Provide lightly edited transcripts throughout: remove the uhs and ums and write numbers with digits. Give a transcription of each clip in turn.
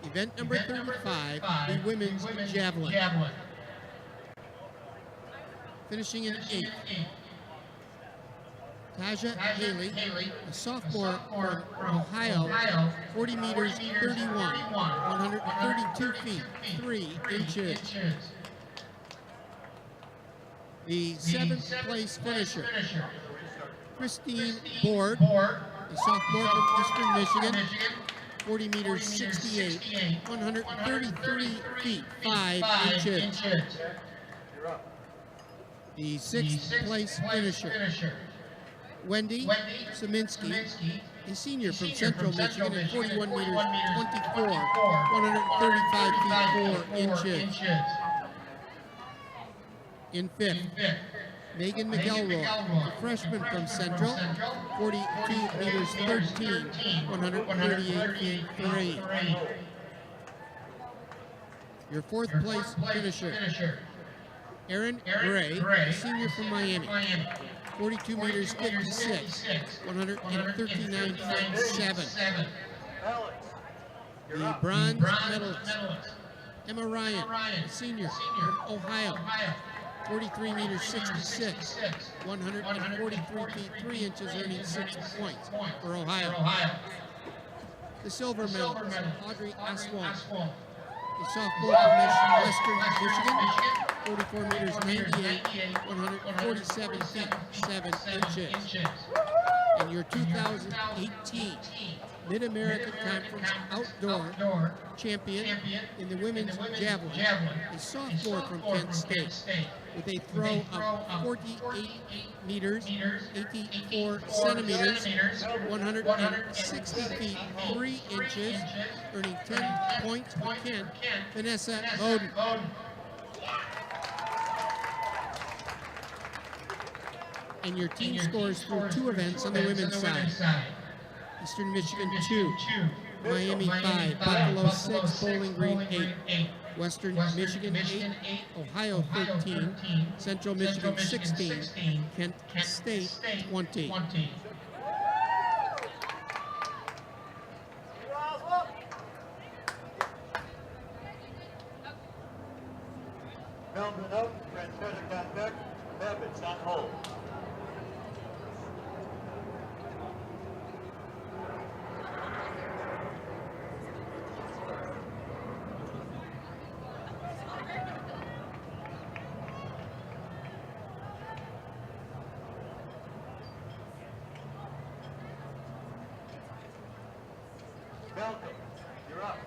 Event number 35, the women's javelin. Finishing in 8th, Taja Haley, a sophomore from Ohio, 40 meters 31, 132 feet 3 inches. The 7th place finisher, Christine Board, a sophomore from Eastern Michigan, 40 meters 68, 133 feet 5 inches. The 6th place finisher, Wendy Saminsky, a senior from Central Michigan, at 41 meters 24, 135 feet 4 inches. In 5th, Megan McElroy, a freshman from Central, 42 meters 13, 138 feet 3. Your 4th place finisher, Erin Gray, a senior from Miami, 42 meters 56, 139 feet 7. The bronze medalist, Emma Ryan, a senior from Ohio, 43 meters 66, 143 feet 3 inches, earning 6 points for Ohio. The silver medalist, Audrey Aswang, a sophomore from Western Michigan, 44 meters 98, 147 feet 7 inches. And your 2018 Mid-American Conference Outdoor Champion in the women's javelin, a sophomore from Kent State, with a throw of 48 meters, 84 centimeters, 160 feet 3 inches, earning 10 points for Kent, Vanessa Bowden. And your team scores through 2 events on the women's side. Eastern Michigan 2, Miami 5, Buffalo 6, Bowling Green 8, Western Michigan 8, Ohio 13, Central Michigan 16, Kent State 20. Melvin up, transfer contact, Babbitt's on hold. Malcolm, you're up.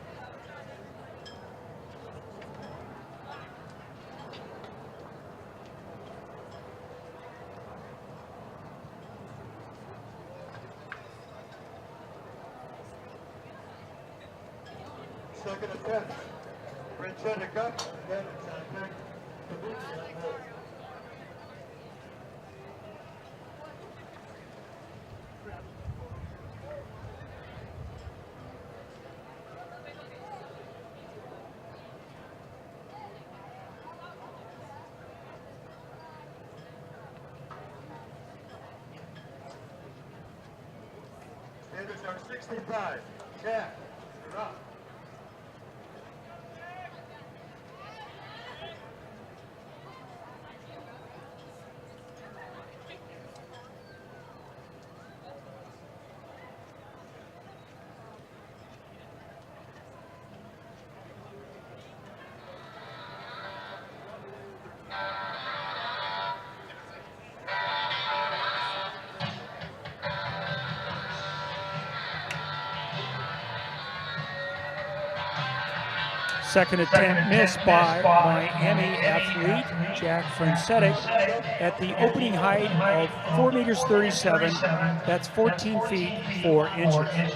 Second attempt. Brinchetic up, then it's on back. Kabuki on hold. Standards are 65. Jack, you're up. Second attempt missed by Miami athlete Jack Francetic at the opening height of 4 meters 37. That's 14 feet 4 inches.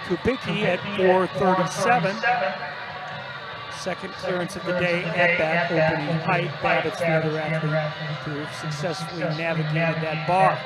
Kubicki at 4:37. Second clearance of the day at that opening height. Babbitt's the other athlete who successfully navigated that bar.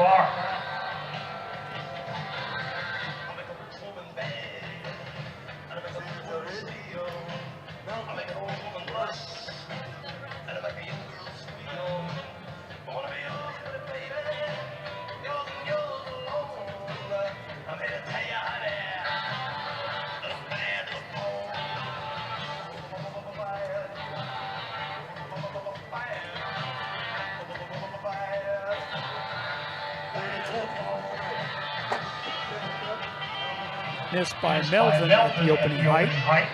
Missed by Melvin at the opening height.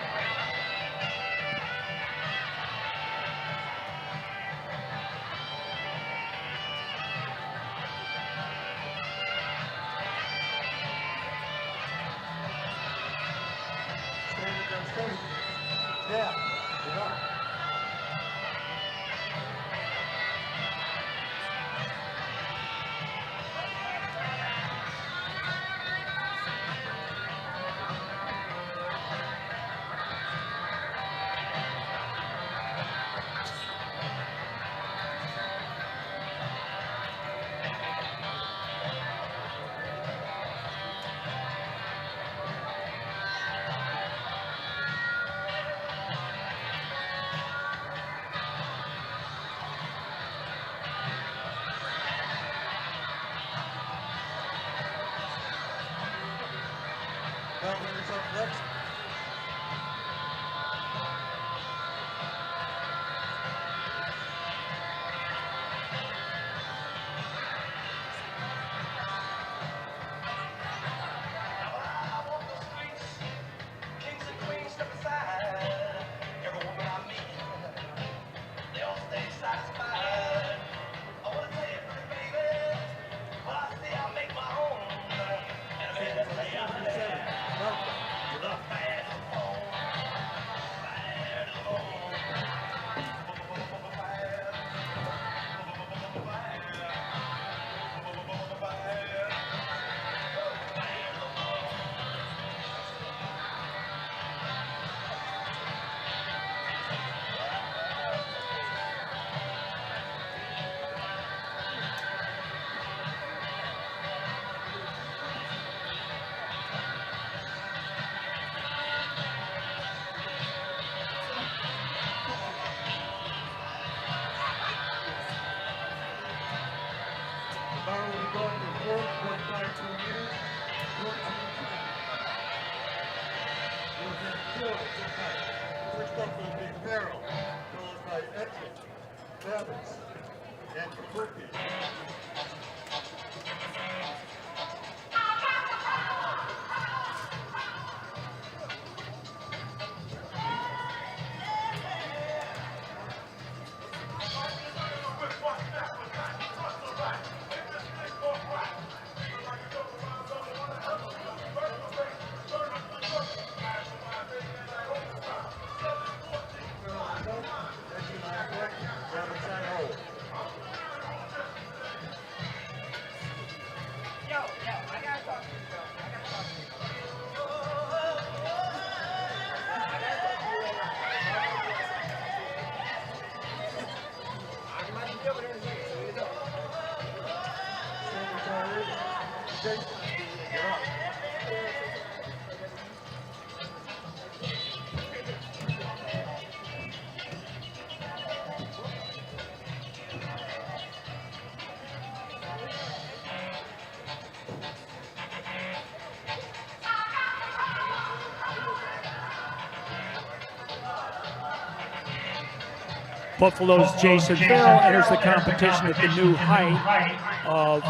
Buffalo's Jason Farrell enters the competition at the new height of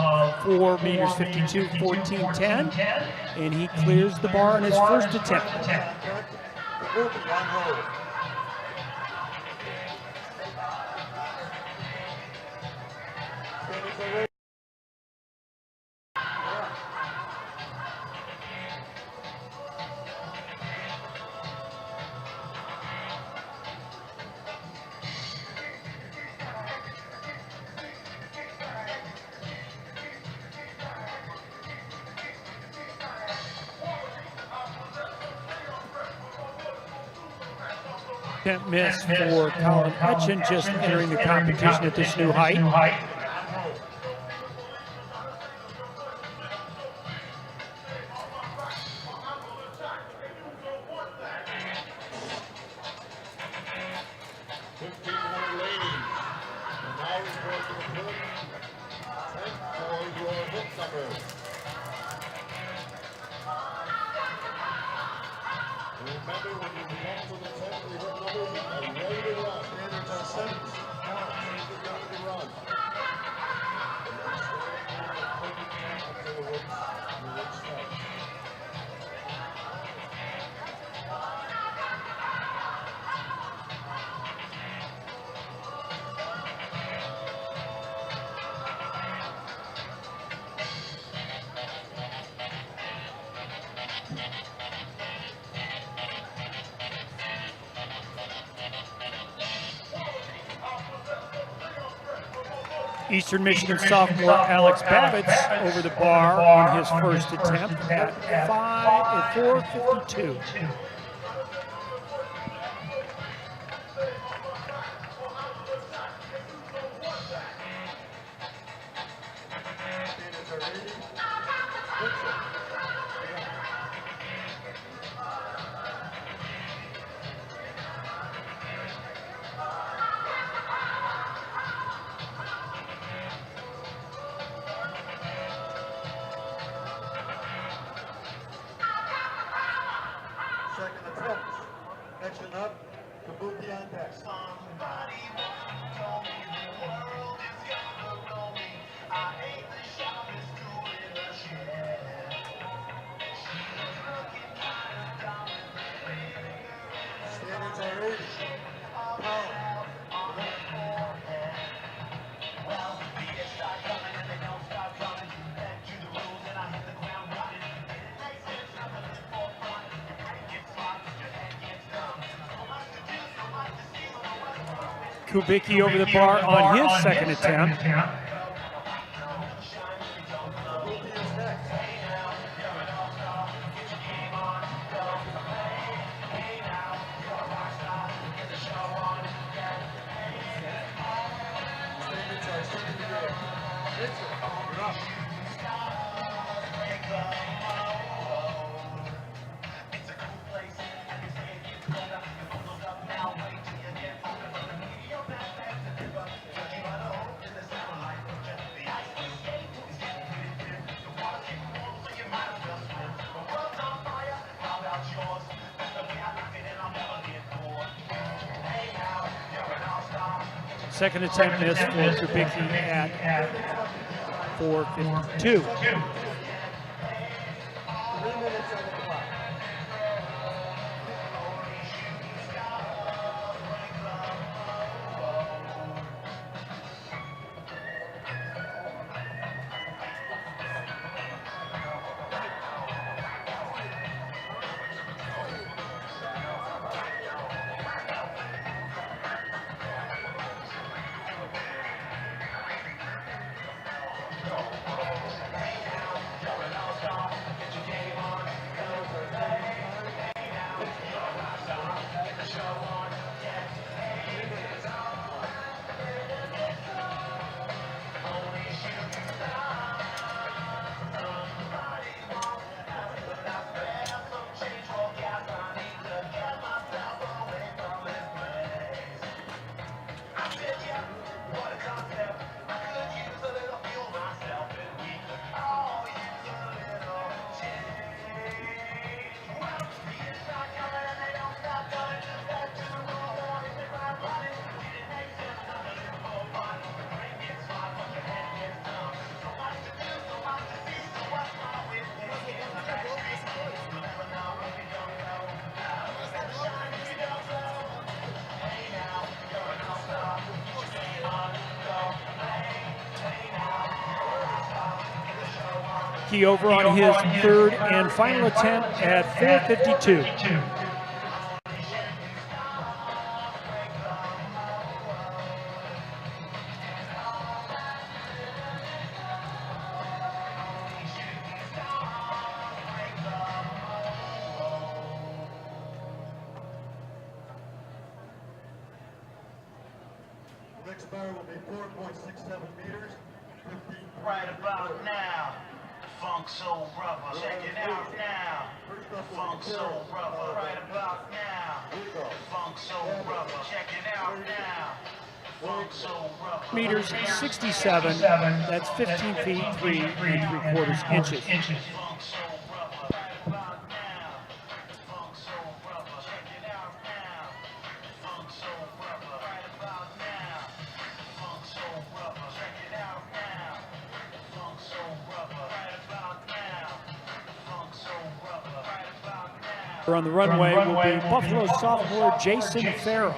4 meters 52, 14:10, and he clears the bar on his first attempt. Attempt miss for Colin Etchen, just entering the competition at this new height. Eastern Michigan sophomore Alex Babbitts over the bar on his first attempt at 4:52. Action up, Kabuki on deck. Somebody told me the world is gonna know me. I ain't the sharpest tool in the shed. She's looking kind of dumb with the standards are ready. Power. Well, the beats start coming and they don't stop coming. Back to the rules and I hit the ground running. It makes sense, I'm at the forefront. Your brain gets smart, your head gets dumb. Kubicki over the bar on his second attempt. Second attempt missed for Kubicki at 4:52. rookie over on his third and final attempt at 4:52. Next bar will be 4.67 meters, 15. Right about now, Funk Soul Brother, check it out now. Funk Soul Brother, right about now. Funk Soul Brother, check it out now. Funk Soul Brother. Meters 67, that's 15 feet 3 3/4 inches. Funk Soul Brother, right about now. Funk Soul Brother, check it out now. Funk Soul Brother, right about now. Funk Soul Brother, check it out now. Funk Soul Brother, right about now. Funk Soul Brother, right about now. On the runway will be Buffalo sophomore Jason Farrell.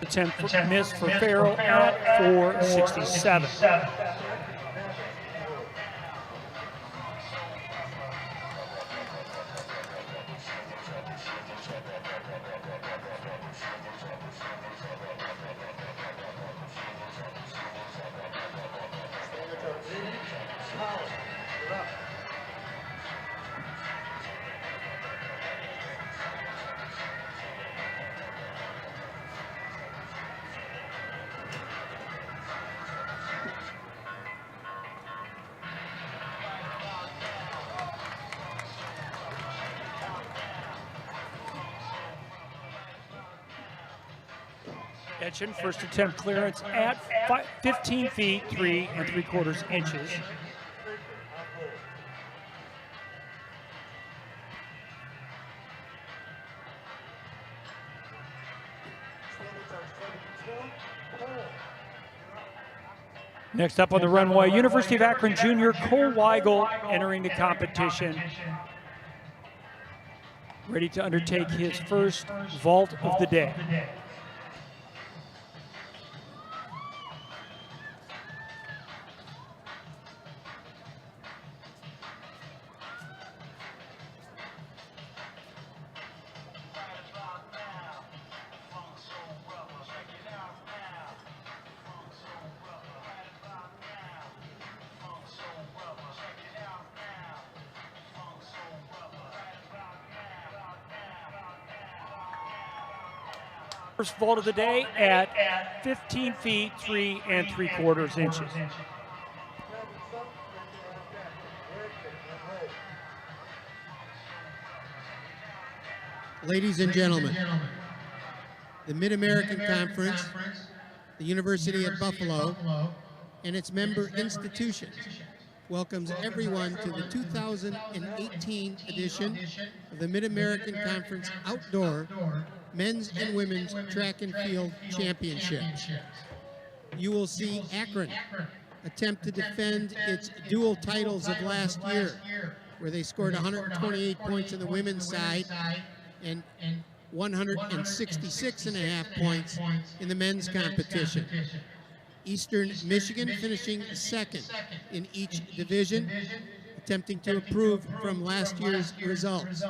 Attempt miss for Farrell at 4:67. Etchen, first attempt clearance at 15 feet 3 3/4 inches. Next up on the runway, University of Akron junior Cole Weigel entering the competition, ready to undertake his first vault of the day. First vault of the day at 15 feet 3 3/4 inches. Ladies and gentlemen, the Mid-American Conference, the University of Buffalo, and its member institutions welcomes everyone to the 2018 edition of the Mid-American Conference Outdoor Men's and Women's Track and Field Championships. You will see Akron attempt to defend its dual titles of last year, where they scored 128 points on the women's side and 166.5 points in the men's competition. Eastern Michigan finishing second in each division, attempting to improve from last year's results.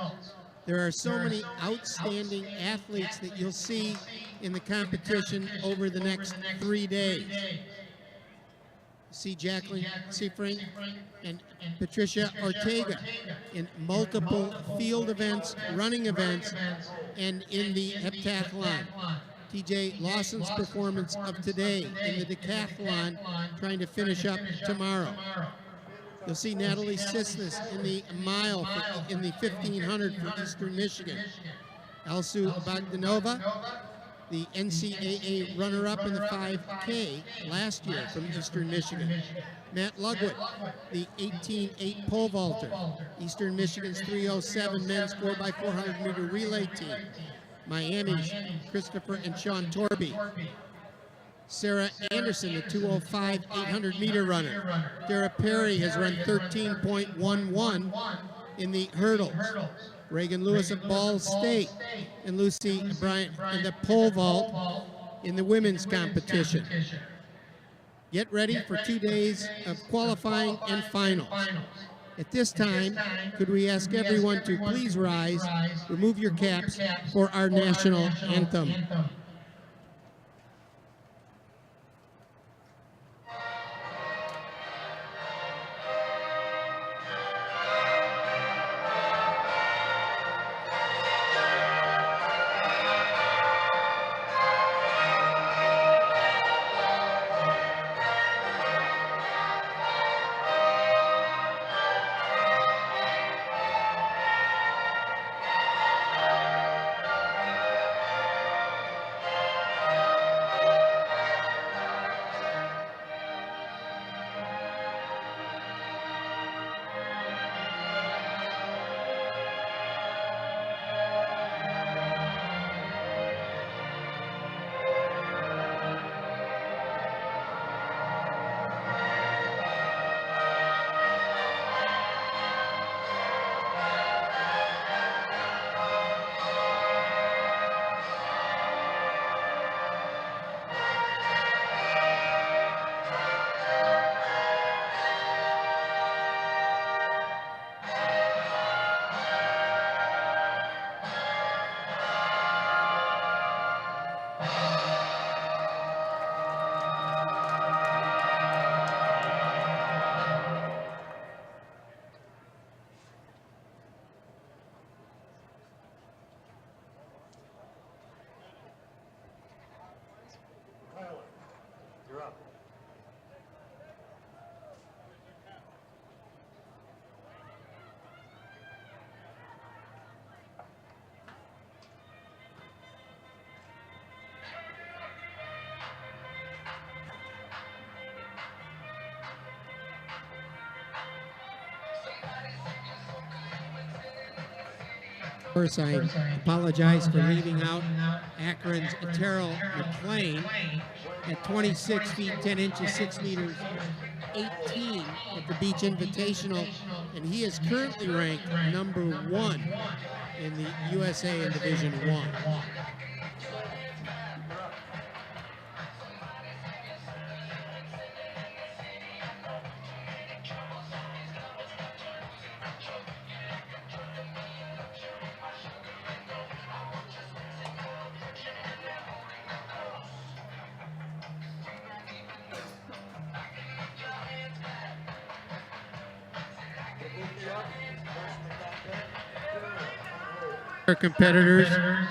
There are so many outstanding athletes that you'll see in the competition over the next 3 days. See Jacqueline Seifring and Patricia Ortega in multiple field events, running events, and in the heptathlon. TJ Lawson's performance of today in the decathlon, trying to finish up tomorrow. You'll see Natalie Sisness in the mile in the 1500 for Eastern Michigan. Elsu Bogdanova, the NCAA runner-up in the 5K last year from Eastern Michigan. Matt Lugwood, the 18.8 pole vaulter, Eastern Michigan's 3:07 men's 4x400 meter relay team. Miami's Christopher and Sean Torby. Sarah Anderson, the 2:05 800 meter runner. Dara Perry has run 13.11 in the hurdles. Reagan Lewis of Ball State and Lucy Bryant in the pole vault in the women's competition. Get ready for 2 days of qualifying and finals. At this time, could we ask everyone to please rise, remove your caps for our national anthem. You're up. First, I apologize for leaving out Akron's Terrell McLean at 26 feet 10 inches, 6 meters 18 at the Beach Invitational, and he is currently ranked number 1 in the USA in Division 1. Our competitors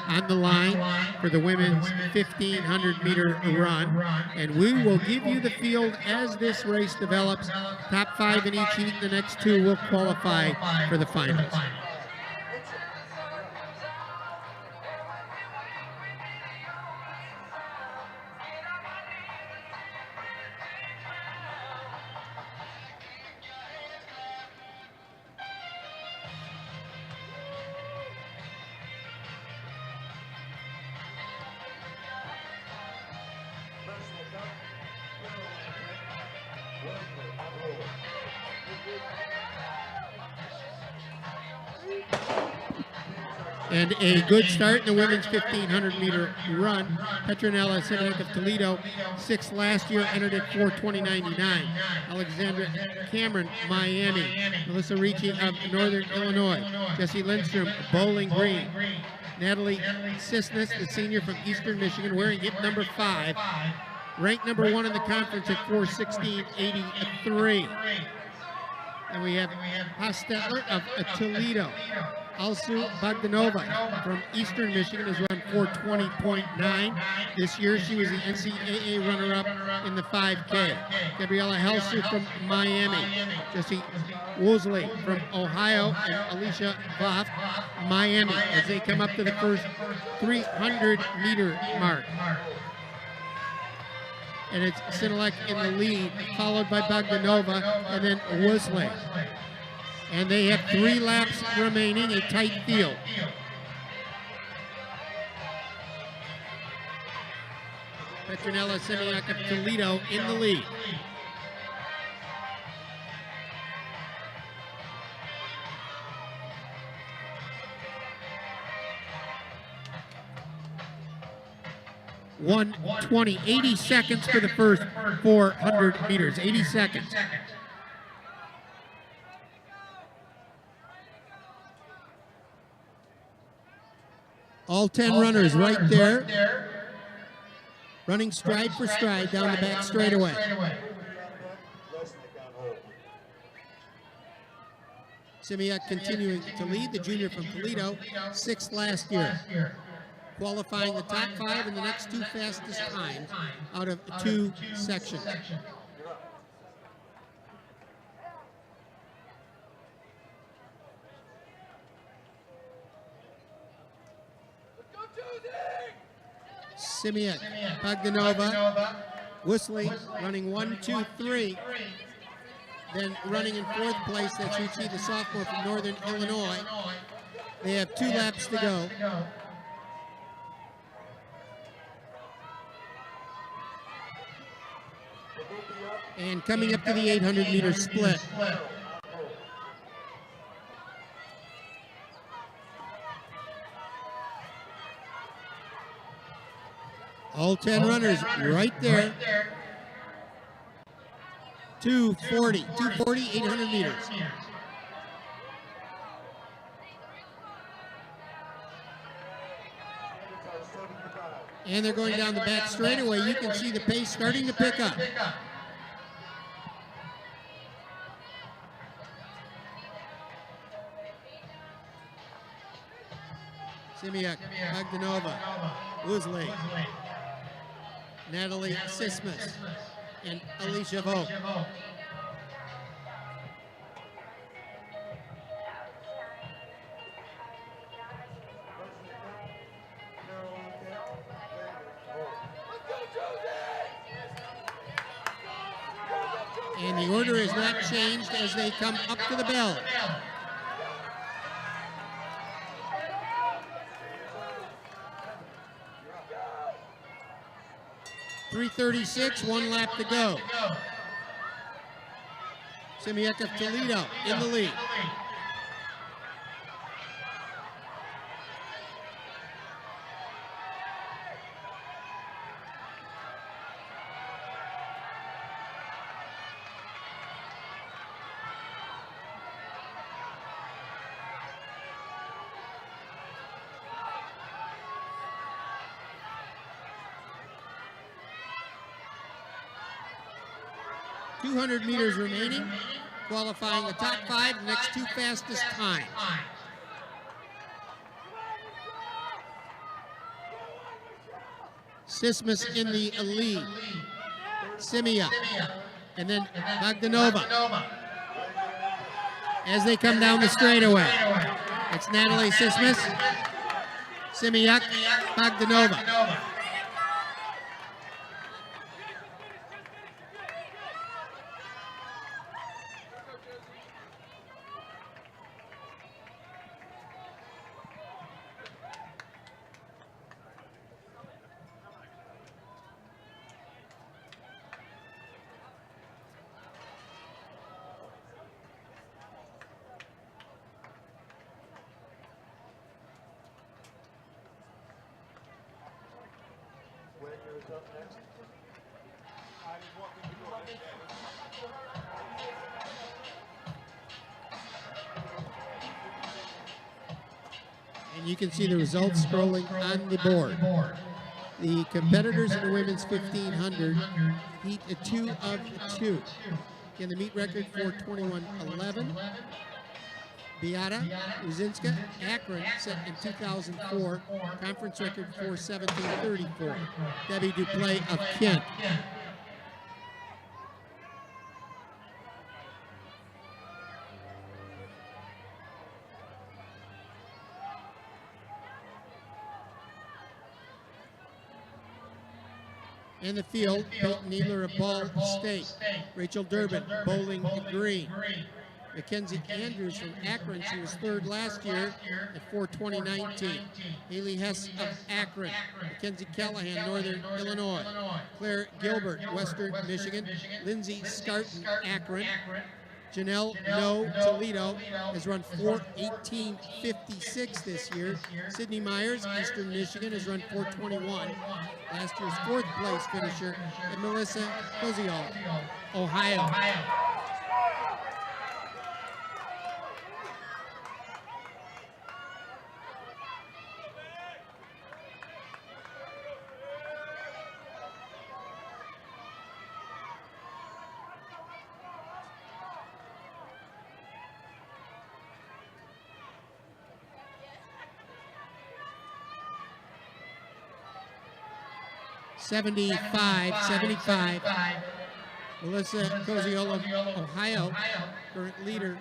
on the line for the women's 1500 meter run, and we will give you the field as this race develops. Top 5 in each heat. The next 2 will qualify for the finals. And a good start in the women's 1500 meter run. Petronella Sinek of Toledo, 6th last year, entered at 4:20.99. Alexandra Cameron, Miami. Melissa Ricci of Northern Illinois. Jessie Lindstrom, Bowling Green. Natalie Sisness, the senior from Eastern Michigan, wearing hip number 5. Ranked number 1 in the conference at 4:16.83. And we have Hostetler of Toledo. Alsu Bogdanova from Eastern Michigan has run 4:20.9. This year she was the NCAA runner-up in the 5K. Gabriella Helsu from Miami. Jesse Woolsey from Ohio, and Alicia Voff, Miami, as they come up to the first 300-meter mark. And it's Sinelek in the lead, followed by Bogdanova, and then Woolsey. And they have 3 laps remaining, a tight field. Petronella Simiak of Toledo in the lead. .120, 80 seconds for the first 400 meters, 80 seconds. All 10 runners right there, running stride for stride down the back straightaway. Simiak continuing to lead, the junior from Toledo, 6th last year. Qualifying the top 5 in the next 2 fastest times out of 2 sections. Simiak, Bogdanova, Woolsey running 1, 2, 3. Then running in 4th place, that's Uchi, the sophomore from Northern Illinois. They have 2 laps to go. And coming up to the 800-meter split. All 10 runners right there. 240, 800 meters. And they're going down the back straightaway. You can see the pace starting to pick up. Simiak, Bogdanova, Woolsey, Natalie Sismas, and Alicia Vogt. And the order is not changed as they come up to the bell. .336, 1 lap to go. Simiak of Toledo in the lead. .200 meters remaining, qualifying the top 5, the next 2 fastest times. Sismas in the lead, Simiak, and then Bogdanova as they come down the straightaway. It's Natalie Sismas, Simiak, Bogdanova. And you can see the results scrolling on the board. The competitors in the women's 1500 heat 2 of 2. Again, the meet record 4:21.11. Beata Uzinska, Akron, set in 2004. Conference record 4:17.34. Debbie Duplay of Kent. In the field, Peyton Needler of Ball State. Rachel Durbin, Bowling Green. Mackenzie Andrews from Akron, she was third last year at 4:20.19. Haley Hess of Akron. Mackenzie Callahan, Northern Illinois. Claire Gilbert, Western Michigan. Lindsay Scarton, Akron. Janelle No, Toledo, has run 4:18.56 this year. Sydney Myers, Eastern Michigan, has run 4:21. Last year's fourth place finisher. And Melissa Koziol, Ohio. 75. Melissa Koziol of Ohio, current leader.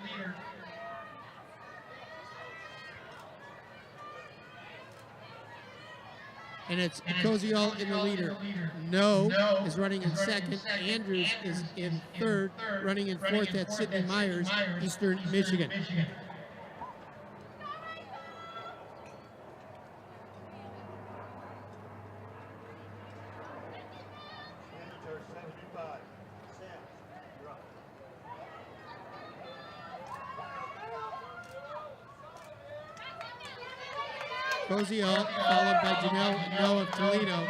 And it's Koziol in the leader. No is running in second. Andrews is in third. Running in fourth, that's Sydney Myers, Eastern Michigan. Koziol, followed by Janelle No of Toledo.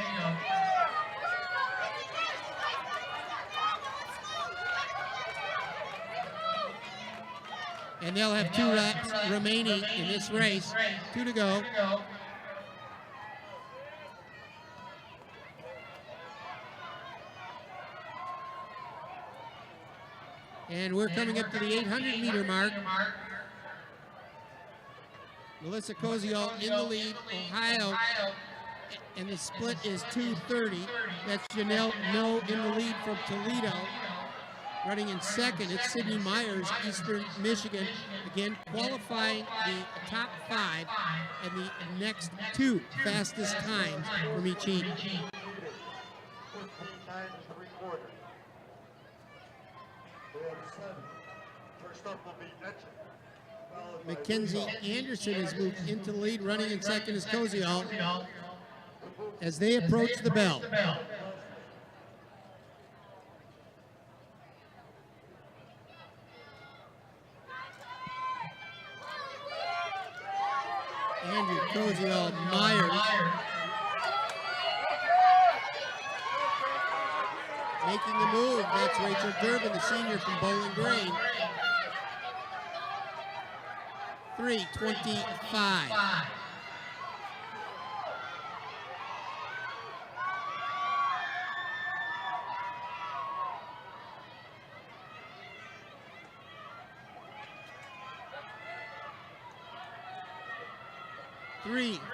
And they'll have 2 laps remaining in this race. 2 to go. And we're coming up to the 800-meter mark. Melissa Koziol in the lead, Ohio, and the split is 2:30. That's Janelle No in the lead from Toledo. Running in second, it's Sydney Myers, Eastern Michigan. Again, qualifying the top 5 and the next 2 fastest times from each heat. 15:09 3/4. We have 7. First up will be Etchen. Mackenzie Anderson has moved into the lead. Running in second is Koziol as they approach the bell. Andrew Koziol Myers making the move. That's Rachel Durbin, the senior from Bowling Green. 3:25.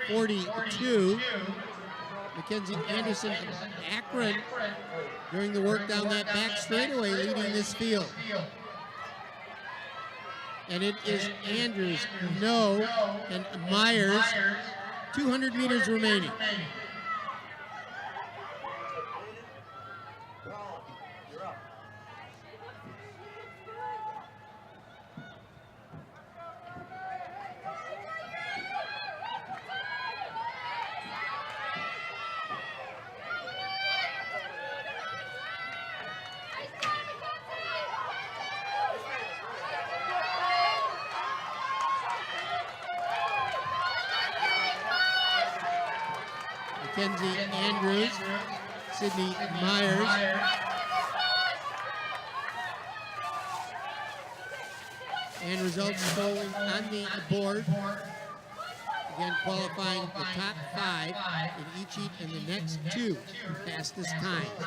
.42. Mackenzie Anderson of Akron doing the work down that back straightaway, leading this field. And it is Andrews, No, and Myers. 200 meters remaining. Mackenzie Andrews, Sydney Myers. And results following on the board. Again, qualifying the top 5 in each heat and the next 2 fastest times.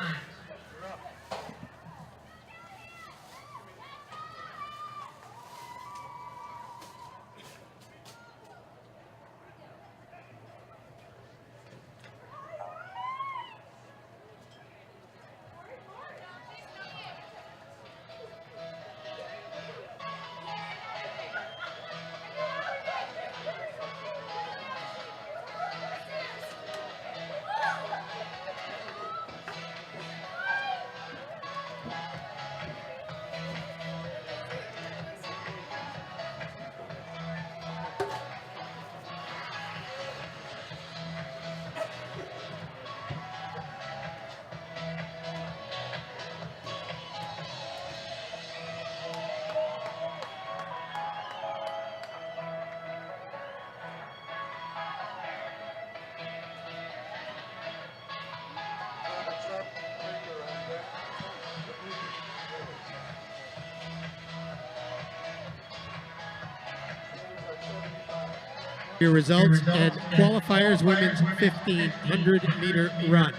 Your results and qualifiers women's 1500 meter run.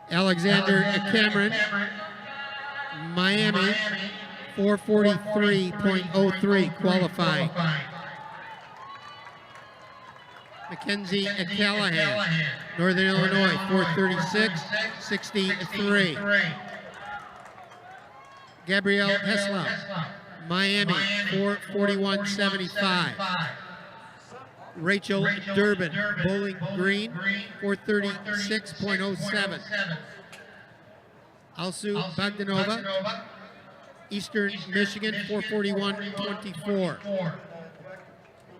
Alexander Cameron, Miami, 443.03 qualifying. Mackenzie Callahan, Northern Illinois, 436.63. Gabrielle Heslau, Miami, 441.75. Rachel Durbin, Bowling Green, 436.07. Alsu Bogdanova, Eastern Michigan, 441.24.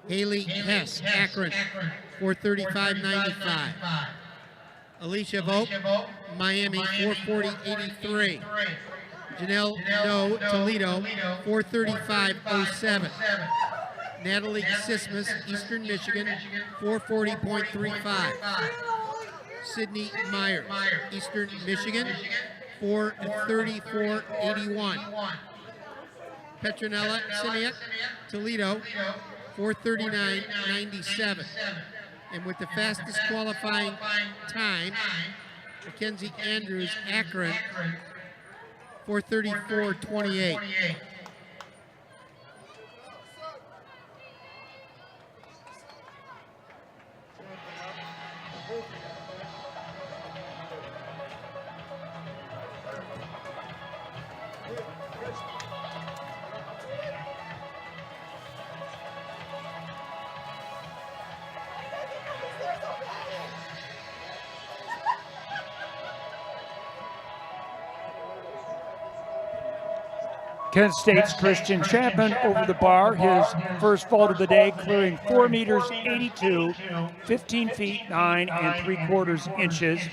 Haley Hess, Akron, 435.95. Alicia Vogt, Miami, 440.83. Janelle No, Toledo, 435.07. Natalie Sismus, Eastern Michigan, 440.35. Sydney Meyer, Eastern Michigan, 434.81. Petronella Simiak, Toledo, 439.97. And with the fastest qualifying time, Mackenzie Andrews, Akron, 434.28. Kent State's Christian Chapman over the bar, his first vault of the day, clearing 4 meters 82, 15 feet 9 3/4 inches,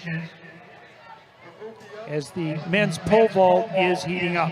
as the men's pole vault is heating up.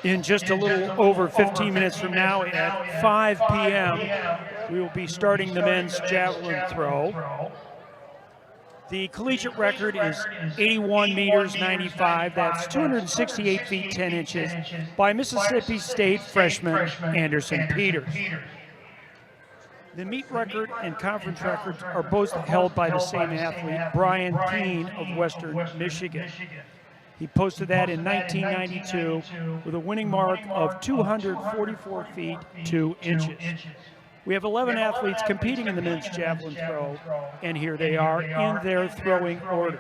In just a little over 15 minutes from now, at 5 p.m., we will be starting the men's javelin throw. The collegiate record is 81 meters 95. That's 268 feet 10 inches by Mississippi State freshman Anderson Peters. The meet record and conference records are both held by the same athlete, Brian Keene of Western Michigan. He posted that in 1992 with a winning mark of 244 feet 2 inches. We have 11 athletes competing in the men's javelin throw, and here they are in their throwing order.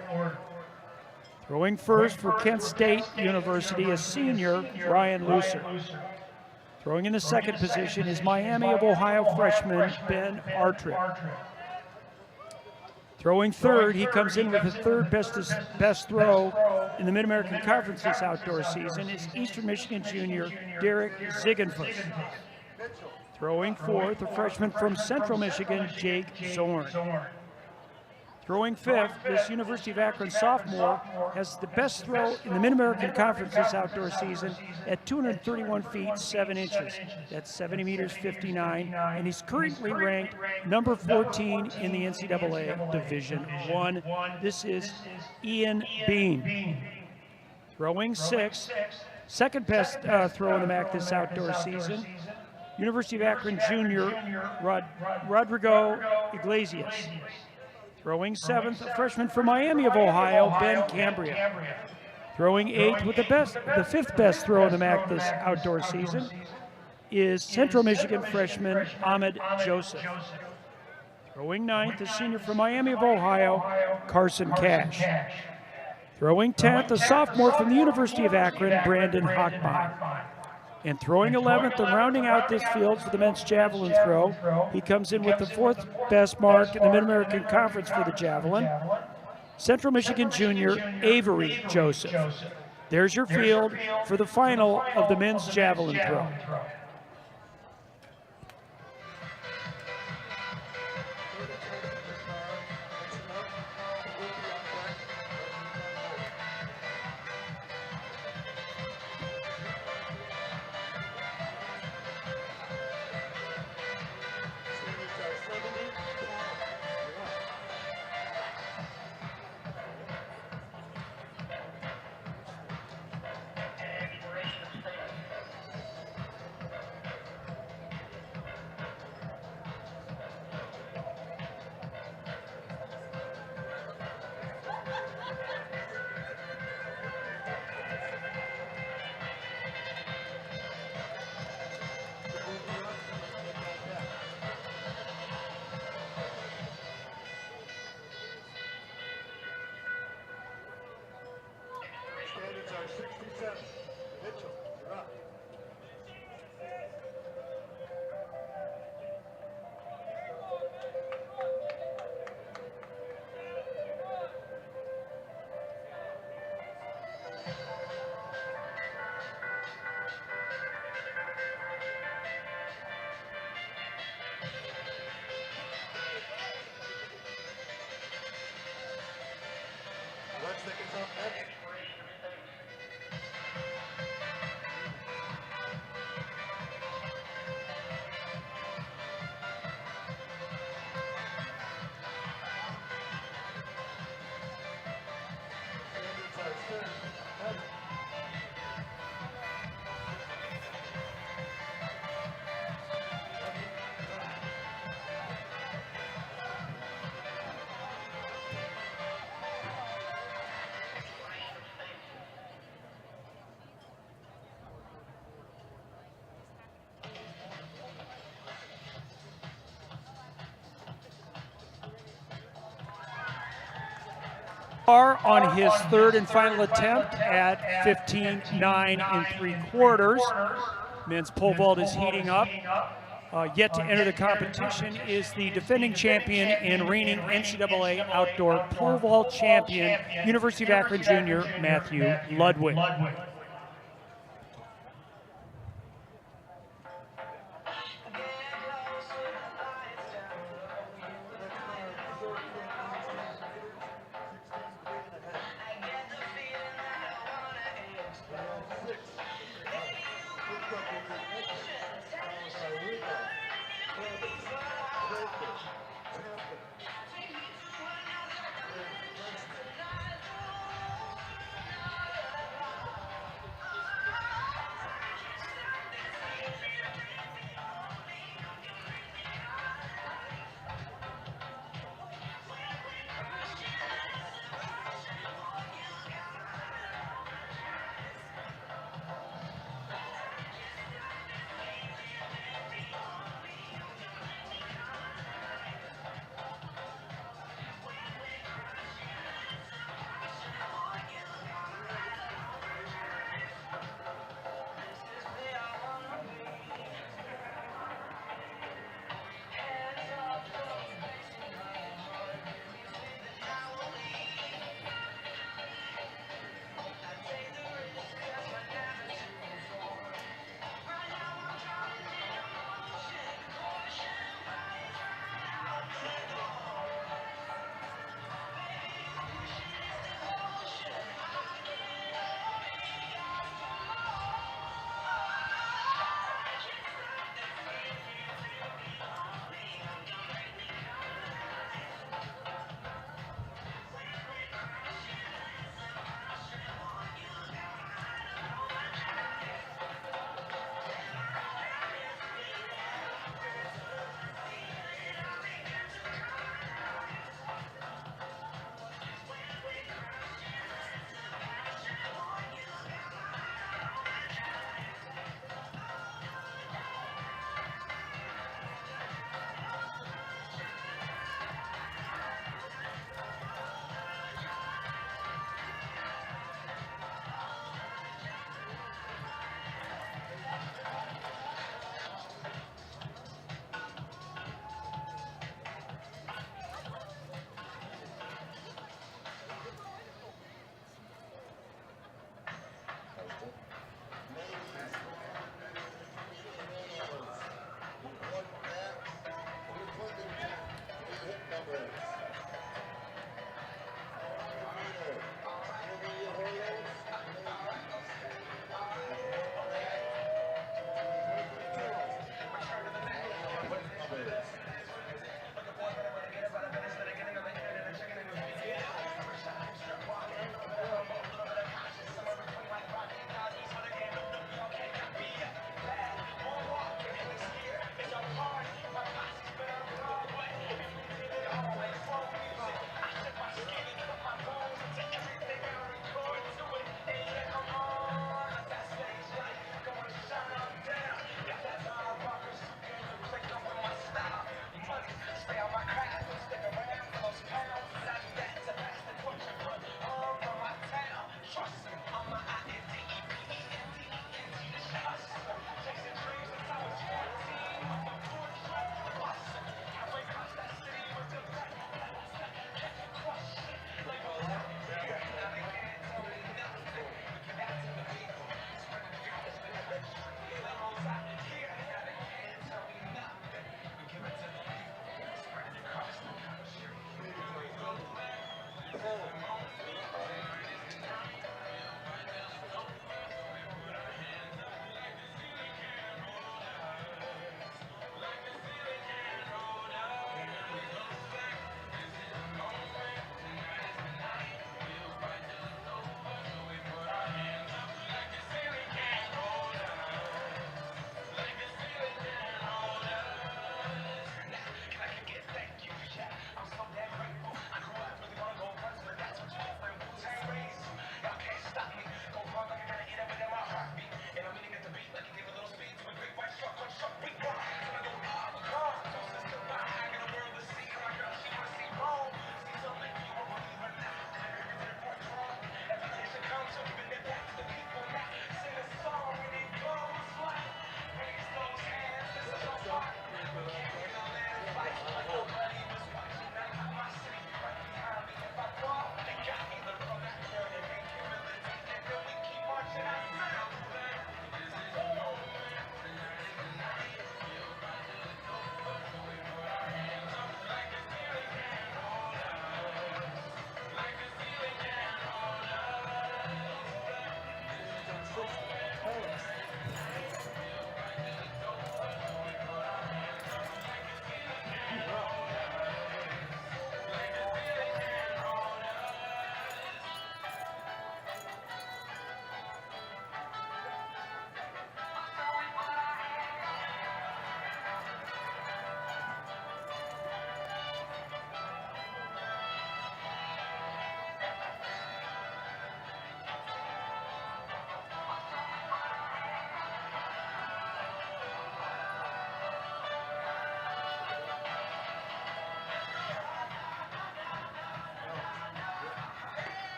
Throwing first for Kent State University, a senior, Ryan Lucer. Throwing in the second position is Miami of Ohio freshman Ben Artrick. Throwing third, he comes in with his third best throw in the Mid-American Conference this outdoor season, is Eastern Michigan junior Derek Ziegenfuss. Throwing fourth, a freshman from Central Michigan, Jake Zorn. Throwing fifth, this University of Akron sophomore has the best throw in the Mid-American Conference this outdoor season at 231 feet, 7 inches. That's 70 meters, 59, and he's currently ranked number 14 in the NCAA Division I. This is Ian Bean. Throwing sixth, second best throw in the MAC this outdoor season. University of Akron junior, Rodrigo Iglesias. Throwing seventh, a freshman from Miami of Ohio, Ben Cambria. Throwing eighth with the fifth best throw in the MAC this outdoor season is Central Michigan freshman Ahmed Joseph. Throwing ninth, a senior from Miami of Ohio, Carson Cash. Throwing 10th, a sophomore from the University of Akron, Brandon Hochbein. And throwing 11th and rounding out this field for the men's javelin throw, he comes in with the fourth best mark in the Mid-American Conference for the javelin, Central Michigan junior Avery Joseph. There's your field for the final of the men's javelin throw. Standards are 67. Mitchell, you're up. Let's think it's up next. On his third and final attempt at 15.9 3/4. Men's pole vault is heating up. Yet to enter the competition is the defending champion and reigning NCAA outdoor pole vault champion, University of Akron junior Matthew Ludwig.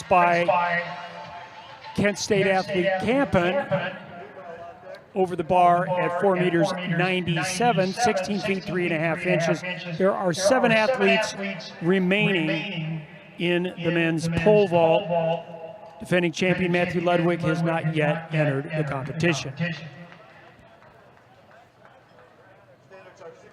by Kent State athlete Campen over the bar at 4 meters 97, 16 feet 3.5 inches. There are 7 athletes remaining in the men's pole vault. Defending champion Matthew Ludwig has not yet entered the competition. Standards are 65.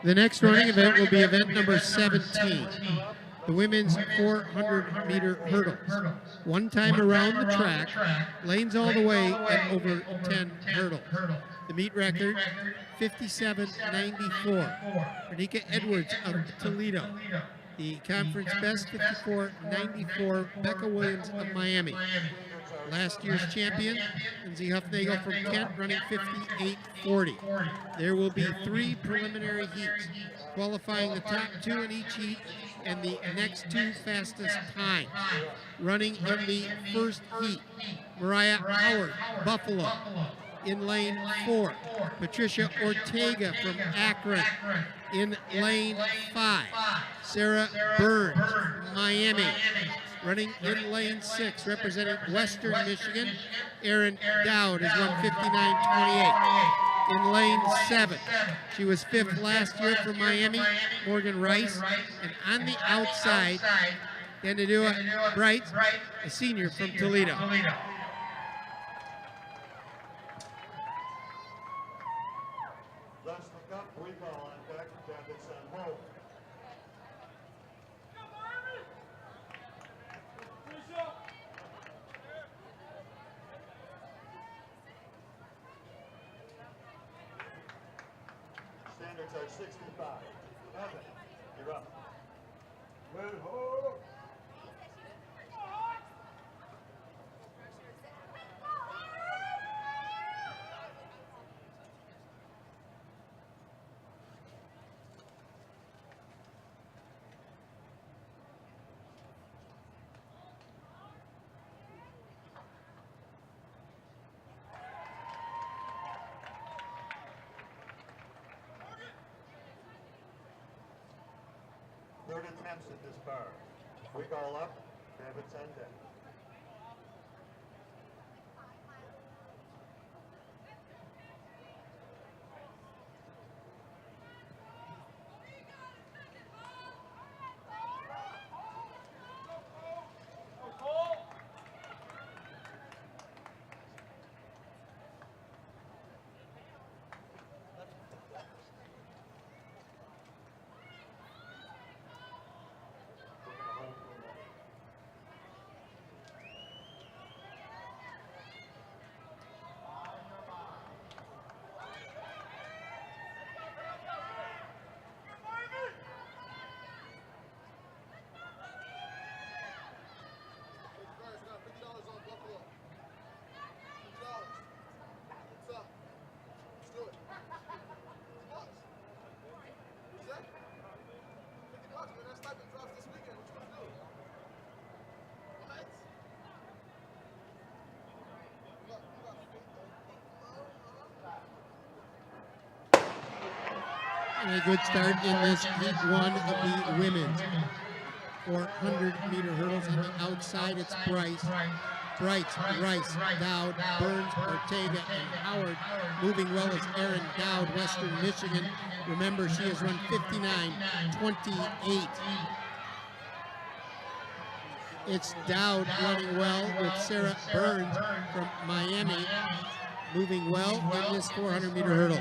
The next running event will be event number 17, the women's 400-meter hurdles. One time around the track, lanes all the way and over 10 hurdles. The meet record, 57.94. Renika Edwards of Toledo. The conference best, 54.94. Becca Williams of Miami. Last year's champion, Lindsay Huffnagel from Kent, running 58.40. There will be 3 preliminary heats, qualifying the top 2 in each heat and the next 2 fastest times. Running in the first heat, Mariah Howard, Buffalo. In lane 4, Patricia Ortega from Akron. In lane 5, Sarah Burns, Miami. Running in lane 6, representing Western Michigan, Erin Dowd is run 59.28. In lane 7, she was 5th last year for Miami, Morgan Rice. And on the outside, Danadua Bright, a senior from Toledo. Last look up, we call on back to David's on hold. Standards are 65. Evan, you're up. Well, ho! third attempts at this bar. Quick all up, grab a 10 down. And a good start in this heat one of the women's 400-meter hurdles. On the outside, it's Bryce, Rice, Dowd, Burns, Ortega, and Howard. Moving well is Erin Dowd, Western Michigan. Remember, she has run 59:28. It's Dowd running well with Sarah Burns from Miami, moving well in this 400-meter hurdles.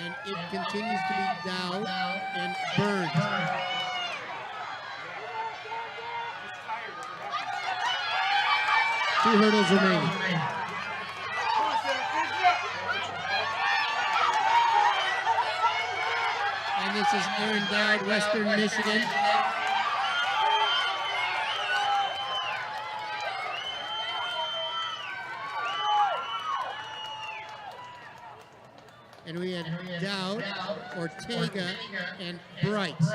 And it continues to be Dowd and Burns. 2 hurdles remaining. And this is Erin Dowd, Western Michigan. And we had Dowd, Ortega, and Bryce.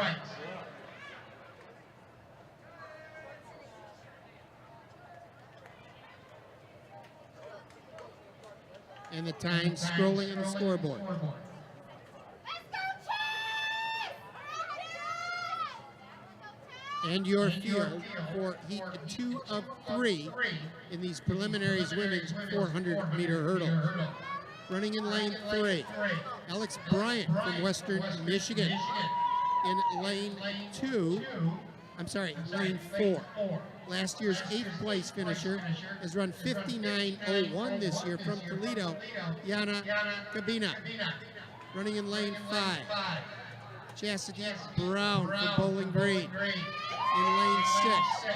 And the time scrolling on the scoreboard. And your field for heat 2 of 3 in these preliminaries women's 400-meter hurdle. Running in lane 3, Alex Bryant from Western Michigan. In lane 4. Last year's 8th place finisher has run 59:01 this year from Toledo, Yana Kabina. Running in lane 5, Chastity Brown from Bowling Green. In lane 6,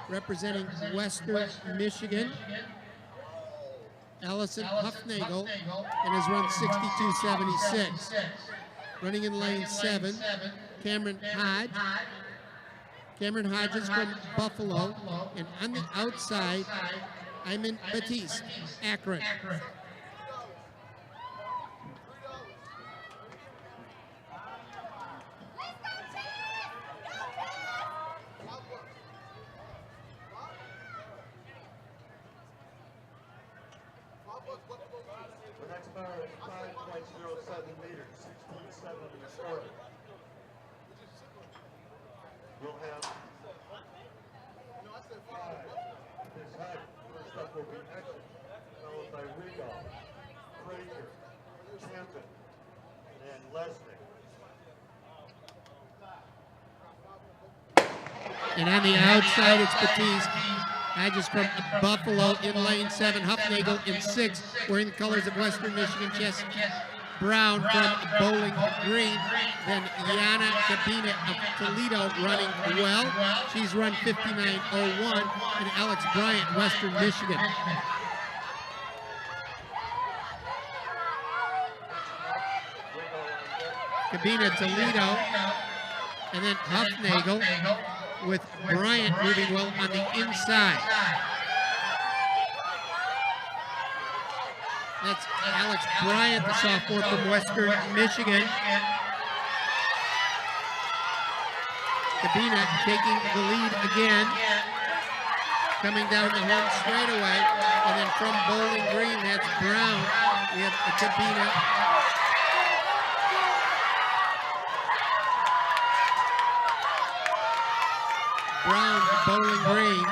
representing Western Michigan, Allison Huffnagel, and has run 62:76. Running in lane 7, Cameron Hodge. Cameron Hodges from Buffalo. And on the outside, Ayman Batiste, Akron. The next bar is 5.07 meters, 6.7 in the score. We'll have 5. This height. First up will be Exit, followed by Rigo, Frazier, Champton, and Leslie. And on the outside, it's Batiste. Hodges from Buffalo in lane 7. Huffnagel in 6, wearing the colors of Western Michigan. Chastity Brown from Bowling Green. Then Yana Kabina of Toledo running well. She's run 59:01. And Alex Bryant, Western Michigan. Kabina, Toledo. And then Huffnagel with Bryant moving well on the inside. That's Alex Bryant, the sophomore from Western Michigan. Kabina taking the lead again. Coming down the home straightaway. And then from Bowling Green, that's Brown. We have Kabina. Brown, Bowling Green.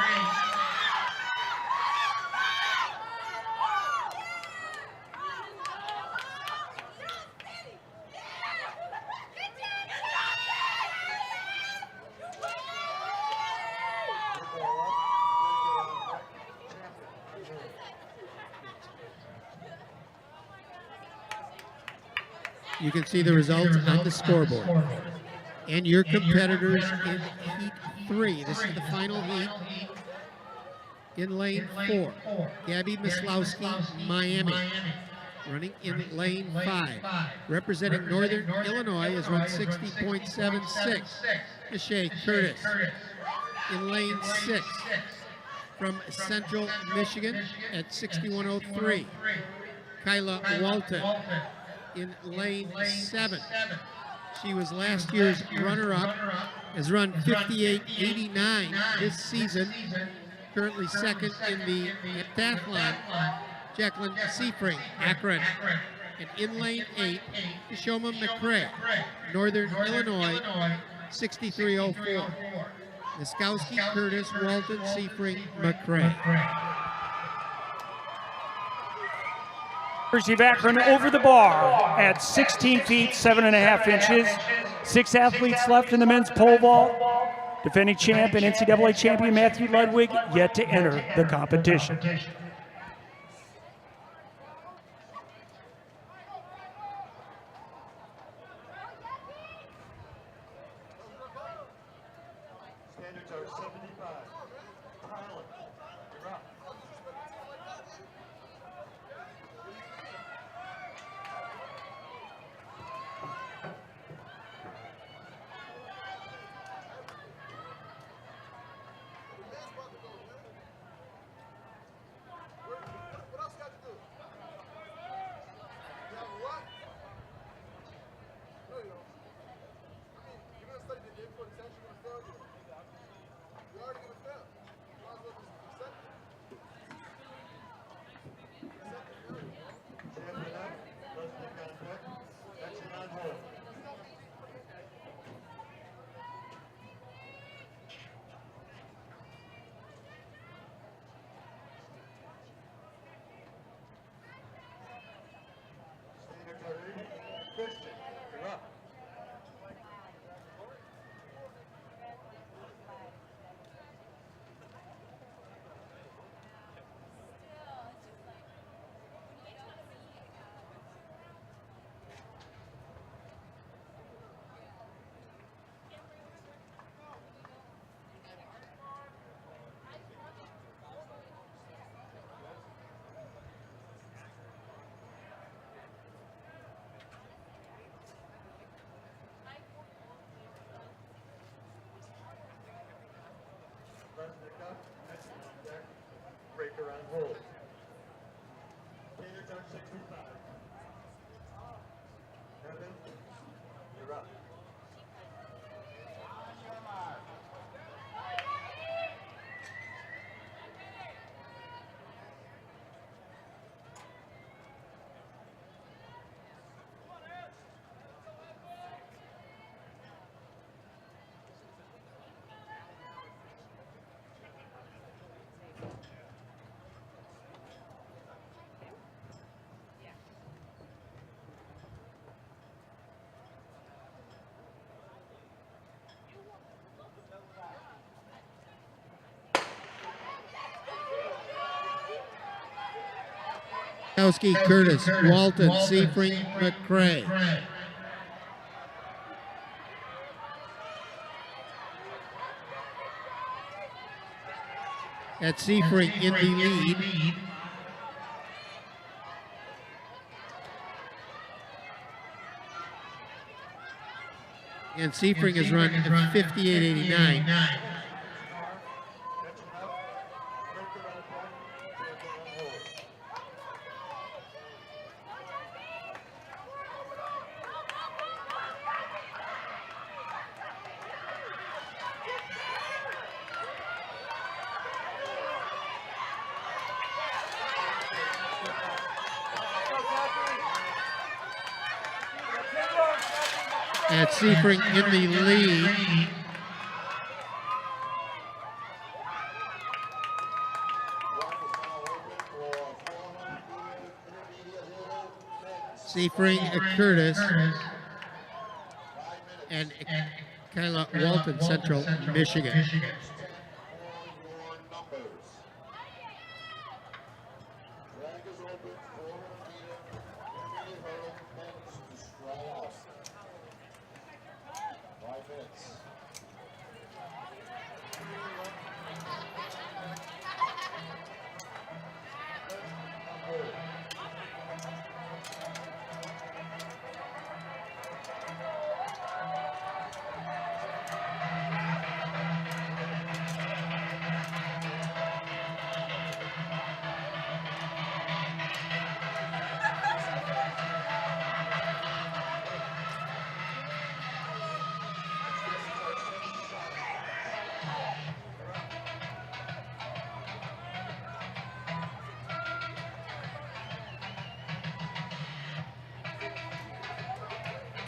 You can see the results on the scoreboard. And your competitors in Heat 3. This is the final heat. In lane 4, Gabby Maslowski, Miami. Running in lane 5. Representing Northern Illinois is run 60.76. Michelle Curtis. In lane 6. From Central Michigan at 61.03. Kyla Walton. In lane 7. She was last year's runner-up, has run 58.89 this season, currently second in the heptathlon. Jacqueline Seafring, Akron. And in lane 8, Shoma McCray, Northern Illinois, 63.04. Niskowski, Curtis, Walton, Seafring, McCray. University of Akron over the bar at 16 feet 7.5 inches. 6 athletes left in the men's pole vault. Defending champ and NCAA champion Matthew Ludwig yet to enter the competition. Standards are 75. Tyler, you're up. What else you got to do? You have what? No, you don't. I mean, you're going to study the day before the test, you're going to fail you. You're already going to fail. You might as well just accept it. Champion up. Let's make contact. Action on hold. Standards are 80. Christian, you're up. Press the cup. Action contact. Breaker on hold. Standards are 65. Evan, you're up. Niskowski, Curtis, Walton, Seafring, McCray. At Seafring in the lead. And Seafring has run 58.89. At Seafring in the lead. Seifring Curtis, and Kyla Walton, Central Michigan. For your numbers. Drag is open, 400-meter, intermediate hurdle, men's to straw. 5 minutes.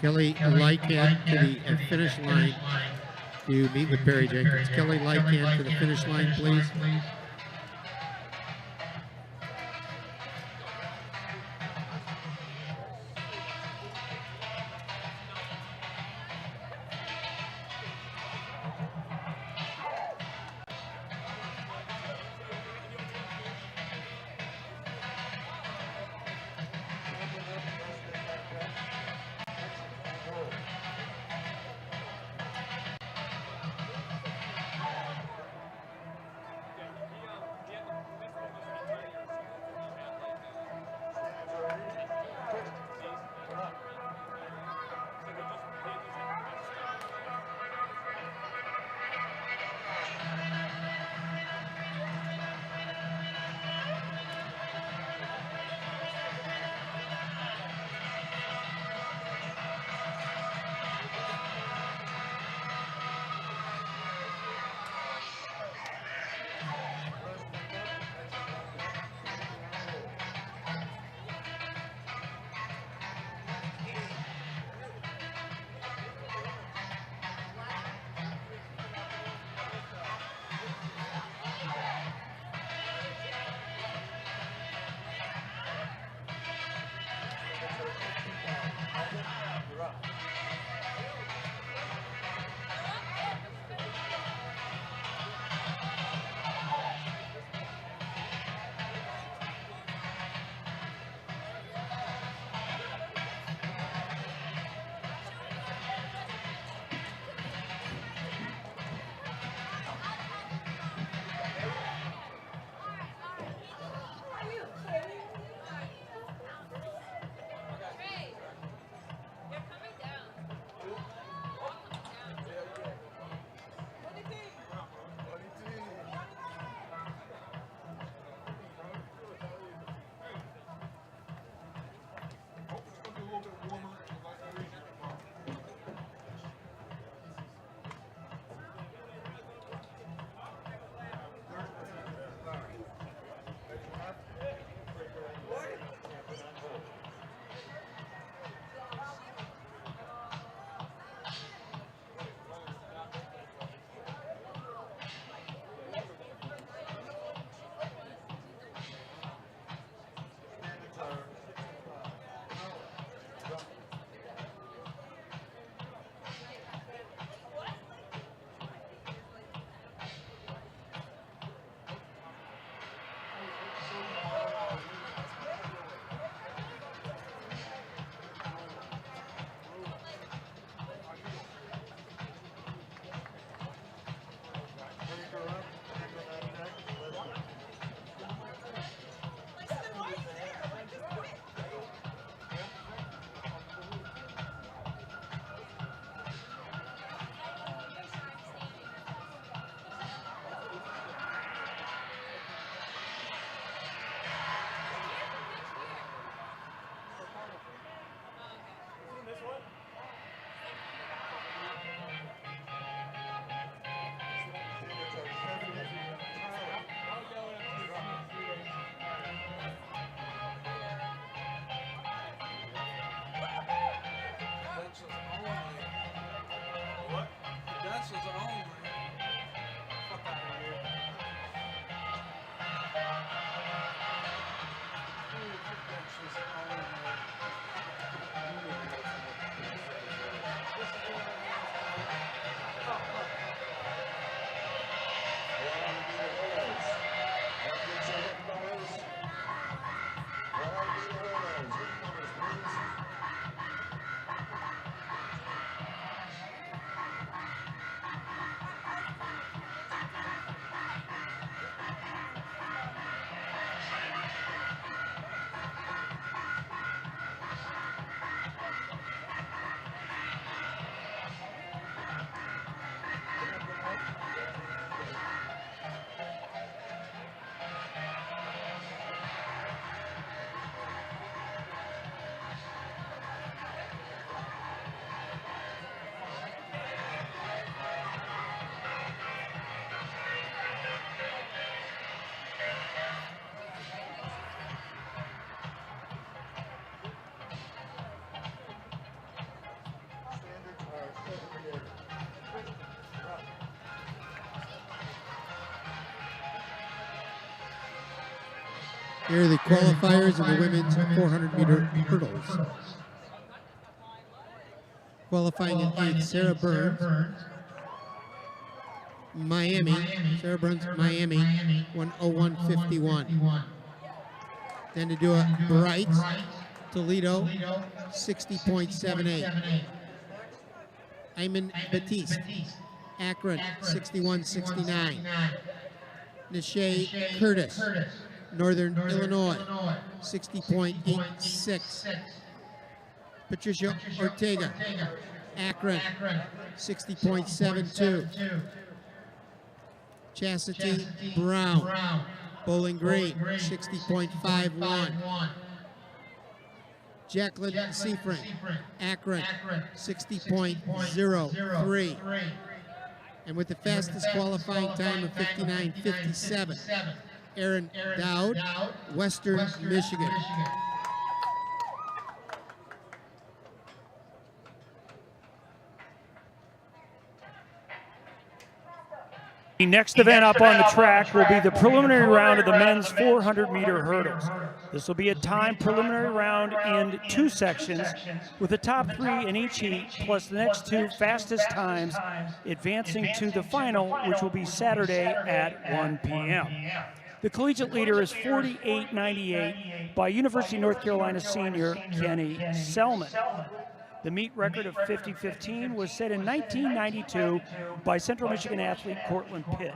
Kelly Lycan to the finish line to meet with Barry Jenkins. Kelly Lycan to the finish line, please. Here are the qualifiers in the women's 400-meter hurdles. Qualifying in 8th, Sarah Burns. Miami. Sarah Burns, Miami, 1:01:51. Then to do a Bright, Toledo, 60.78. Ayman Batiste, Akron, 61.69. Nishay Curtis, Northern Illinois, 60.86. Patricia Ortega, Akron, 60.72. Chastity Brown, Bowling Green, 60.51. Jacqueline Seafrin, Akron, 60.03. And with the fastest qualifying time of 59.57, Aaron Dowd, Western Michigan. The next event up on the track will be the preliminary round of the men's 400-meter hurdles. This will be a time preliminary round in 2 sections, with the top 3 in each heat, plus the next 2 fastest times advancing to the final, which will be Saturday at 1 p.m. The collegiate leader is 48.98 by University of North Carolina senior Kenny Selman. The meet record of 50-15 was set in 1992 by Central Michigan athlete Cortland Pitt.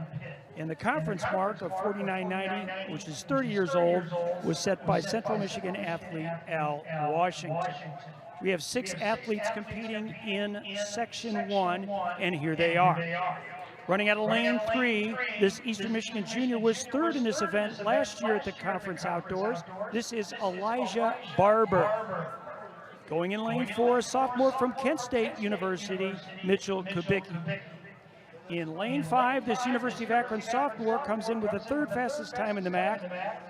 And the conference mark of 49.90, which is 30 years old, was set by Central Michigan athlete Al Washington. We have 6 athletes competing in Section 1, and here they are. Running out of lane 3, this Eastern Michigan junior was 3rd in this event last year at the conference outdoors. This is Elijah Barber. Going in lane 4, a sophomore from Kent State University, Mitchell Kubicki. In lane 5, this University of Akron sophomore comes in with the 3rd fastest time in the MAC,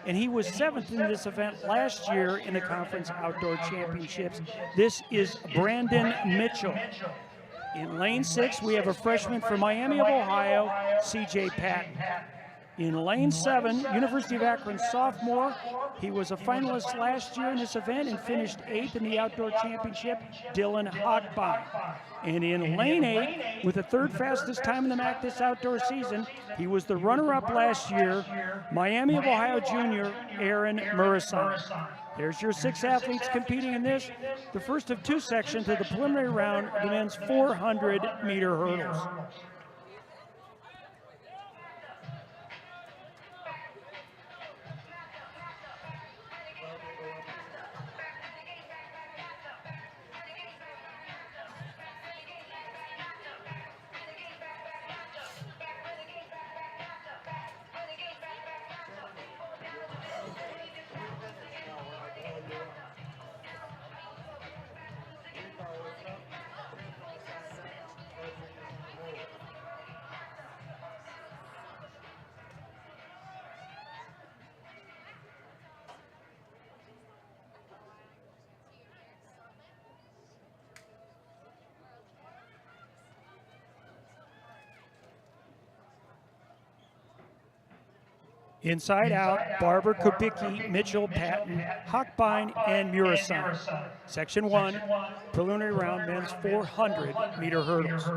and he was 7th in this event last year in the conference outdoor championships. This is Brandon Mitchell. In lane 6, we have a freshman from Miami of Ohio, C.J. Patton. In lane 7, University of Akron sophomore, he was a finalist last year in this event and finished 8th in the outdoor championship, Dylan Hochbein. And in lane 8, with the 3rd fastest time in the MAC this outdoor season, he was the runner-up last year, Miami of Ohio junior, Aaron Murison. There's your 6 athletes competing in this, the first of 2 sections of the preliminary round of the men's 400-meter hurdles. Inside out, Barber, Kubicki, Mitchell, Patton, Hochbein, and Murison. Section 1, preliminary round men's 400-meter hurdles.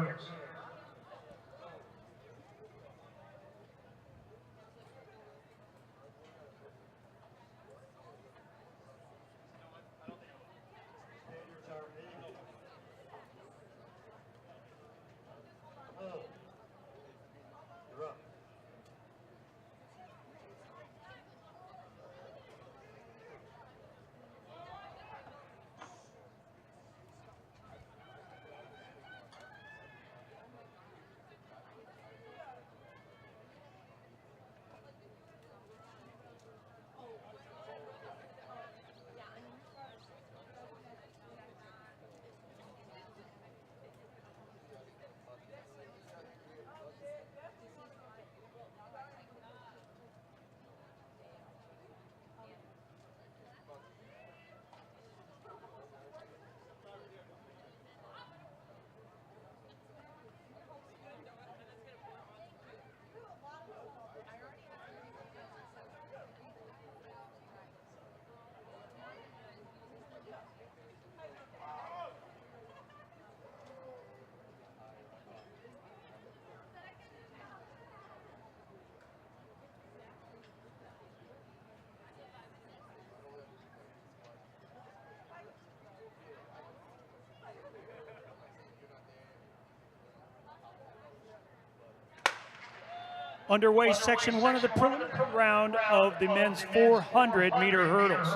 Underway section 1 of the preliminary round of the men's 400-meter hurdles.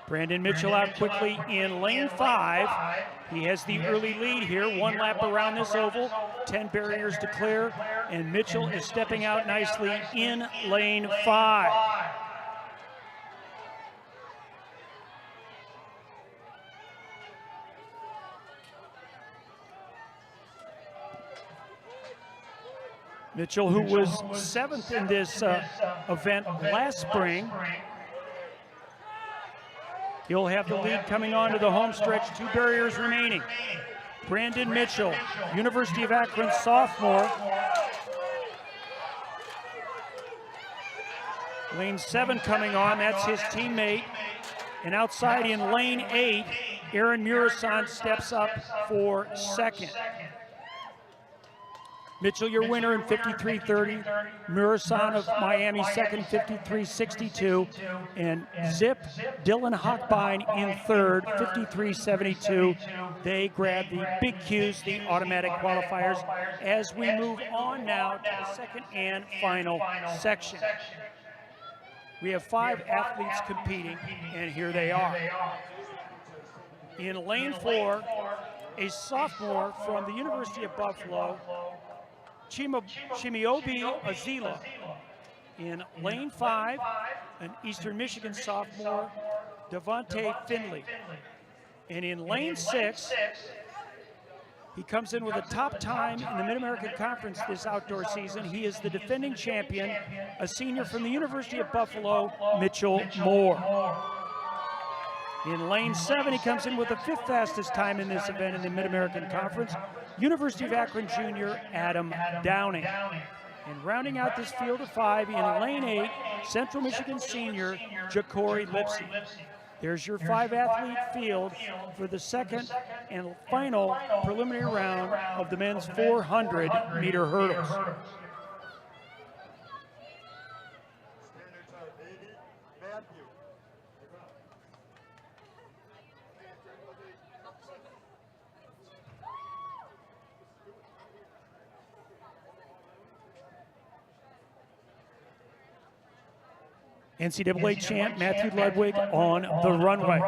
Brandon Mitchell out quickly in lane 5. He has the early lead here, 1 lap around this oval, 10 barriers to clear, and Mitchell is stepping out nicely in lane 5. Mitchell, who was 7th in this event last spring, he'll have the lead coming on to the home stretch, 2 barriers remaining. Brandon Mitchell, University of Akron sophomore. Lane 7 coming on, that's his teammate. And outside in lane 8, Aaron Murasan steps up for 2nd. Mitchell, your winner in 53.30. Murasan of Miami, 2nd, 53.62. And Zip, Dylan Hochbein in 3rd, 53.72. They grab the big Qs, the automatic qualifiers, as we move on now to the second and final section. We have 5 athletes competing, and here they are. In lane 4, a sophomore from the University of Buffalo, Chimiobi Azila. In lane 5, an Eastern Michigan sophomore, Devontae Finley. And in lane 6, he comes in with a top time in the Mid-American Conference this outdoor season. He is the defending champion, a senior from the University of Buffalo, Mitchell Moore. In lane 7, he comes in with the 5th fastest time in this event in the Mid-American Conference, University of Akron junior, Adam Downing. And rounding out this field of 5 in lane 8, Central Michigan senior, Ja'Cory Lipsy. There's your 5-athlete field for the second and final preliminary round of the men's 400-meter hurdles. Standard time, 80. Matthew. NCAA champ Matthew Ludwig on the runway.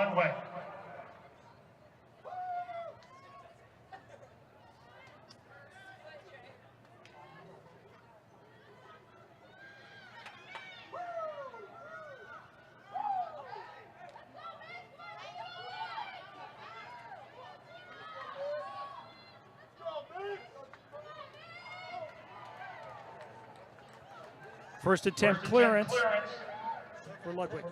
First attempt clearance for Ludwig.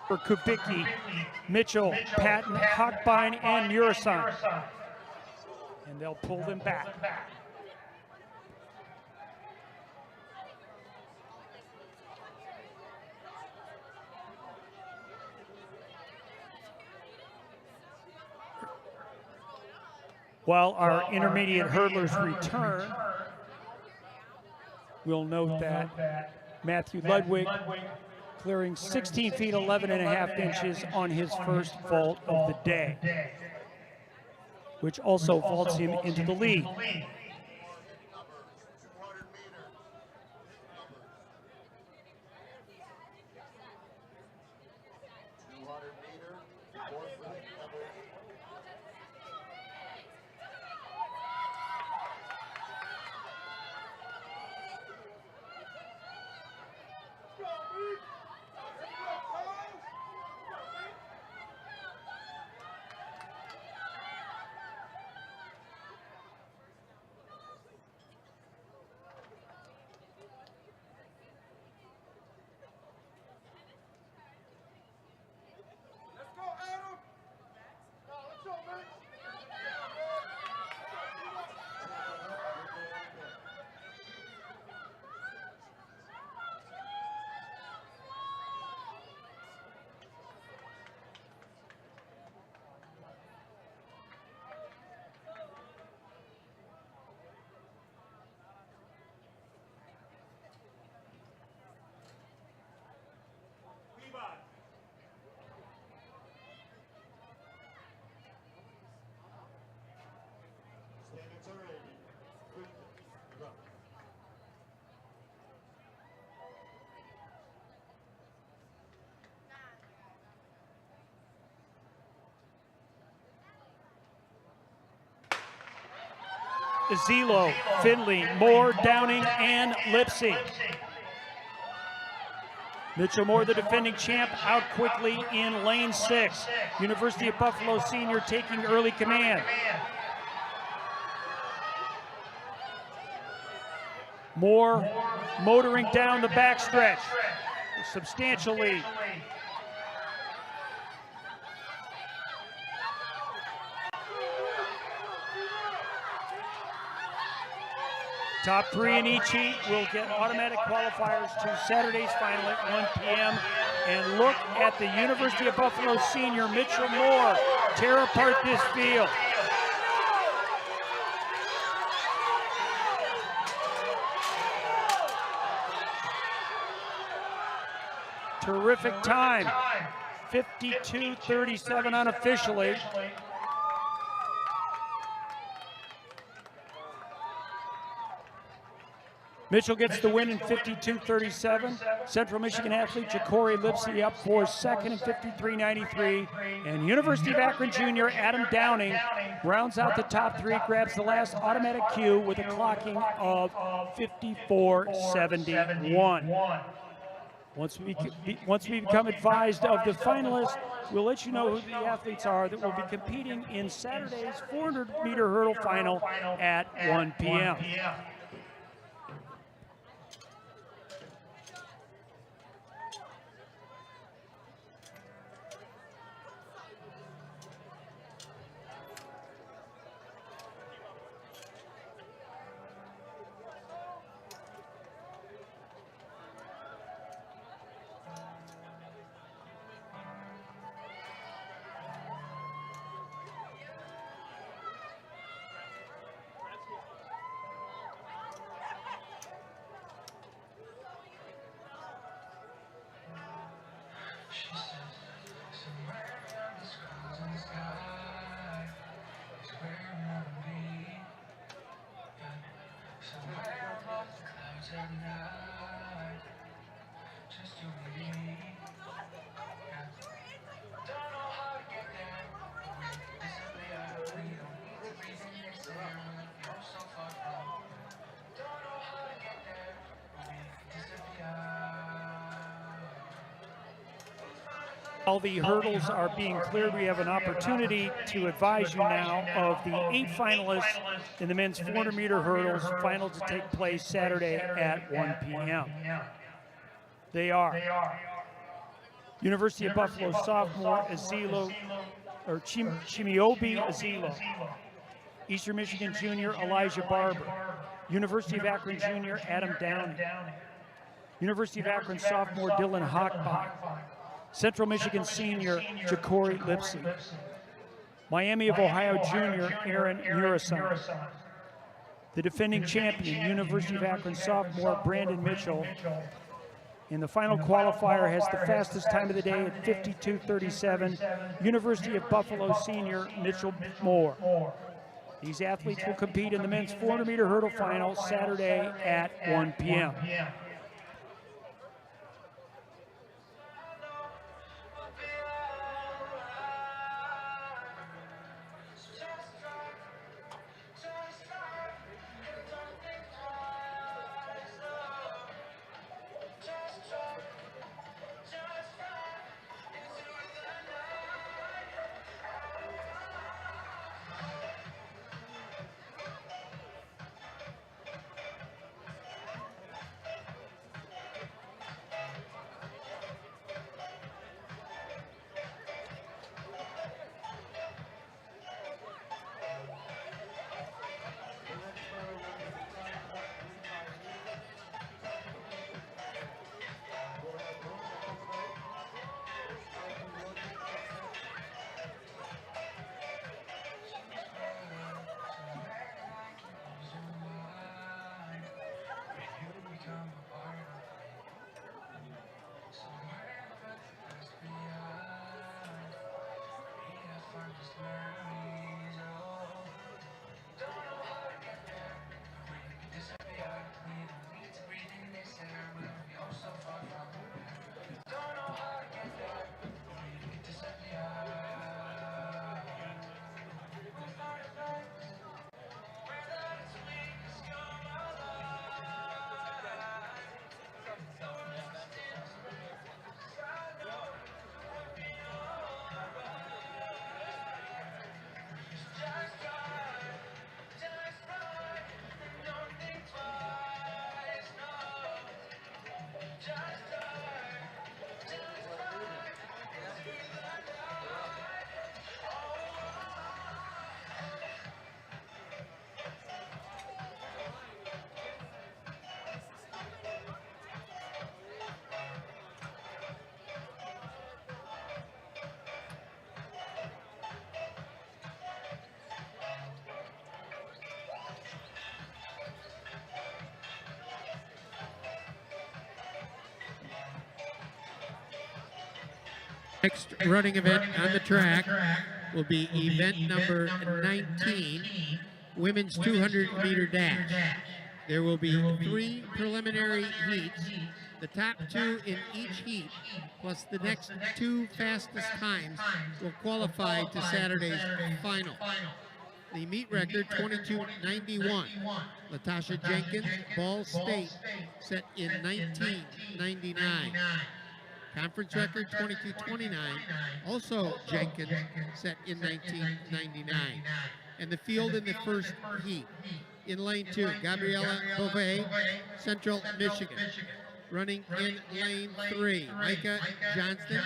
For Kubicki, Mitchell, Patton, Hochbein, and Murasan. And they'll pull them back. While our intermediate hurdlers return, we'll note that Matthew Ludwig clearing 16 feet 11 and a half inches on his first vault of the day, which also vaults him into the lead. 200 meter. 200 meter. 4-foot cover. Let's go, Adam! Let's go, Mitch! Azilo, Finley, Moore, Downing, and Lipsy. Mitchell Moore, the defending champ, out quickly in lane 6. University of Buffalo senior taking early command. Moore motoring down the backstretch. Substantial lead. Top 3 in each heat will get automatic qualifiers to Saturday's final at 1 p.m. And look at the University of Buffalo senior Mitchell Moore tear apart this field. Terrific time, 52:37 unofficially. Mitchell gets the win in 52:37. Central Michigan athlete Ja'Cory Lipsy up for second in 53:93. And University of Akron junior Adam Downing rounds out the top 3, grabs the last automatic cue with a clocking of 54:71. Once we become advised of the finalists, we'll let you know who the athletes are that will be competing in Saturday's 400-meter hurdle final at 1 p.m. While the hurdles are being cleared, we have an opportunity to advise you now of the 8 finalists in the men's 400-meter hurdles, final to take place Saturday at 1 p.m. They are University of Buffalo sophomore Azilo, or Chimiobi Azilo, Eastern Michigan junior Elijah Barber, University of Akron junior Adam Downing, University of Akron sophomore Dylan Hochbach, Central Michigan senior Ja'Cory Lipsy, Miami of Ohio junior Aaron Murasan, the defending champion University of Akron sophomore Brandon Mitchell, and the final qualifier has the fastest time of the day at 52:37, University of Buffalo senior Mitchell Moore. These athletes will compete in the men's 400-meter hurdle final Saturday at 1 p.m. Next running event on the track will be event number 19, women's 200-meter dash. There will be 3 preliminary heats. The top 2 in each heat, plus the next 2 fastest times, will qualify to Saturday's final. The meet record, 22:91. Latasha Jenkins, Ball State, set in 19:99. Conference record, 22:29. Also Jenkins, set in 1999. And the field in the first heat. In lane 2, Gabriella Beauvais, Central Michigan. Running in lane 3, Micah Johnston,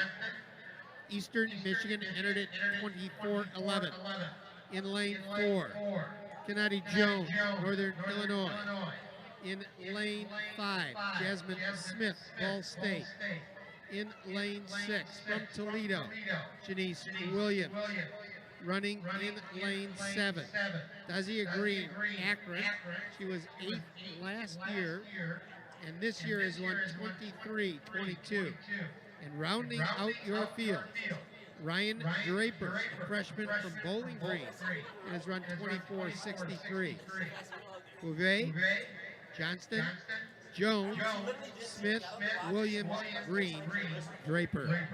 Eastern Michigan, entered at 24:11. In lane 4, Kennedy Jones, Northern Illinois. In lane 5, Jasmine Smith, Ball State. In lane 6, from Toledo, Janice Williams. Running in lane 7, Dazia Green, Akron. She was 8th last year, and this year has run 23:22. And rounding out your field, Ryan Draper, a freshman from Bowling Green, and has run 24:63. Bouvet, Johnston, Jones, Smith, Williams, Green, Draper.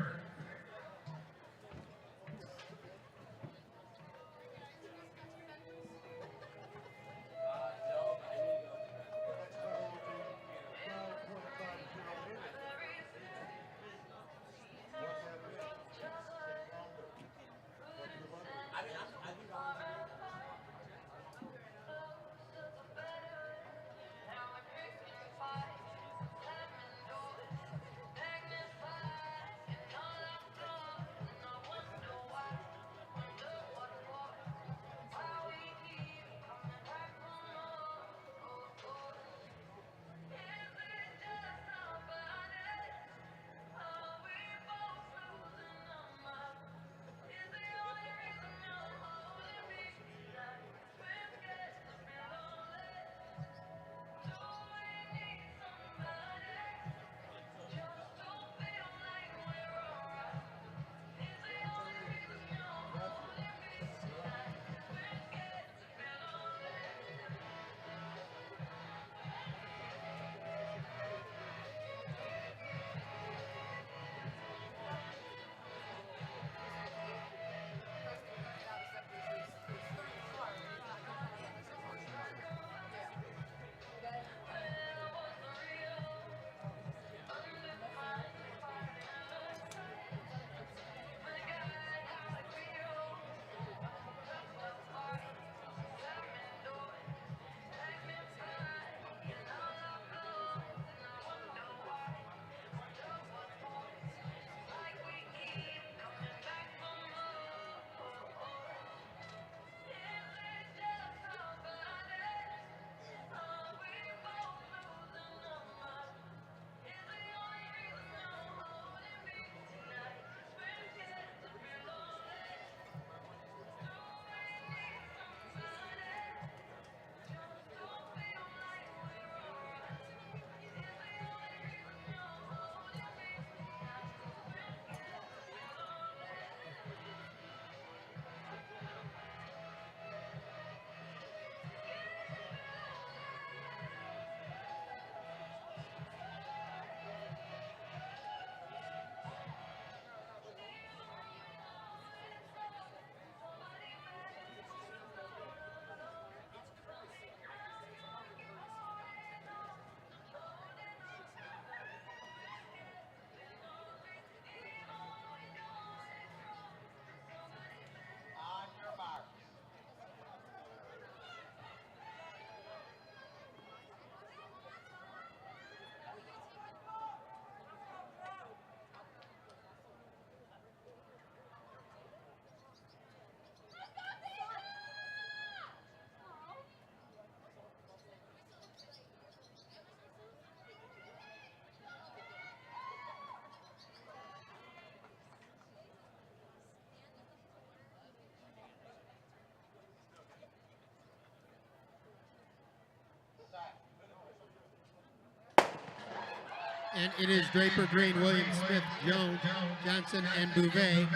And it is Draper, Green, Williams, Smith, Jones, Johnson, and Bouvet.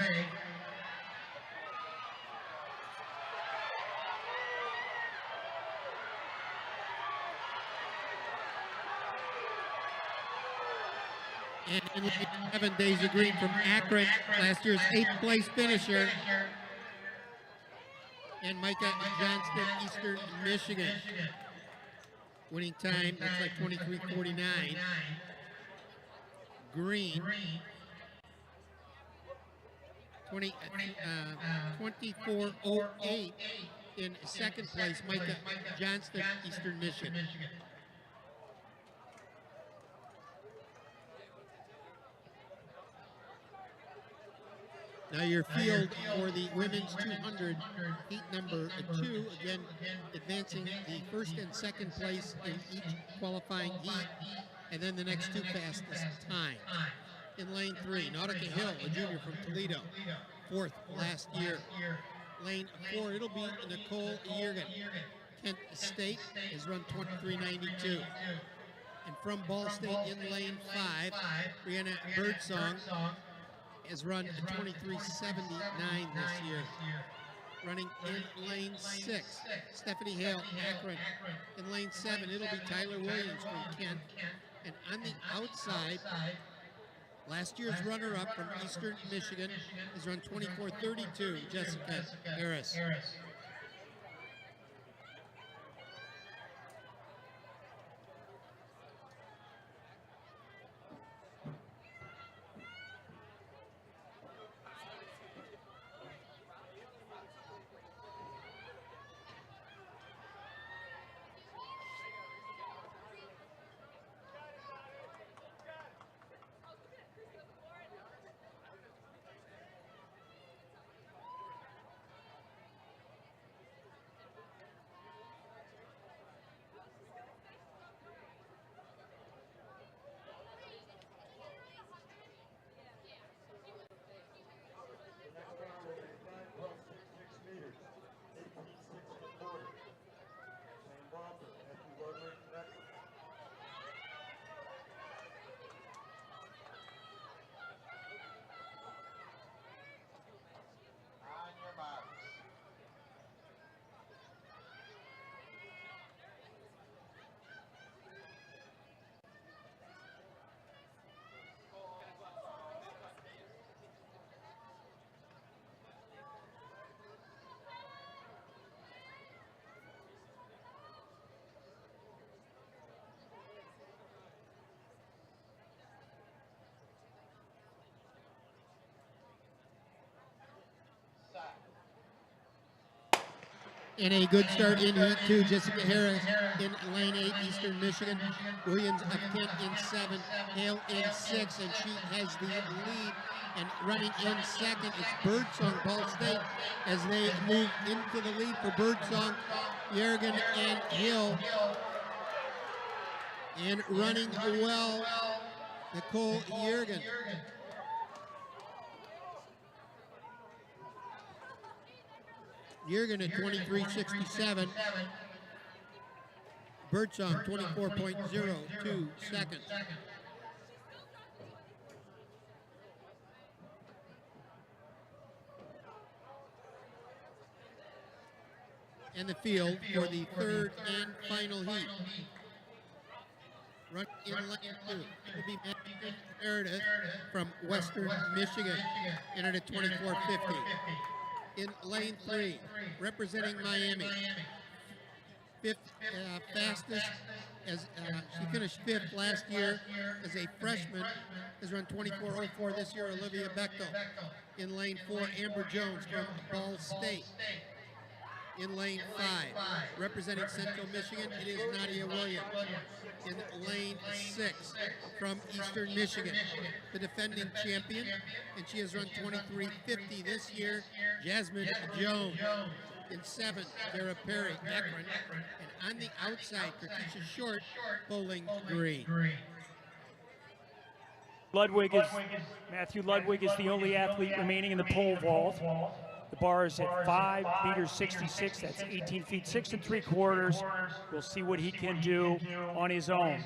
And in lane 7, Daisy Green from Akron, last year's 8th place finisher. And Micah Johnston, Eastern Michigan. Winning time, looks like 23:49. Green, 24:08 in second place. Micah Johnston, Eastern Michigan. Now your field for the women's 200, heat number 2, again advancing the first and second place in each qualifying heat, and then the next 2 fastest time. In lane 3, Nautica Hill, a junior from Toledo, 4th last year. Lane 4, it'll be Nicole Yergin. Kent State has run 23:92. And from Ball State in lane 5, Brianna Birdsong has run 23:79 this year. Running in lane 6, Stephanie Hale, Akron. In lane 7, it'll be Tyler Williams from Kent. And on the outside, last year's runner-up from Eastern Michigan has run 24:32, Jessica Harris. And a good start in heat 2, Jessica Harris in lane 8, Eastern Michigan. Williams of Kent in 7, Hale in 6, and she has the lead. And running in second is Birdsong, Ball State, as they move into the lead for Birdsong, Yergin and Hill. And running well, Nicole Yergin. Yergin at 23:67. Birdsong 24.02 seconds. And the field for the third and final heat. Run in lane 2 will be Meredith from Western Michigan, entered at 24:50. In lane 3, representing Miami, 5th fastest, as she finished 5th last year as a freshman, has run 24:04 this year, Olivia Bechtel. In lane 4, Amber Jones from Ball State. In lane 5, representing Central Michigan, it is Nadia Williams. In lane 6, from Eastern Michigan, the defending champion, and she has run 23:50 this year, Jasmine Jones. In 7, Sarah Perry, Akron. And on the outside, Katisha Short, Bowling Green. Matthew Ludwig is the only athlete remaining in the pole vault. The bar is at 5 meters 66. That's 18 feet 6 3/4. We'll see what he can do on his own.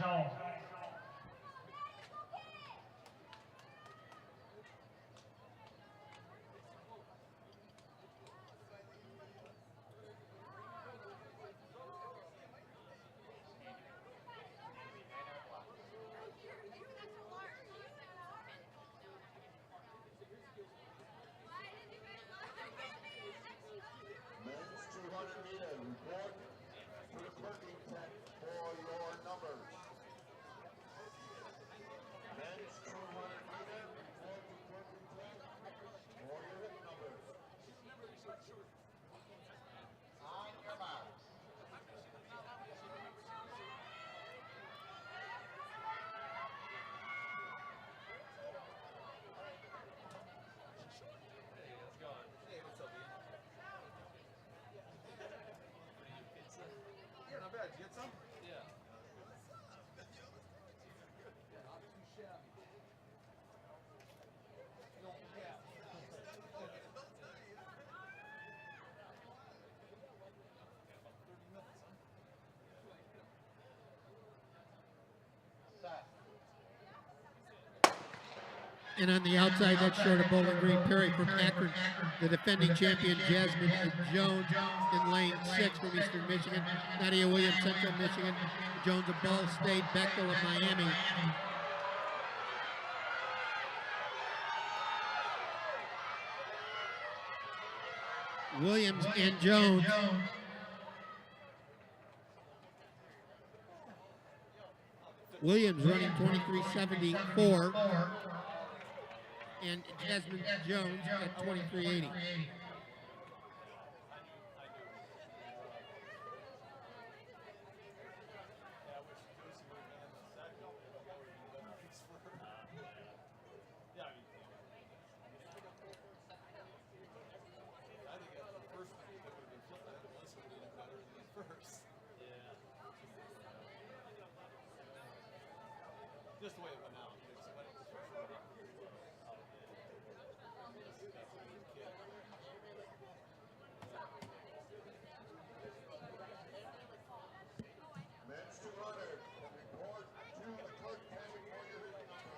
And on the outside, that's short of Bowling Green. Perry from Akron, the defending champion, Jasmine Jones in lane 6 from Eastern Michigan. Nadia Williams, Central Michigan. Jones of Ball State. Bechtel of Miami. Williams and Jones. Williams running 23.74. And Jasmine Jones at 23.80. Just the way it went out. Men's 200. Report to the clerk table for your numbers.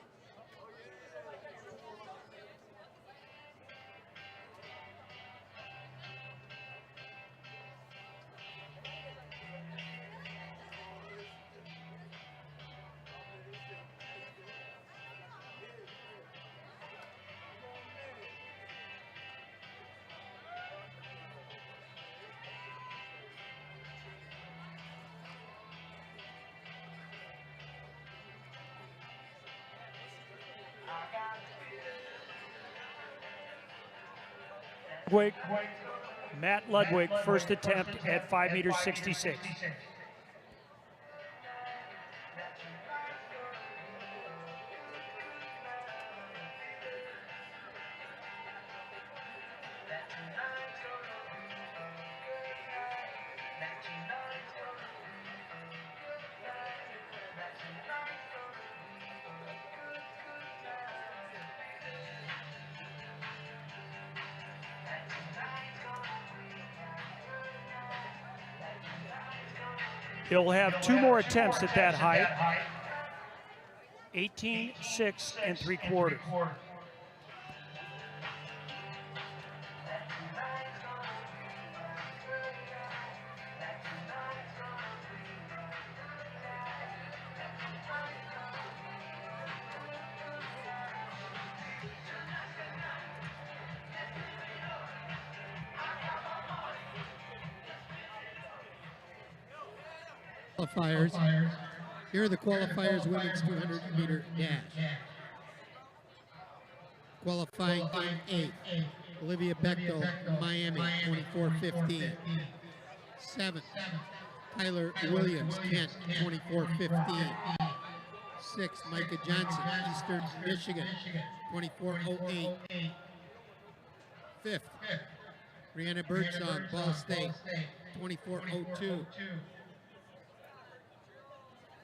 Ludwig, Matt Ludwig, first attempt at 5 meters 66. He'll have 2 more attempts at that height. 18, 6 3/4. Qualifiers. Here are the qualifiers, women's 200-meter dash. Qualifying in 8th, Olivia Bechtel, Miami, 24:15. 7th, Tyler Williams, Kent, 24:15. 6th, Micah Johnson, Eastern Michigan, 24:08. 5th, Brianna Birdsong, Ball State, 24:02.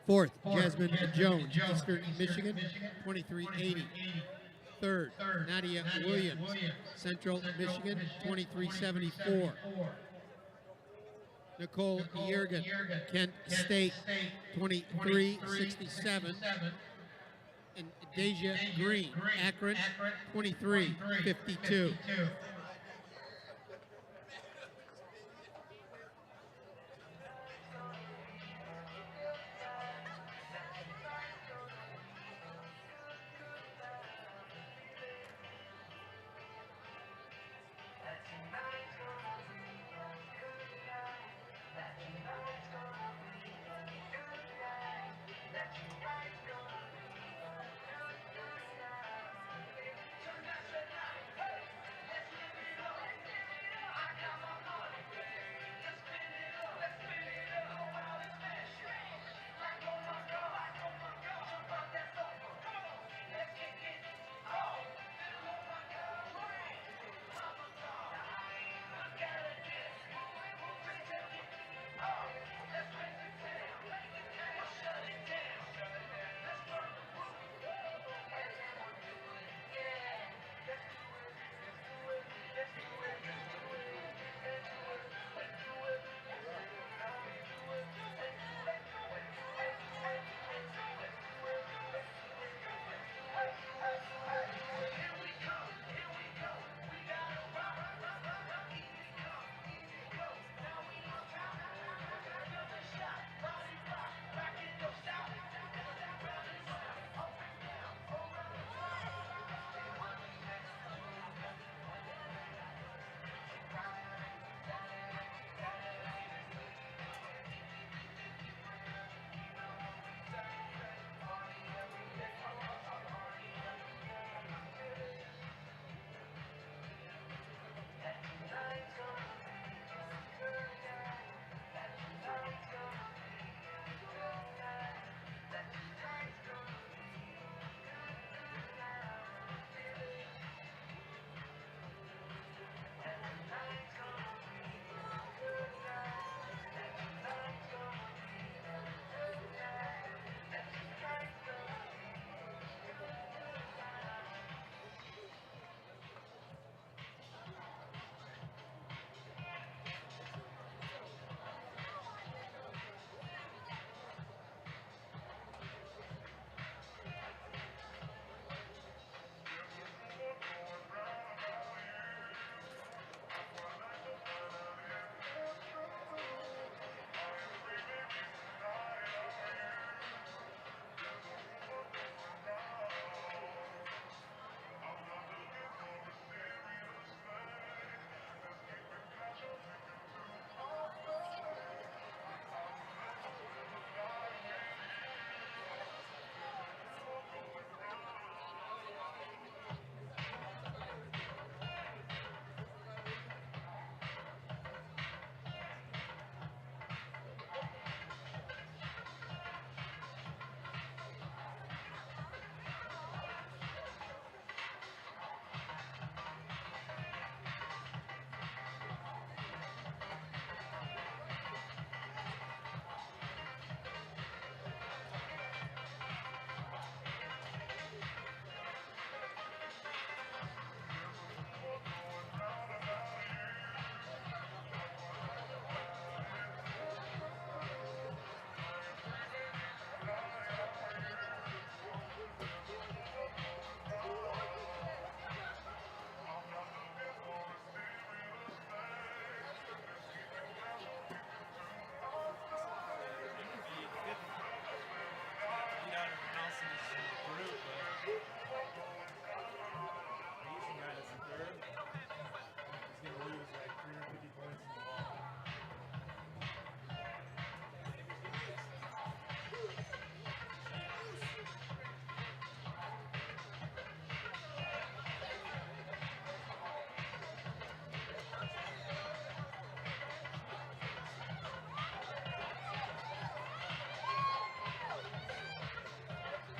4th, Jasmine Jones, Eastern Michigan, 23:80. 3rd, Nadia Williams, Central Michigan, 23:74. Nicole Yergin, Kent State, 23:67. And Deja Green, Akron, 23:52.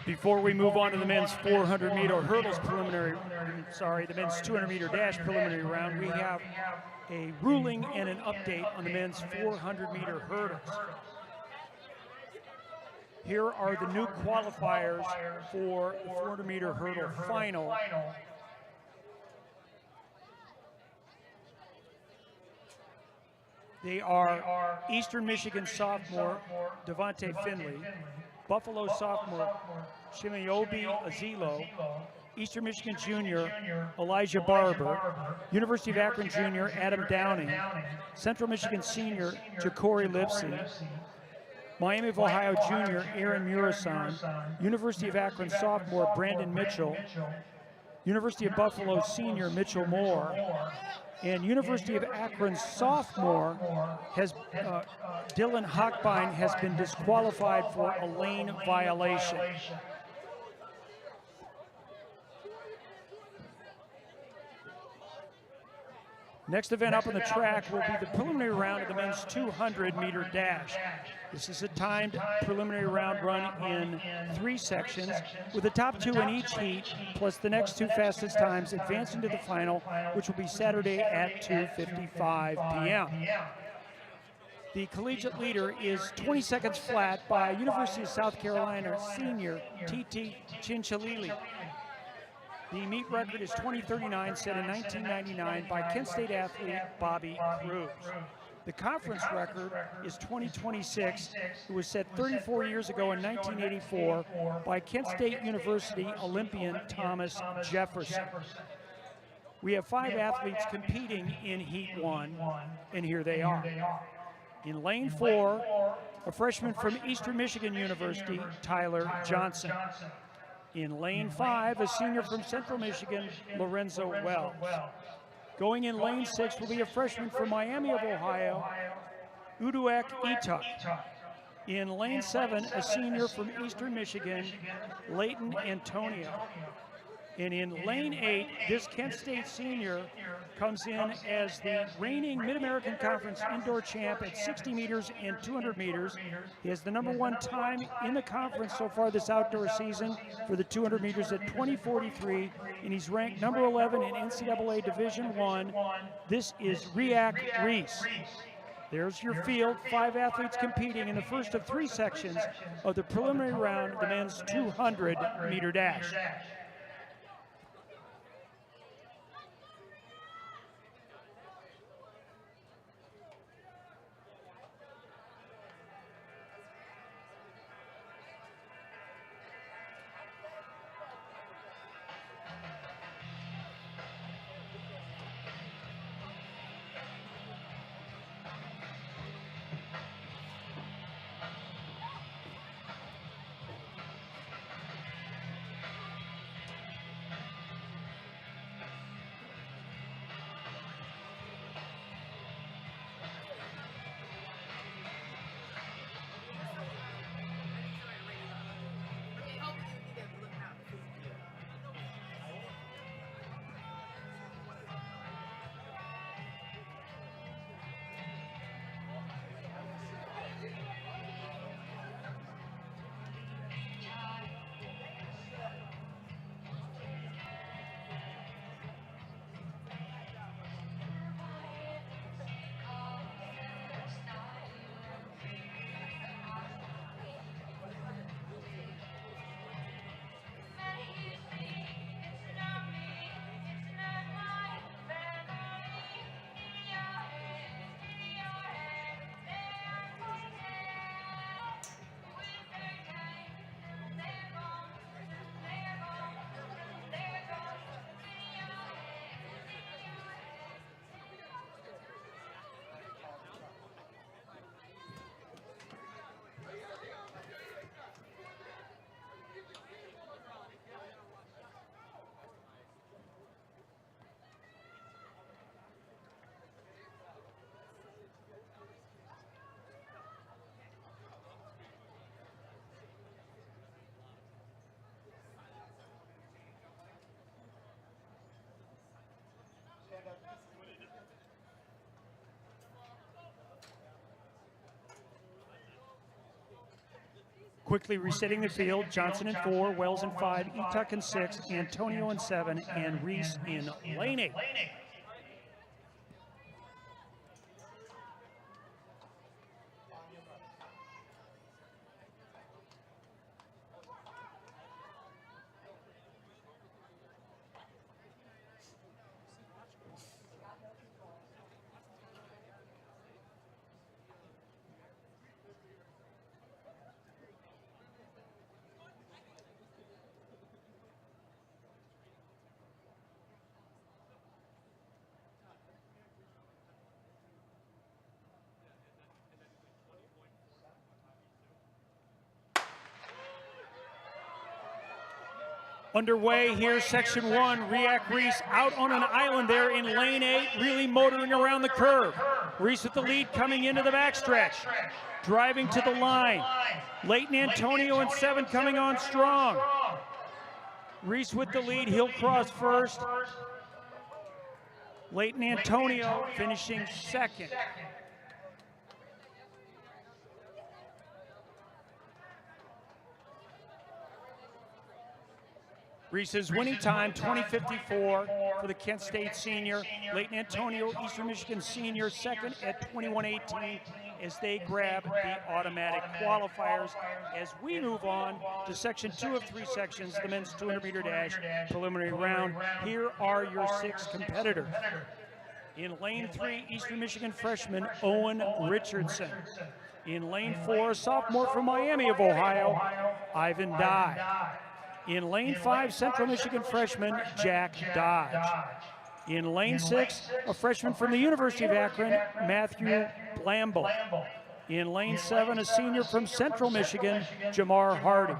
Before we move on to the men's 400-meter hurdles the men's 200-meter dash preliminary round, we have a ruling and an update on the men's 400-meter hurdles. Here are the new qualifiers for the 400-meter hurdle final. They are Eastern Michigan sophomore Devontae Finley, Buffalo sophomore Chimaobi Azilo, Eastern Michigan junior Elijah Barber, University of Akron junior Adam Downing, Central Michigan senior Ja'Cory Lipsy, Miami of Ohio junior Aaron Murasan, University of Akron sophomore Brandon Mitchell, University of Buffalo senior Mitchell Moore, and University of Akron sophomore Dylan Hochbein has been disqualified for a lane violation. Next event up on the track will be the preliminary round of the men's 200-meter dash. This is a timed preliminary round run in 3 sections, with the top 2 in each heat, plus the next 2 fastest times advancing to the final, which will be Saturday at 2:55 p.m. The collegiate leader is 20 seconds flat by University of South Carolina senior Titi Chinchalili. The meet record is 20:39, set in 1999 by Kent State athlete Bobby Cruz. The conference record is 20:26. It was set 34 years ago in 1984 by Kent State University Olympian Thomas Jefferson. We have 5 athletes competing in Heat 1, and here they are. In lane 4, a freshman from Eastern Michigan University, Tyler Johnson. In lane 5, a senior from Central Michigan, Lorenzo Wells. Going in lane 6 will be a freshman from Miami of Ohio, Uduak Ituk. In lane 7, a senior from Eastern Michigan, Leighton Antonio. And in lane 8, this Kent State senior comes in as the reigning Mid-American Conference indoor champ at 60 meters and 200 meters. He has the #1 time in the conference so far this outdoor season for the 200 meters at 20:43, and he's ranked number 11 in NCAA Division I. This is Riak Reese. There's your field, 5 athletes competing in the first of 3 sections of the preliminary round of the men's 200-meter dash. Quickly resetting the field, Johnson in 4, Wells in 5, Etuck in 6, Antonio in 7, and Reese in lane 8. Underway here, section 1, Riak Reese out on an island there in lane 8, really motoring around the curve. Reese with the lead coming into the backstretch, driving to the line. Leighton Antonio in 7 coming on strong. Reese with the lead, he'll cross first. Leighton Antonio finishing second. Reese's winning time, 20:54 for the Kent State senior. Leighton Antonio, Eastern Michigan senior, second at 21:18 as they grab the automatic qualifiers. As we move on to section 2 of 3 sections, the men's 200-meter dash preliminary round. Here are your 6 competitors. In lane 3, Eastern Michigan freshman Owen Richardson. In lane 4, sophomore from Miami of Ohio, Ivan Dye. In lane 5, Central Michigan freshman Jack Dodge. In lane 6, a freshman from the University of Akron, Matthew Blamble. In lane 7, a senior from Central Michigan, Jamar Hardy.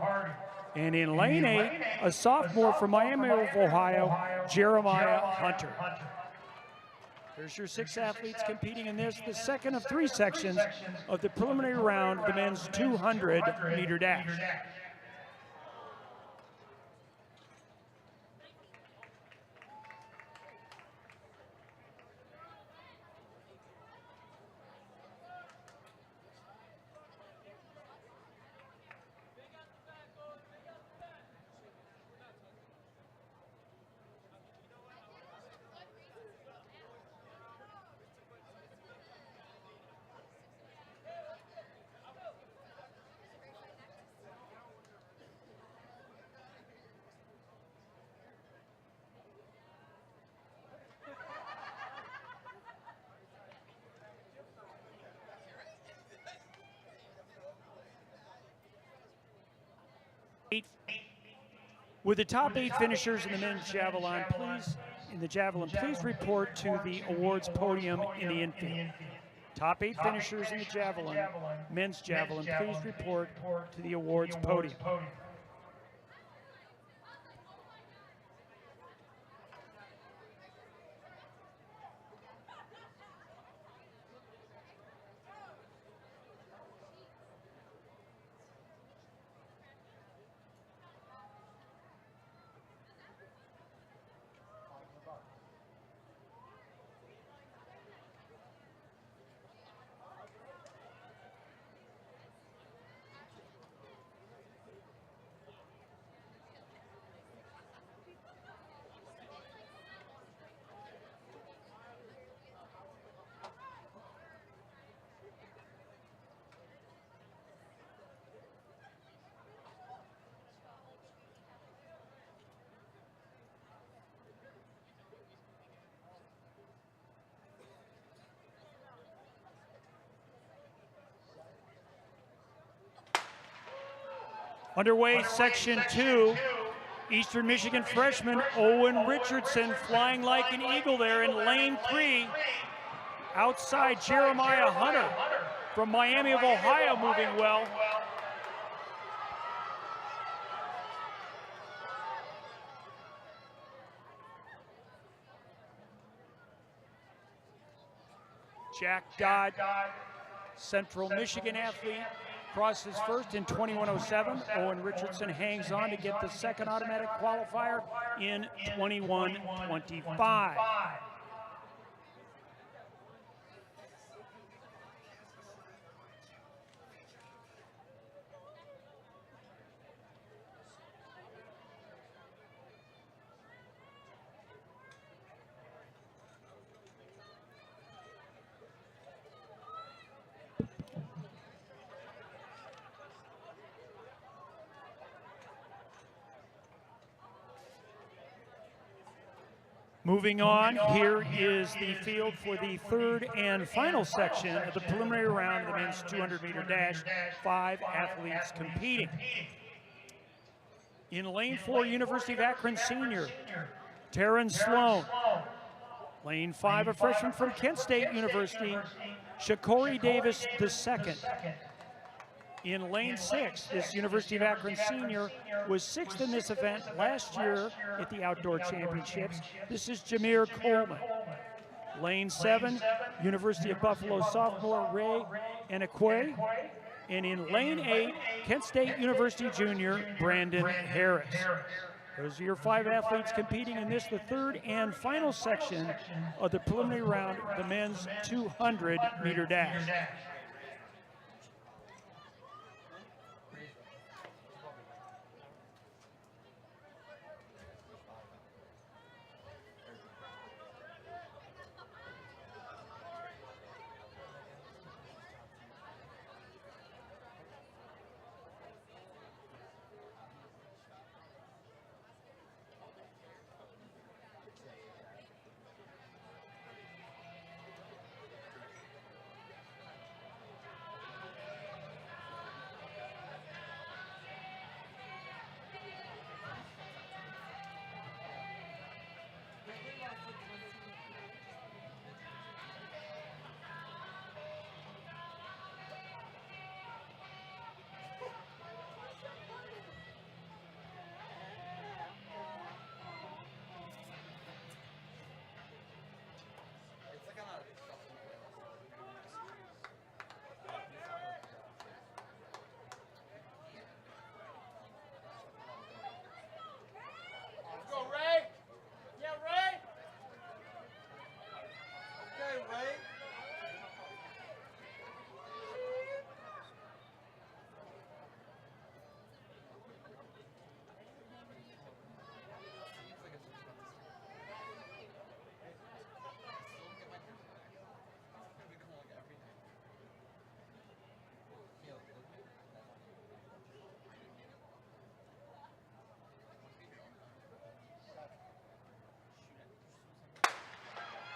And in lane 8, a sophomore from Miami of Ohio, Jeremiah Hunter. There's your 6 athletes competing in this, the second of 3 sections of the preliminary round, the men's 200-meter dash. With the top 8 finishers in the men's javelin, please report to the awards podium in the infield. Top 8 finishers in the javelin, men's javelin, please report to the awards podium. Underway, section 2, Eastern Michigan freshman Owen Richardson flying like an eagle there in lane 3. Outside, Jeremiah Hunter from Miami of Ohio moving well. Jack Dodd, Central Michigan athlete, crosses first in 21:07. Owen Richardson hangs on to get the second automatic qualifier in 21:25. Moving on, here is the field for the third and final section of the preliminary round of the men's 200-meter dash. 5 athletes competing. In lane 4, University of Akron senior, Taryn Sloan. Lane 5, a freshman from Kent State University, Shakori Davis II. In lane 6, this University of Akron senior was 6th in this event last year at the Outdoor Championships. This is Jameer Coleman. Lane 7, University of Buffalo sophomore Ray Enakwe. And in lane 8, Kent State University junior Brandon Harris. Those are your 5 athletes competing in this, the third and final section of the preliminary round, the men's 200-meter dash.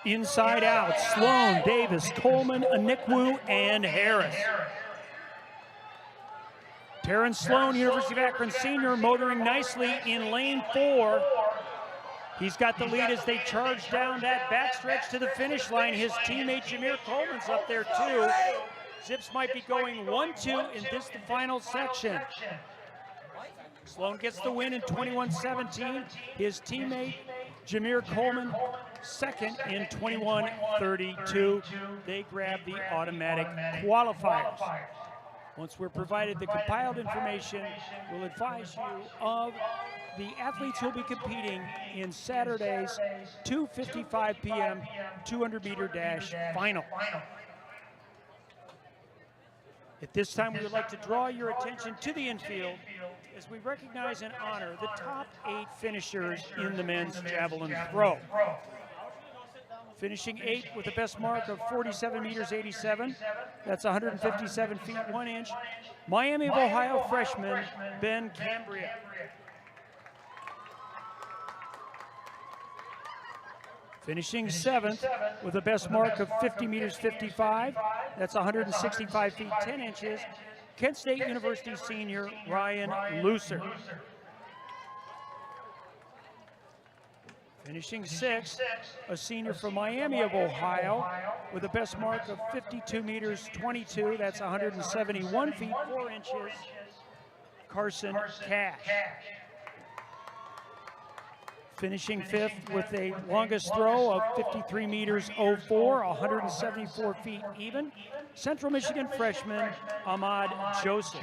Inside out, Sloan, Davis, Coleman, Anikwu, and Harris. Taryn Sloan, University of Akron senior, motoring nicely in lane 4. He's got the lead as they charge down that backstretch to the finish line. His teammate Jameer Coleman's up there too. Zips might be going 1-2 in this, the final section. Sloan gets the win in 21:17. His teammate Jameer Coleman second in 21:32. They grab the automatic qualifiers. Once we're provided the compiled information, we'll advise you of the athletes who'll be competing in Saturday's 2:55 p.m. 200-meter dash final. At this time, we would like to draw your attention to the infield as we recognize and honor the top 8 finishers in the men's javelin throw. Finishing 8th with the best mark of 47 meters 87. That's 157 feet 1 inch. Miami of Ohio freshman Ben Cambria. Finishing 7th with the best mark of 50 meters 55. That's 165 feet 10 inches. Kent State University senior Ryan Lucer. Finishing 6th, a senior from Miami of Ohio with the best mark of 52 meters 22. That's 171 feet 4 inches. Carson Cash. Finishing 5th with a longest throw of 53 meters 04, 174 feet even. Central Michigan freshman Ahmad Joseph.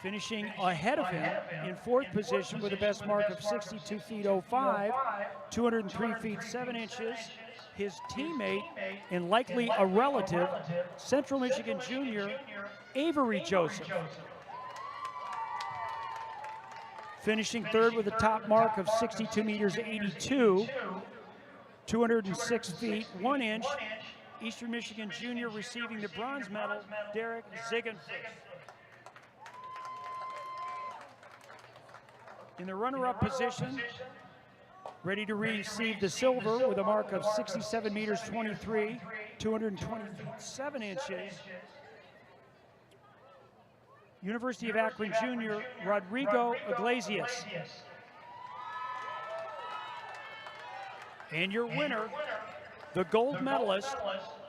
Finishing ahead of him in 4th position with the best mark of 62 feet 05, 203 feet 7 inches. His teammate and likely a relative, Central Michigan junior Avery Joseph. Finishing 3rd with a top mark of 62 meters 82, 206 feet 1 inch. Eastern Michigan junior receiving the bronze medal, Derek Ziegenfuss. In the runner-up position, ready to receive the silver with a mark of 67 meters 23, 220 feet 7 inches, University of Akron Junior, Rodrigo Iglesias. And your winner, the gold medalist,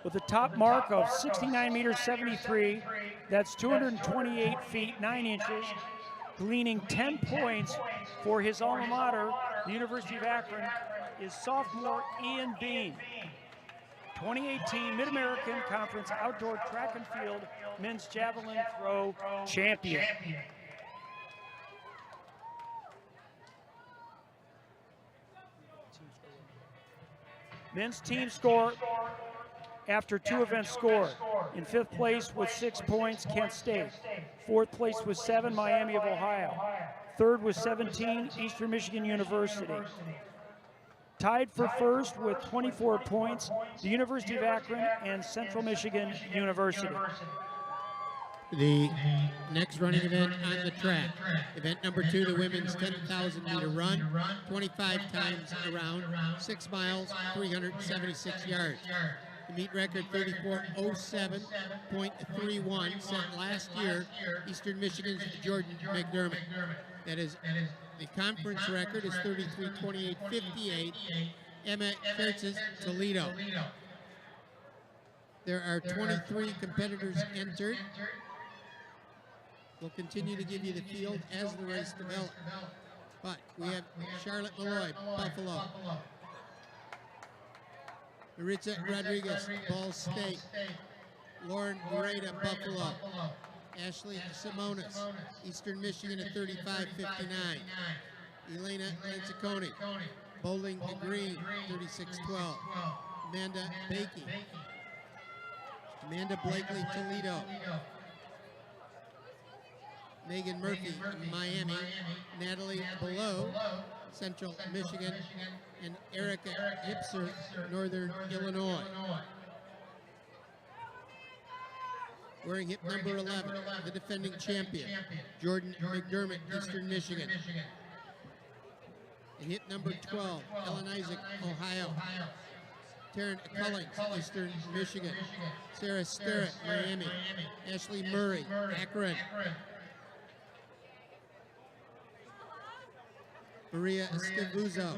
with a top mark of 69 meters 73, that's 228 feet 9 inches, gleaning 10 points for his alma mater, the University of Akron, is sophomore Ian Bean. 2018 Mid-American Conference Outdoor Track and Field Men's Javelin Throw Champion. Men's team score after 2 events scored. In 5th place with 6 points, Kent State. 4th place with 7, Miami of Ohio. 3rd with 17, Eastern Michigan University. Tied for 1st with 24 points, the University of Akron and Central Michigan University. The next running event on the track, event number 2, the women's 10,000 meter run, 25 times around, 6 miles, 376 yards. The meet record 34:07.31 set last year, Eastern Michigan's Jordan McDermott. That is, the conference record is 33:28.58, Emma Kurtz's Toledo. There are 23 competitors entered. We'll continue to give you the field as the race develops. But we have Charlotte Malloy, Buffalo. Maritza Rodriguez, Ball State. Lauren Beretta, Buffalo. Ashley Simonis, Eastern Michigan at 35:59. Elena Lanciconi, Bowling Green, 36:12. Amanda Bakey. Amanda Blakely, Toledo. Megan Murphy, Miami. Natalie Below, Central Michigan. And Erica Hipser, Northern Illinois. Wearing hip number 11, the defending champion, Jordan McDermott, Eastern Michigan. And hip number 12, Ellen Isaac, Ohio. Taryn Cullings, Eastern Michigan. Sarah Sterrett, Miami. Ashley Murray, Akron. Maria Esquivuzo,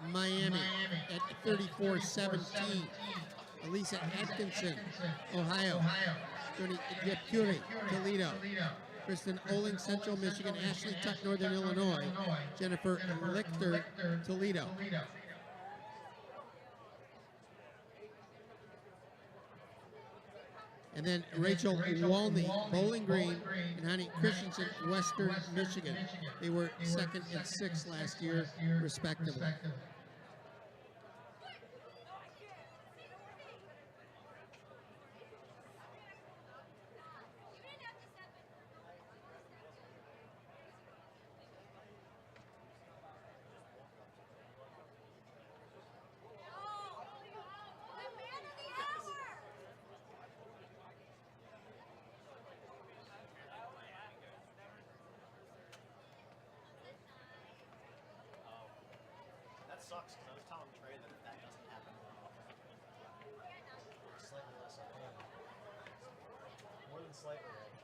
Miami at 34:17. Elisa Atkinson, Ohio. Tony Diapuri, Toledo. Kristen Oling, Central Michigan. Ashley Tuck, Northern Illinois. Jennifer Lichter, Toledo. And then Rachel Walney, Bowling Green, and Honey Christensen, Western Michigan. They were 2nd and 6th last year, respectively. That sucks, because I was telling Trey that if that doesn't happen, slightly less of pain. More than slightly, actually.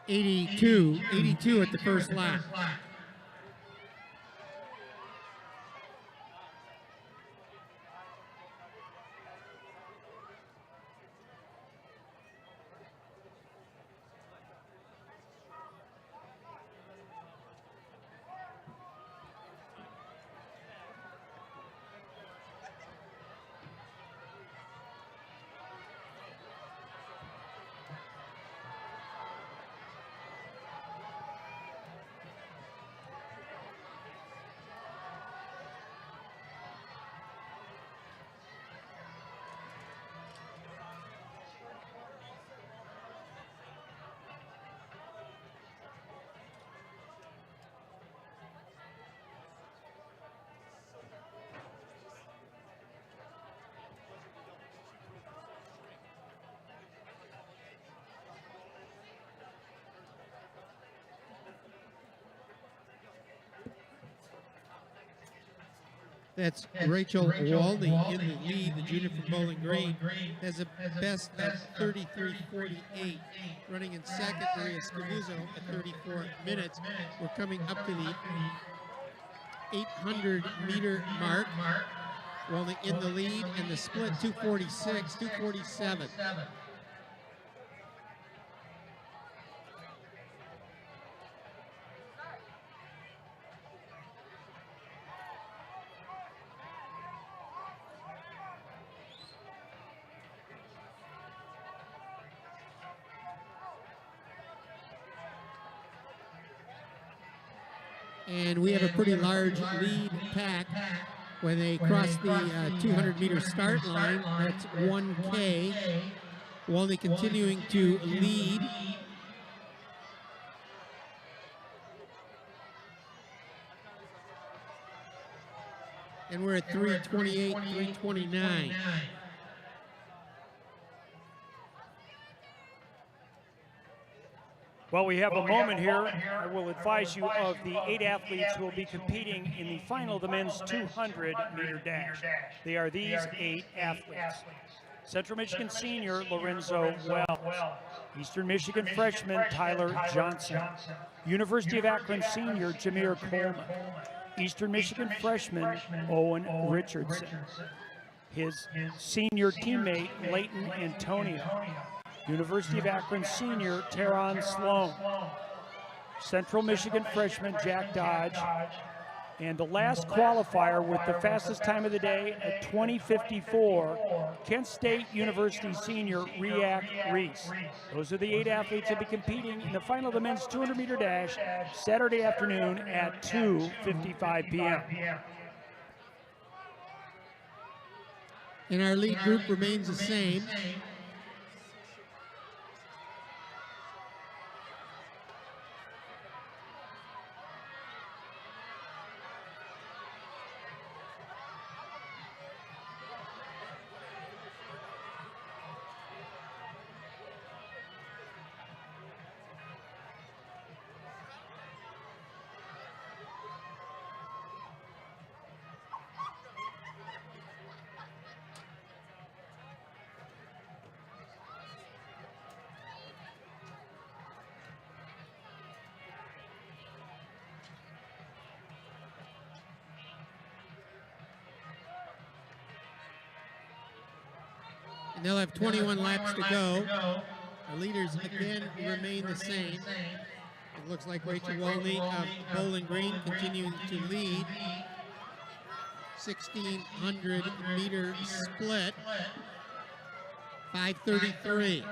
82 at the first lap. That's Rachel Walney in the lead. The junior from Bowling Green has a best of 33:48. Running in second, Maria Scavuzzo at 34 minutes. We're coming up to the 800-meter mark. Walney in the lead, and the split 246, 247. And we have a pretty large lead pack when they cross the 200-meter start line. That's 1K. Walney continuing to lead. And we're at 328, 329. Well, we have a moment here. I will advise you of the 8 athletes who will be competing in the final of the men's 200-meter dash. They are these 8 athletes. Central Michigan senior Lorenzo Wells. Eastern Michigan freshman Tyler Johnson. University of Akron senior Jameer Coleman. Eastern Michigan freshman Owen Richardson. His senior teammate Leighton Antonio. University of Akron senior Teron Sloan. Central Michigan freshman Jack Dodge. And the last qualifier with the fastest time of the day at 20:54, Kent State University senior Riak Reese. Those are the 8 athletes that will be competing in the final of the men's 200-meter dash Saturday afternoon at 2:55 p.m. And our lead group remains the same. And they'll have 21 laps to go. Our leaders again remain the same. It looks like Rachel Walney of Bowling Green continuing to lead. 1,600-meter split. 5:33.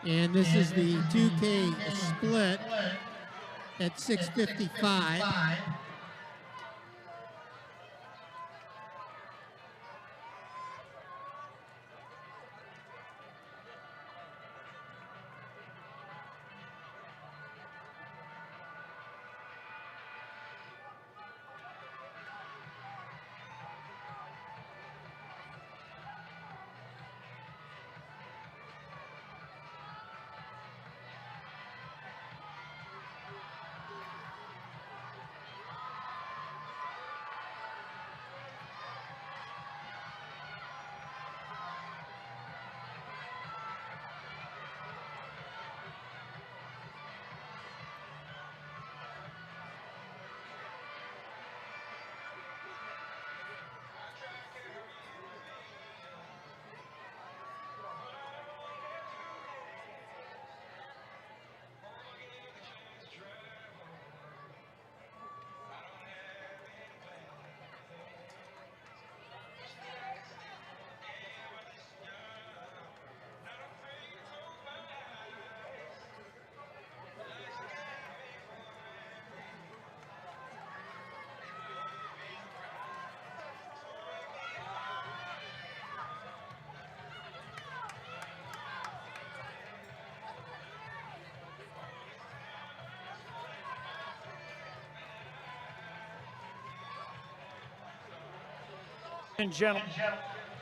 And this is the 2K split at 6:55.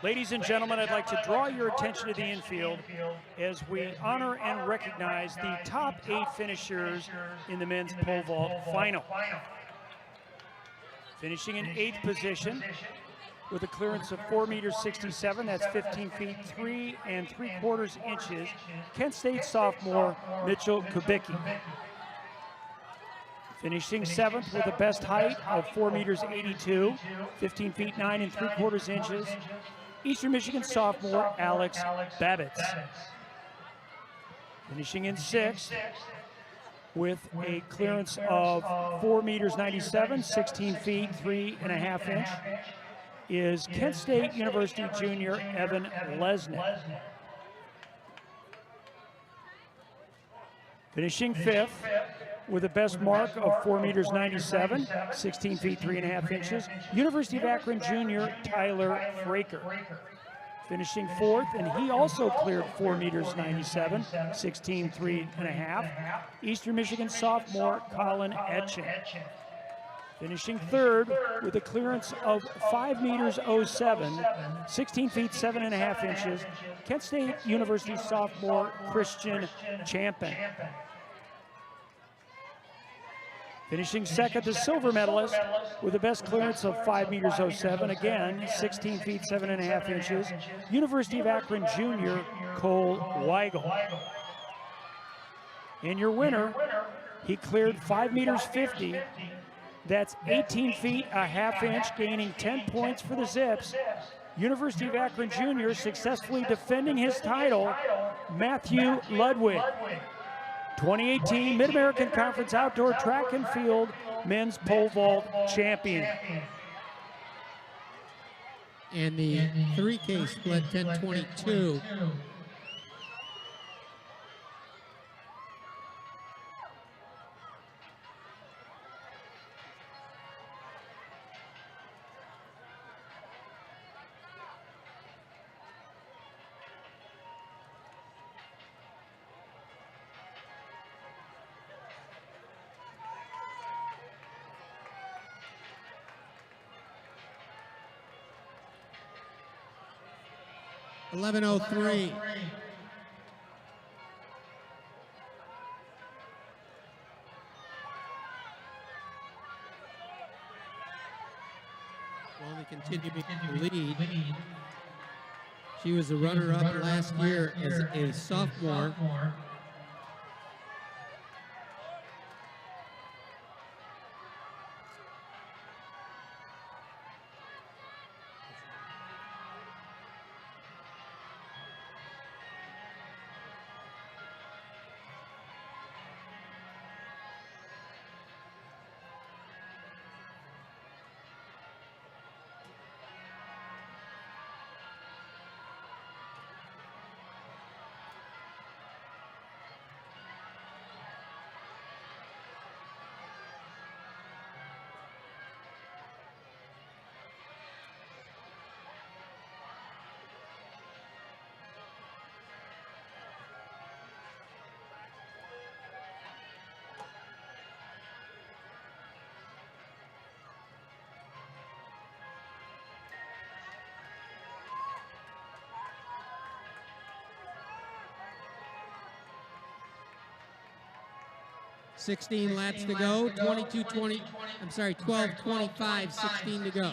Ladies and gentlemen, I'd like to draw your attention to the infield as we honor and recognize the top 8 finishers in the men's pole vault final. Finishing in 8th position with a clearance of 4 meters 67, that's 15 feet 3 3/4 inches, Kent State sophomore Mitchell Kubicki. Finishing 7th with a best height of 4 meters 82, 15 feet 9 3/4 inches, Eastern Michigan sophomore Alex Babbitts. Finishing in 6th with a clearance of 4 meters 97, 16 feet 3.5 inches, is Kent State University junior Evan Lesnick. Finishing 5th with a best mark of 4 meters 97, 16 feet 3.5 inches, University of Akron junior Tyler Fraker. Finishing 4th, and he also cleared 4 meters 97, 16 3.5, Eastern Michigan sophomore Colin Etchen. Finishing 3rd with a clearance of 5 meters 07, 16 feet 7.5 inches, Kent State University sophomore Christian Champion. Finishing 2nd, the silver medalist with the best clearance of 5 meters 07, again 16 feet 7.5 inches, University of Akron junior Cole Weigel. And your winner, he cleared 5 meters 50, that's 18 feet a half inch, gaining 10 points for the Zips. University of Akron junior successfully defending his title, Matthew Ludwig. 2018 Mid-American Conference Outdoor Track and Field Men's Pole Vault Champion. And the 3K split 10:22. $11:03. Only continuing to lead. She was a runner-up last year as a sophomore. 16 laps to go, 22:20, I'm sorry, 12:25, 16 to go.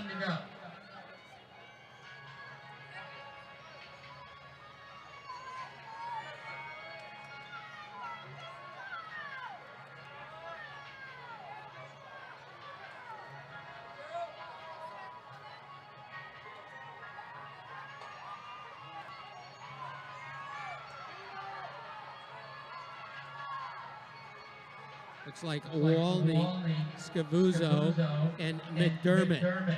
Looks like Walney, Scavuzzo, and McDermott.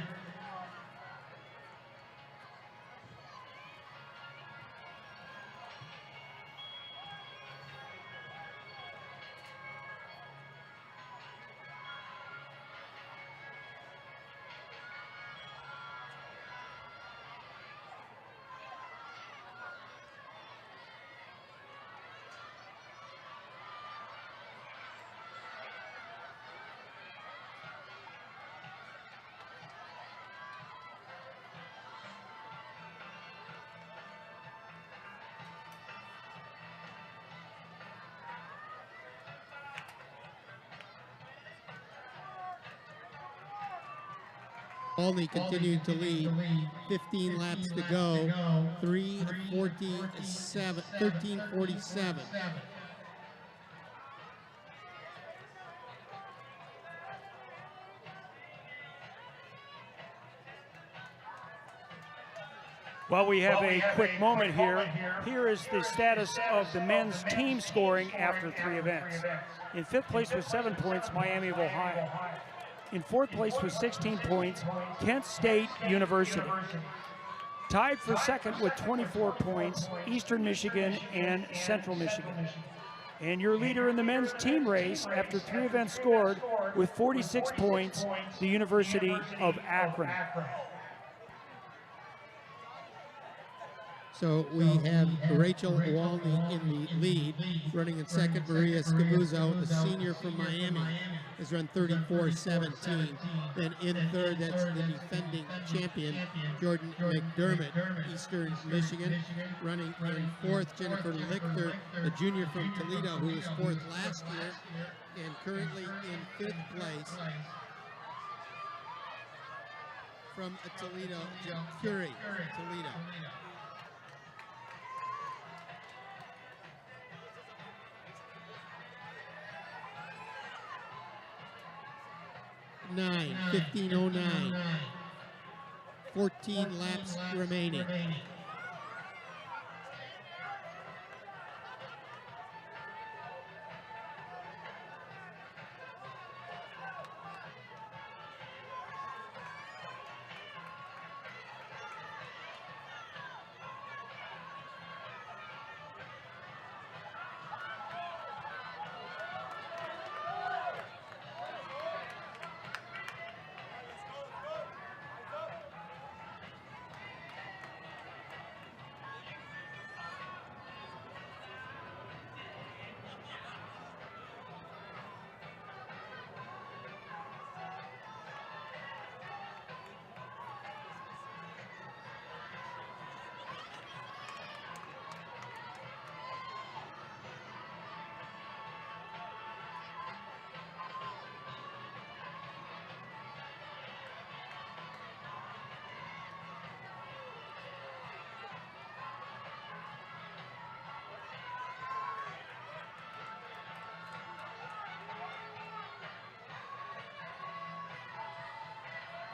Walney continuing to lead, 15 laps to go, 13:47. Well, we have a quick moment here. Here is the status of the men's team scoring after 3 events. In 5th place with 7 points, Miami of Ohio. In 4th place with 16 points, Kent State University. Tied for 2nd with 24 points, Eastern Michigan and Central Michigan. And your leader in the men's team race after 3 events scored with 46 points, the University of Akron. So we have Rachel Walney in the lead, running in 2nd. Maria Scavuzzo, the senior from Miami, has run 34:17. Then in 3rd, that's the defending champion, Jordan McDermott, Eastern Michigan. Running in 4th, Jennifer Lichter, the junior from Toledo, who was 4th last year, and currently in 5th place. From Toledo, Curie, Toledo. Nine, 15:09. 14 laps remaining.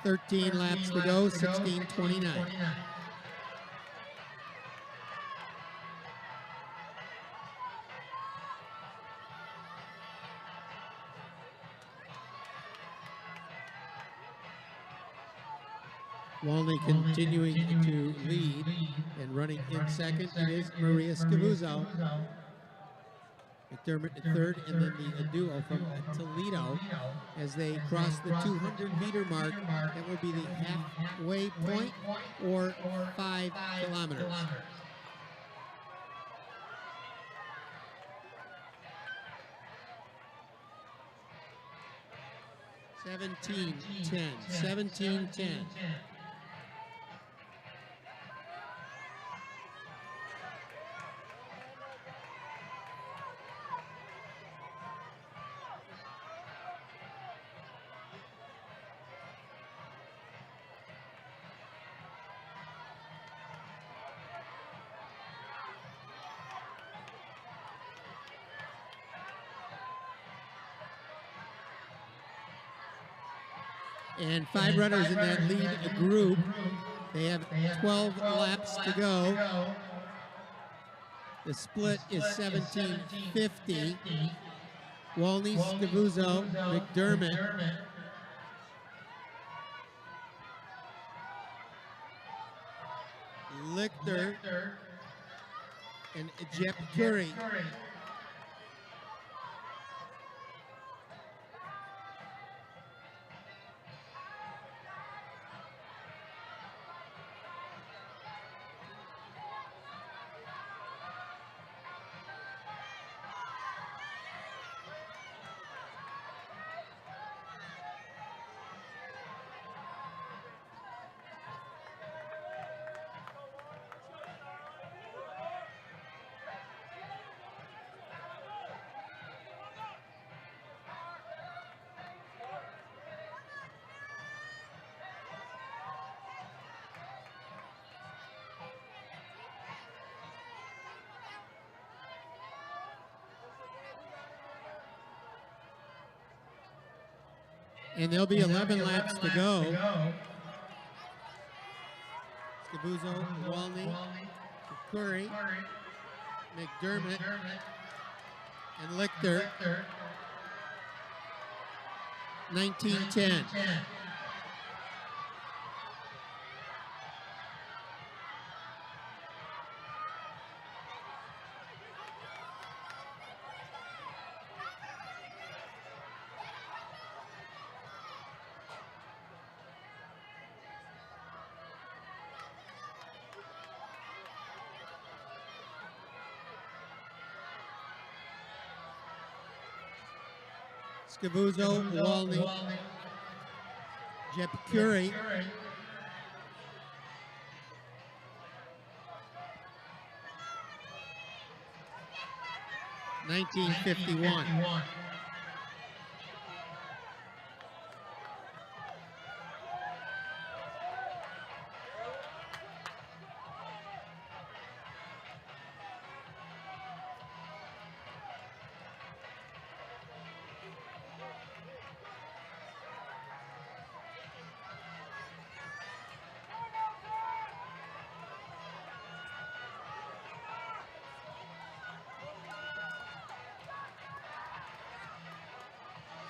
Thirteen laps to go, 16:29. Walney continuing to lead and running in 2nd. It is Maria Scavuzzo. McDermott in 3rd, and then the duo from Toledo as they cross the 200-meter mark. That will be the halfway point, or 5 kilometers. $17.10. And 5 runners in that lead group. They have 12 laps to go. The split is 17:50. Walney, Scavuzzo, McDermott. Lichter and Jep Curry. And there'll be 11 laps to go. Scavuzzo, Walney, Curry, McDermott, and Lichter. 19:10. Scavuzzo, Walney, Jep Curry, $19.51.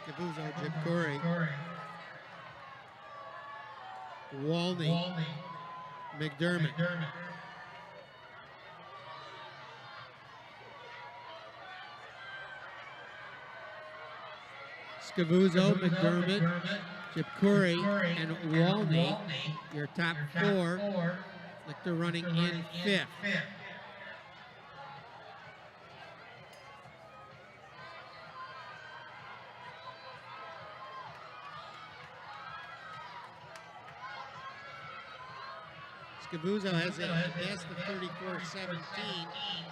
Scavuzzo, Jep Curry, Walney, McDermott. Scavuzzo, McDermott, Jep Curry, and Walney, your top 4. Lichter running in 5th. Scavuzzo has a best of 34:17,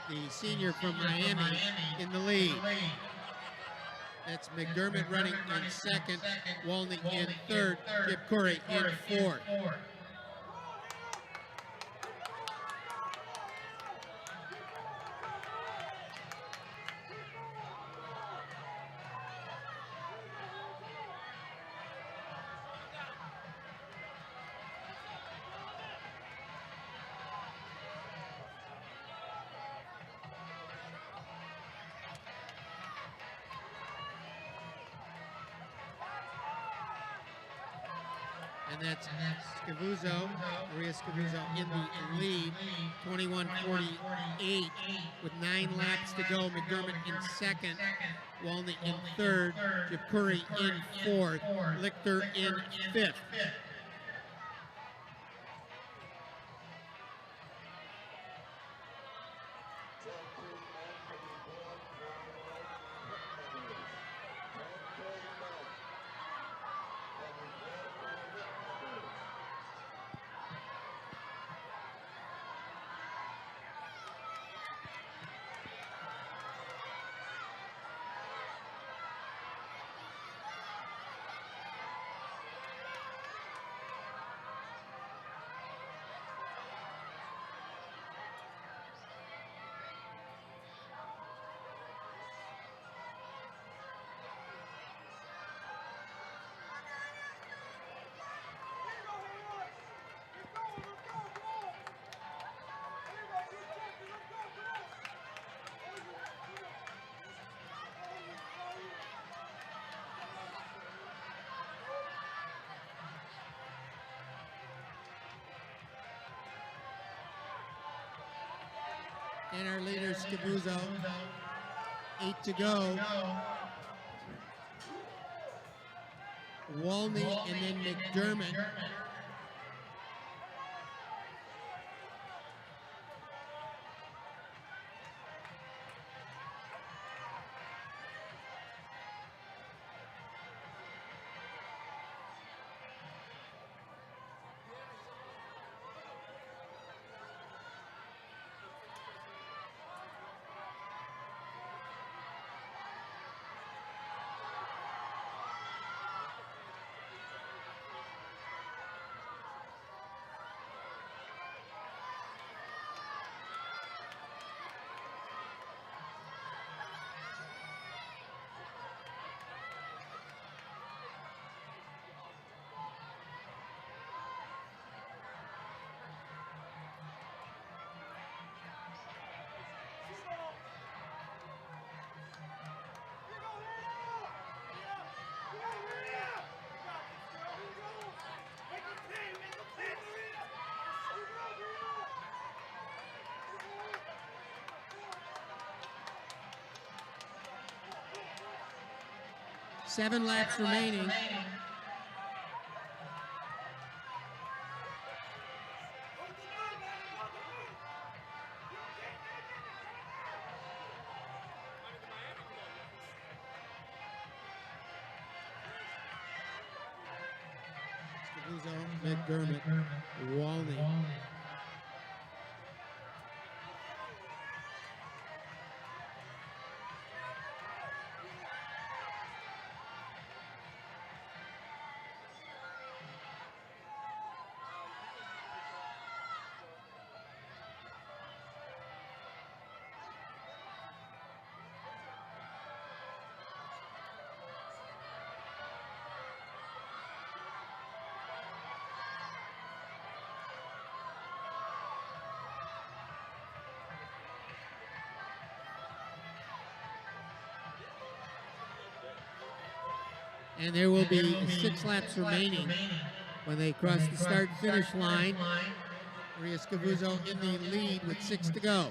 the senior from Miami, in the lead. That's McDermott running in 2nd, Walney in 3rd, Jep Curry in 4th. And that's Scavuzzo, Maria Scavuzzo in the lead, 21:48 with 9 laps to go. McDermott in 2nd, Walney in 3rd, Jep Curry in 4th, Lichter in 5th. And our leader, Scavuzzo. 8 to go. Walney and then McDermott. Seven laps remaining. Scavuzzo, McDermott, Walney. And there will be 6 laps remaining when they cross the start-finish line. Maria Scavuzzo in the lead with 6 to go.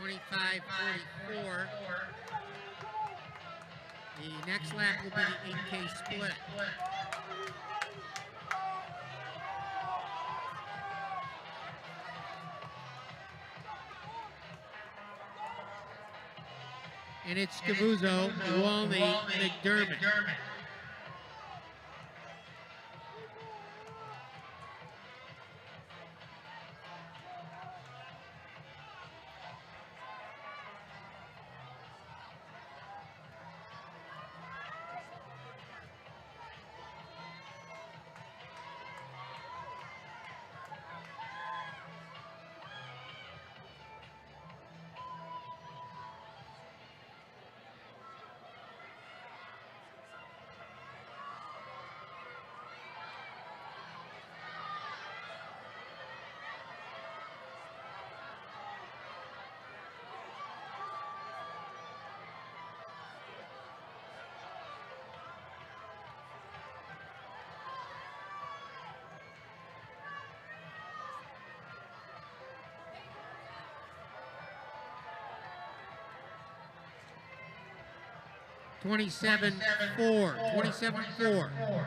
.25.44. The next lap will be the 8K split. And it's Scavuzzo, Walney, McDermott. .27.4.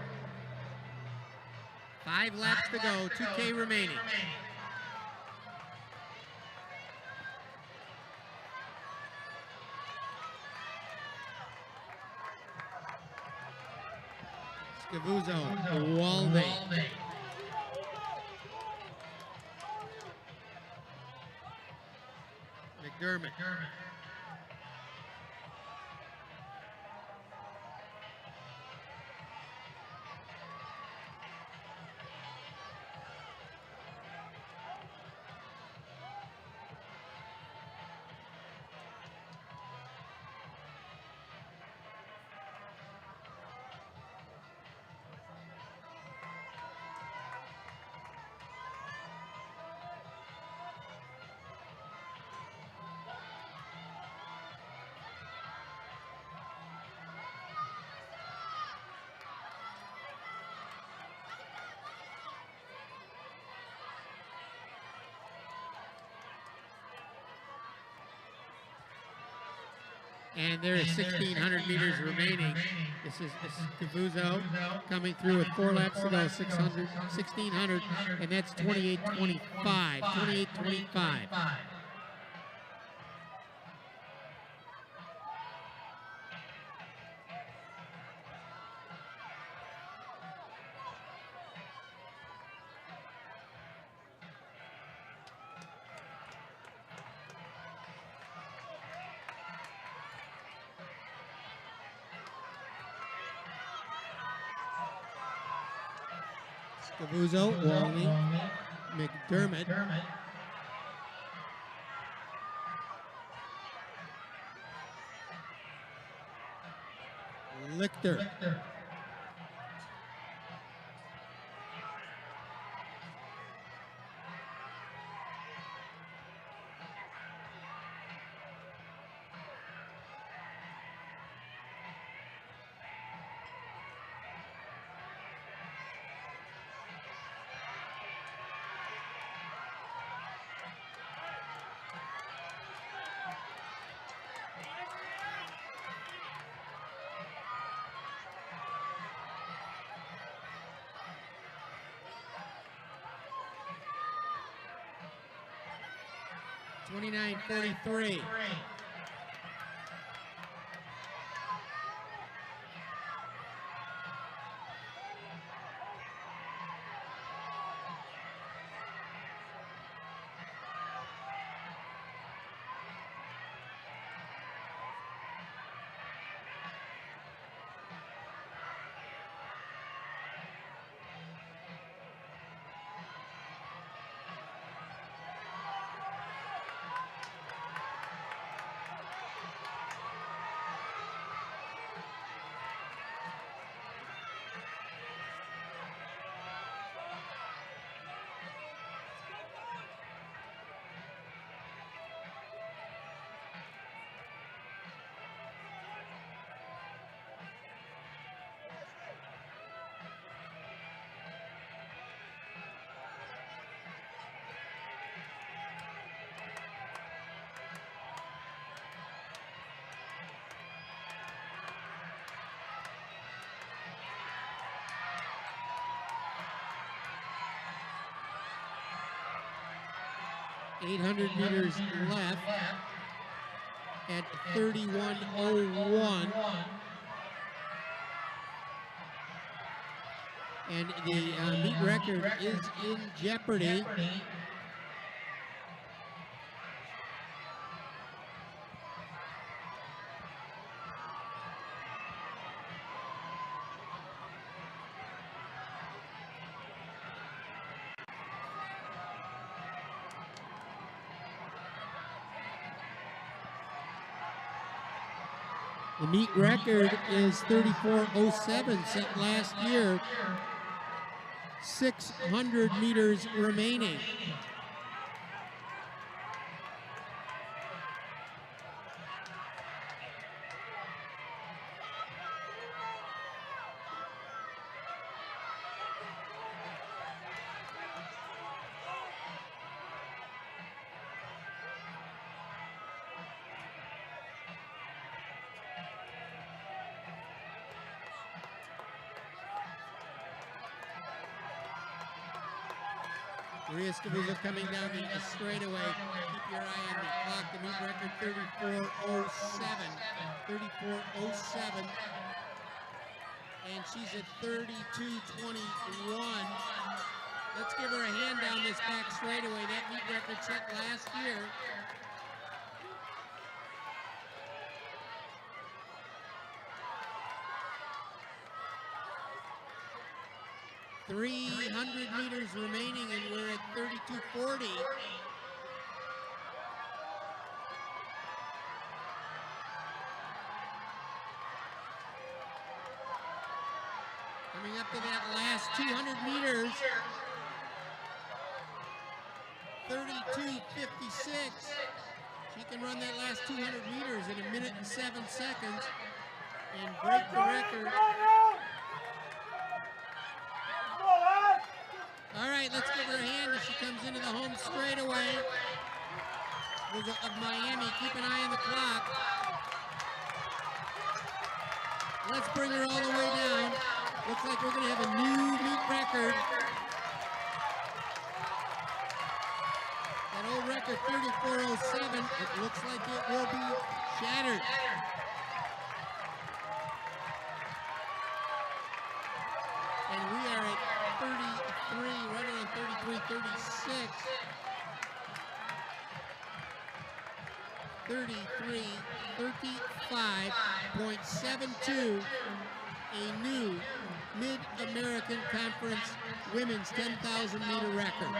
5 laps to go, 2K remaining. Scavuzzo, Walney. McDermott. And there is 1,600 meters remaining. This is Cavuzzo coming through with 4 laps to go, 1,600, and that's 28:25. 28:25. Cavuzzo, Walney, McDermott. Lichter. $29.43. .800 meters left at 31:01. And the meet record is in jeopardy. The meet record is 34:07 set last year. 600 meters remaining. Cavuzzo coming down the straightaway. Keep your eye on the clock. The meet record 34:07. 34:07. And she's at 32:21. Let's give her a hand down this back straightaway. That meet record set last year. .300 meters remaining, and we're at 32:40. Coming up to that last 200 meters. 32:56. She can run that last 200 meters in 1 minute and 7 seconds and break the record. All right, let's give her a hand as she comes into the home straightaway of Miami. Keep an eye on the clock. Let's bring her all the way down. Looks like we're going to have a new meet record. That old record, 34:07, it looks like it will be shattered. And we are at 33, right around 33:36. 33:35.72, a new Mid-American Conference women's 10,000 meter record.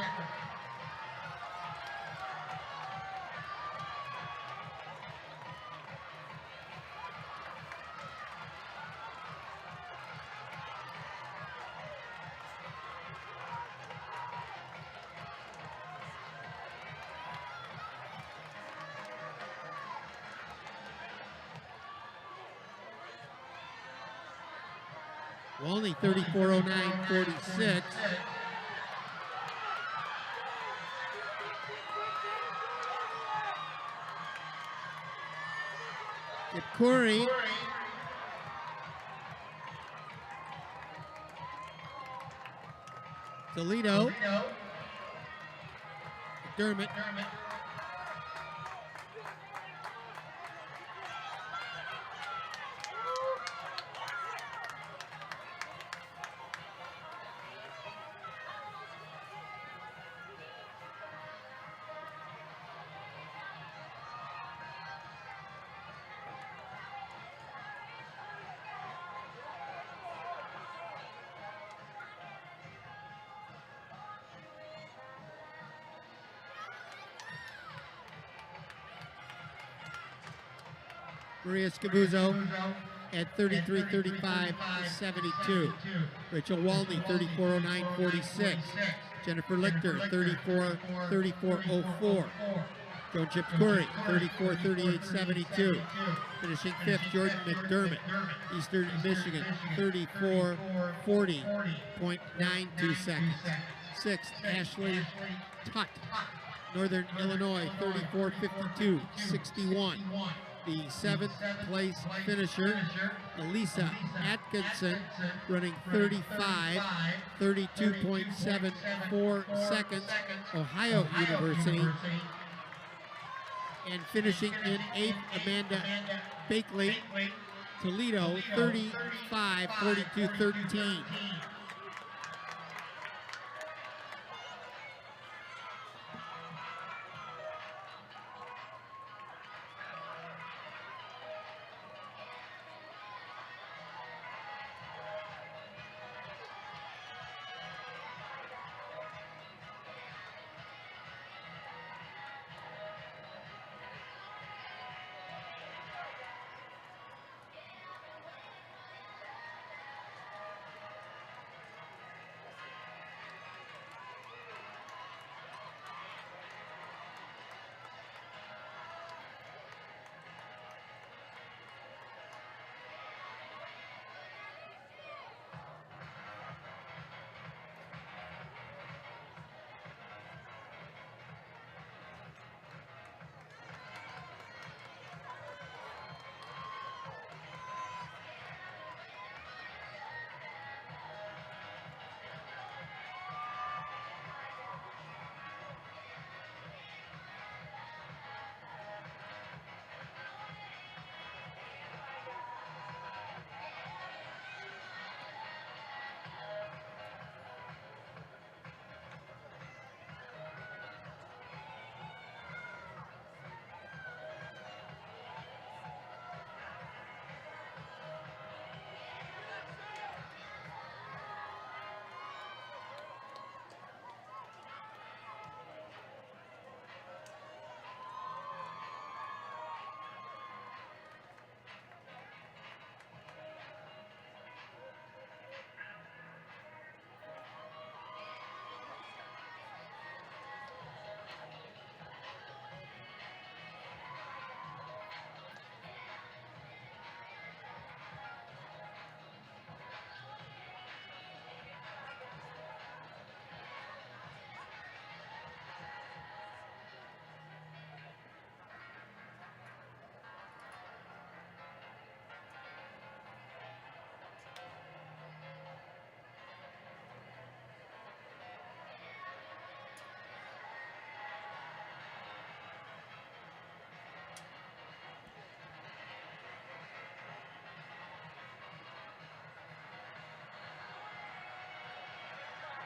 Only 34:09.46. Corey. Toledo. McDermott. Maria Scavuzzo at 33:35.72. Rachel Walney, 34:09.46. Jennifer Lichter, 34:04. Joan Chips Curry, 34:38.72. Finishing fifth, Jordan McDermott, Eastern Michigan, 34:40.92 seconds. Sixth, Ashley Tutt, Northern Illinois, 34:52.61. The seventh place finisher, Elisa Atkinson, running 35:32.74 seconds, Ohio University. And finishing in eighth, Amanda Bakley, Toledo, 35:42.13.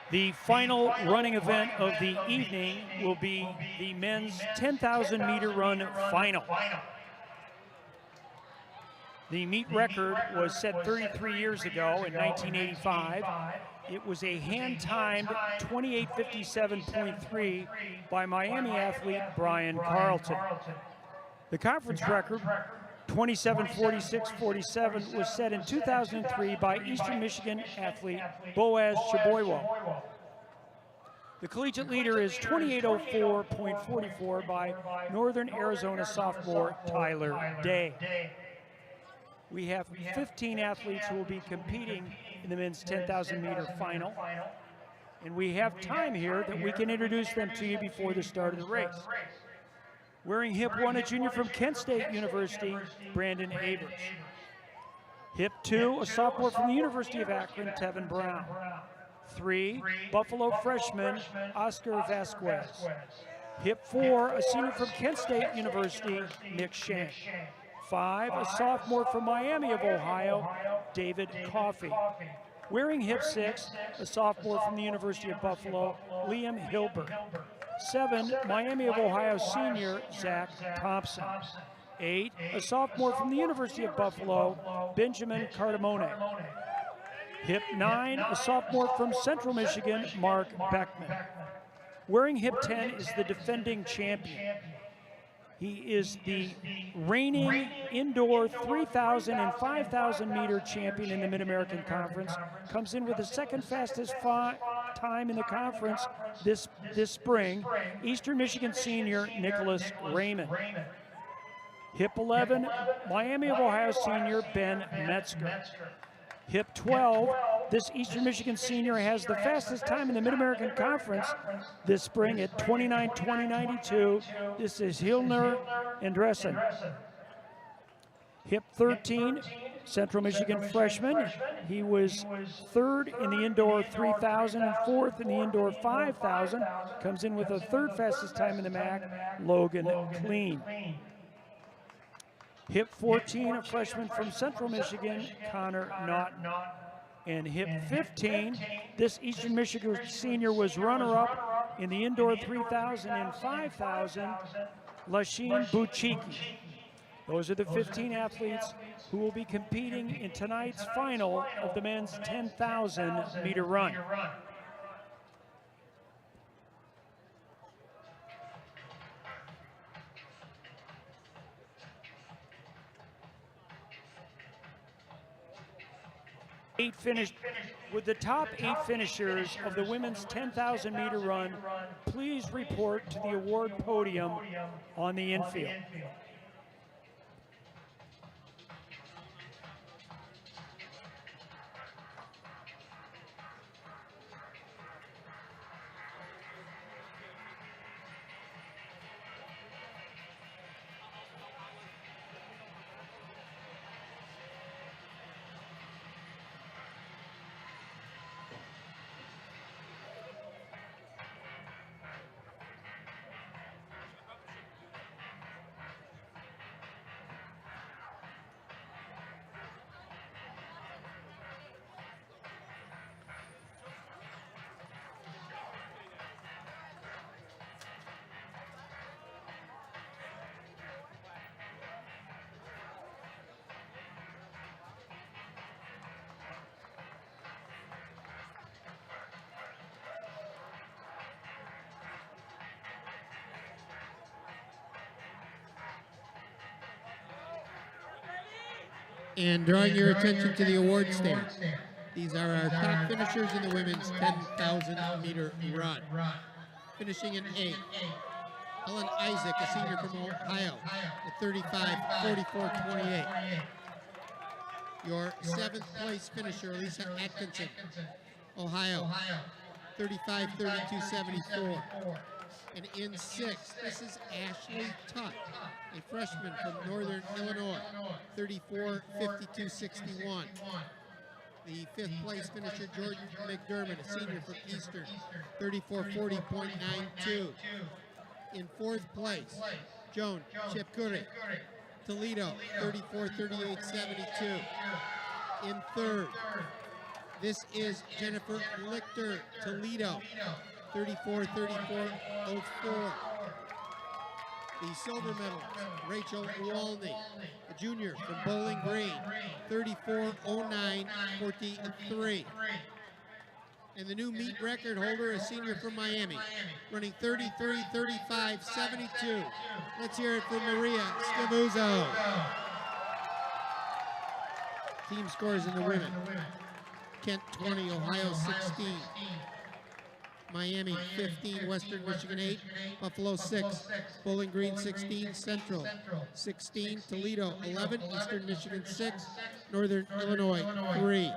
The final running event of the evening will be the men's 10,000 meter run final. The meet record was set 33 years ago in 1985. It was a hand-timed 28:57.3 by Miami athlete Brian Carlton. The conference record, 27:46.47, was set in 2003 by Eastern Michigan athlete Boaz Chaboywo. The collegiate leader is 28:04.44 by Northern Arizona sophomore Tyler Day. We have 15 athletes who will be competing in the men's 10,000 meter final. And we have time here that we can introduce them to you before the start of the race. Wearing hip 1, a junior from Kent State University, Brandon Avers. Hip 2, a sophomore from the University of Akron, Tevin Brown. 3, Buffalo freshman, Oscar Vasquez. Hip 4, a senior from Kent State University, Nick Shank. 5, a sophomore from Miami of Ohio, David Coffey. Wearing hip 6, a sophomore from the University of Buffalo, Liam Hilbert. 7, Miami of Ohio senior, Zach Thompson. 8, a sophomore from the University of Buffalo, Benjamin Cardamone. Hip 9, a sophomore from Central Michigan, Mark Beckman. Wearing hip 10 is the defending champion. He is the reigning indoor 3,000 and 5,000 meter champion in the Mid-American Conference. Comes in with the second fastest time in the conference this spring, Eastern Michigan senior Nicholas Raymond. Hip 11, Miami of Ohio senior Ben Metzger. Hip 12, this Eastern Michigan senior has the fastest time in the Mid-American Conference this spring at 29:20.92. This is Hilner Andresen. Hip 13, Central Michigan freshman. He was third in the indoor 3,000 and fourth in the indoor 5,000. Comes in with the third fastest time in the MAC, Logan Clean. Hip 14, a freshman from Central Michigan, Connor Naughton. And hip 15, this Eastern Michigan senior was runner-up in the indoor 3,000 and 5,000, Lasheen Buchiki. Those are the 15 athletes who will be competing in tonight's final of the men's 10,000 meter run. With the top 8 finishers of the women's 10,000 meter run, please report to the award podium on the infield. And drawing your attention to the award stand. These are our top finishers in the women's 10,000 meter run. Finishing in 8th, Ellen Isaac, a senior from Ohio, at 35:44.28. Your 7th place finisher, Lisa Atkinson, Ohio, 35:32.74. And in 6th, this is Ashley Tutt, a freshman from Northern Illinois, 34:52.61. The 5th place finisher, Jordan McDermott, a senior from Eastern, 34:40.92. In 4th place, Joan Chepkuri, Toledo, 34:38.72. In 3rd, This is Jennifer Lichter, Toledo, 34-34-04. The silver medal, Rachel Walney, a junior from Bowling Green, 34-09-43. And the new meet record holder, a senior from Miami, running 33-35-72. Let's hear it from Maria Scavuzzo. Team scores in the women. Kent 20, Ohio 16. Miami 15, Western Michigan 8, Buffalo 6, Bowling Green 16, Central 16, Toledo 11, Eastern Michigan 6, Northern Illinois 3.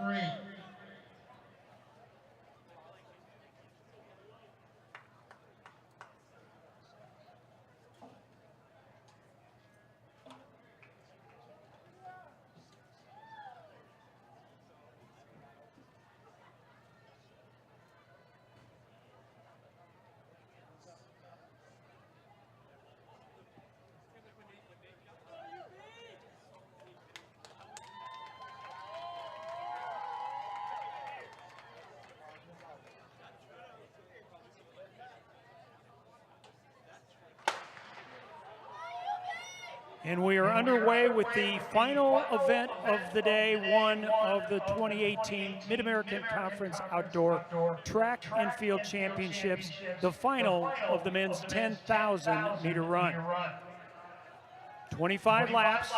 And we are underway with the final event of the day, one of the 2018 Mid-American Conference Outdoor Track and Field Championships, the final of the men's 10,000 meter run. 25 laps.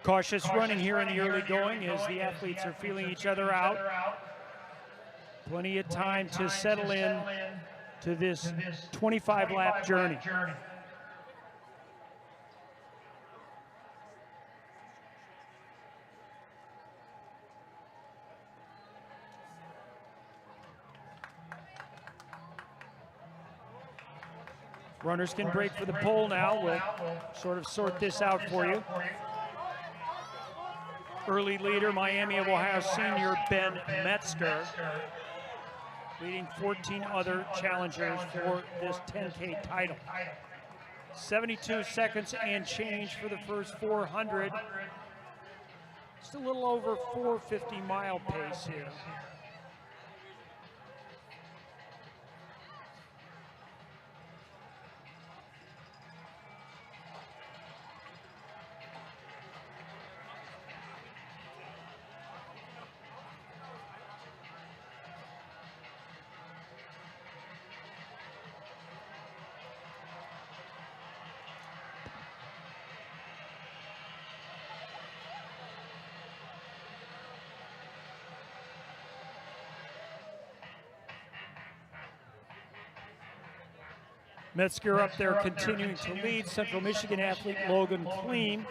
Cautious running here in the early going as the athletes are feeling each other out. Plenty of time to settle in to this 25-lap journey. Runners can break for the pole now. We'll sort of sort this out for you. Early leader, Miami of Ohio senior Ben Metzger, leading 14 other challengers for this 10K title. 72 seconds and change for the first 400. Just a little over 450 mile pace here. Metzger up there continuing to lead. Central Michigan athlete Logan Kleen.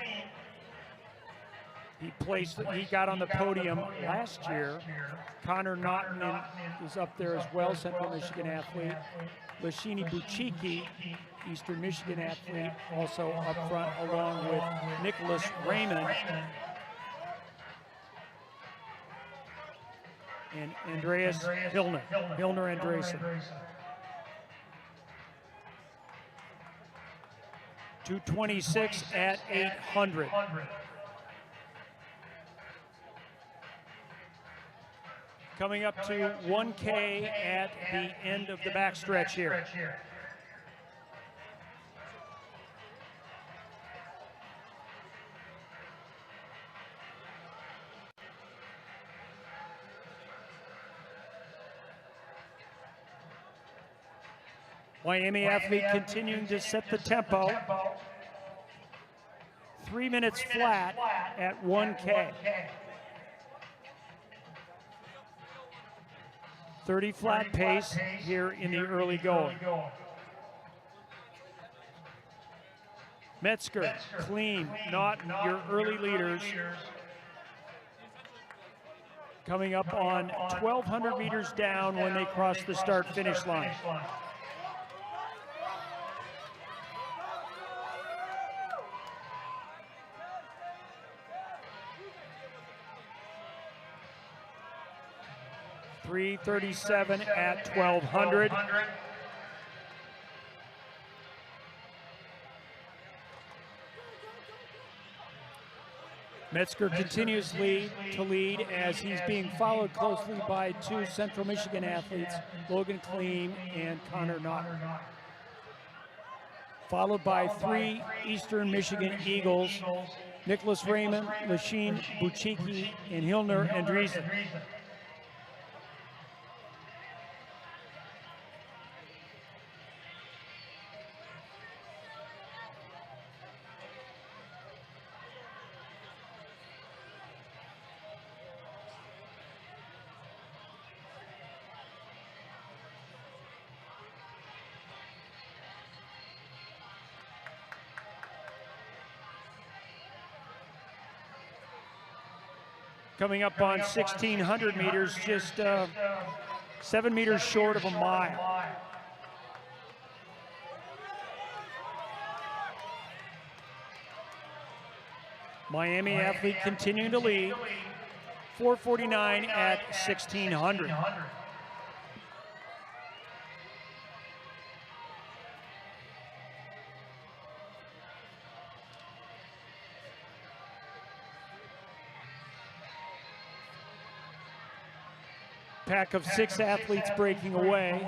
He got on the podium last year. Connor Naughton is up there as well, Central Michigan athlete. Lashini Buchiki, Eastern Michigan athlete, also up front along with Nicholas Raymond and Andreas Hilner Andresen. 2:26 at 800. Coming up to 1K at the end of the backstretch here. Miami athlete continuing to set the tempo. 3 minutes flat at 1K. 30 flat pace here in the early going. Metzger, Kleen, Naughton, your early leaders. Coming up on 1,200 meters down when they cross the start-finish line. 3:37 at 1200. Metzger continues to lead as he's being followed closely by two Central Michigan athletes, Logan Kleem and Connor Knott. Followed by three Eastern Michigan Eagles, Nicholas Raymond, Lasheen Buchicki, and Hilner Andreessen. Coming up on 1,600 meters, just 7 meters short of a mile. Miami athlete continuing to lead, 4:49 at 1,600. Pack of 6 athletes breaking away.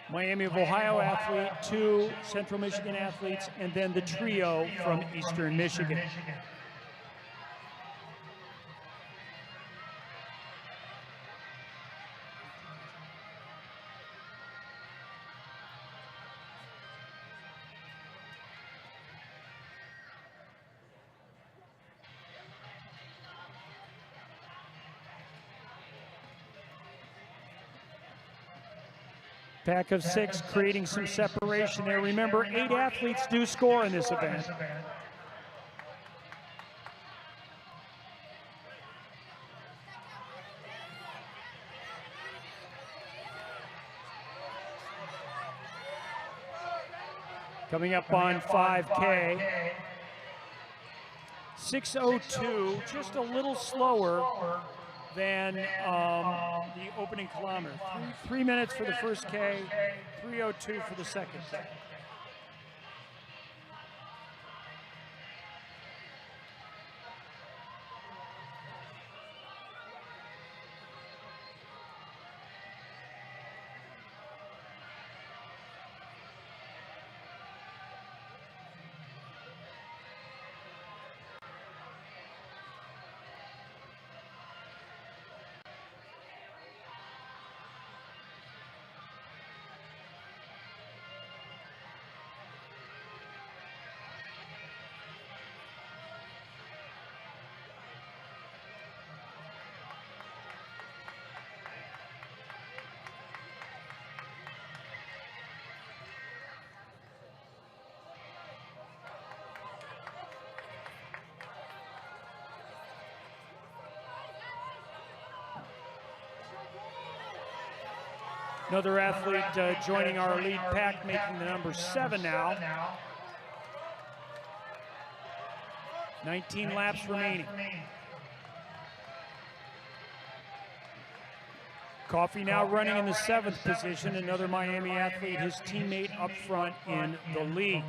Miami of Ohio athlete, 2 Central Michigan athletes, and then the trio from Eastern Michigan. Pack of 6 creating some separation there. Remember, 8 athletes do score in this event. Coming up on 5K, 6:02, just a little slower than the opening kilometer. 3 minutes for the first K, 3:02 for the second K. Another athlete joining our lead pack, making the number 7 now. 19 laps remaining. Coffey now running in the 7th position. Another Miami athlete, his teammate up front in the lead.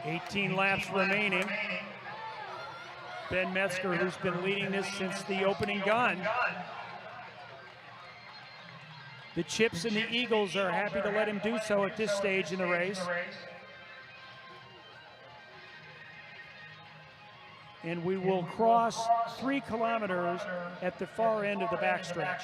.18 laps remaining. Ben Metzger, who's been leading this since the opening gun. The Chips and the Eagles are happy to let him do so at this stage in the race. And we will cross 3 kilometers at the far end of the backstretch.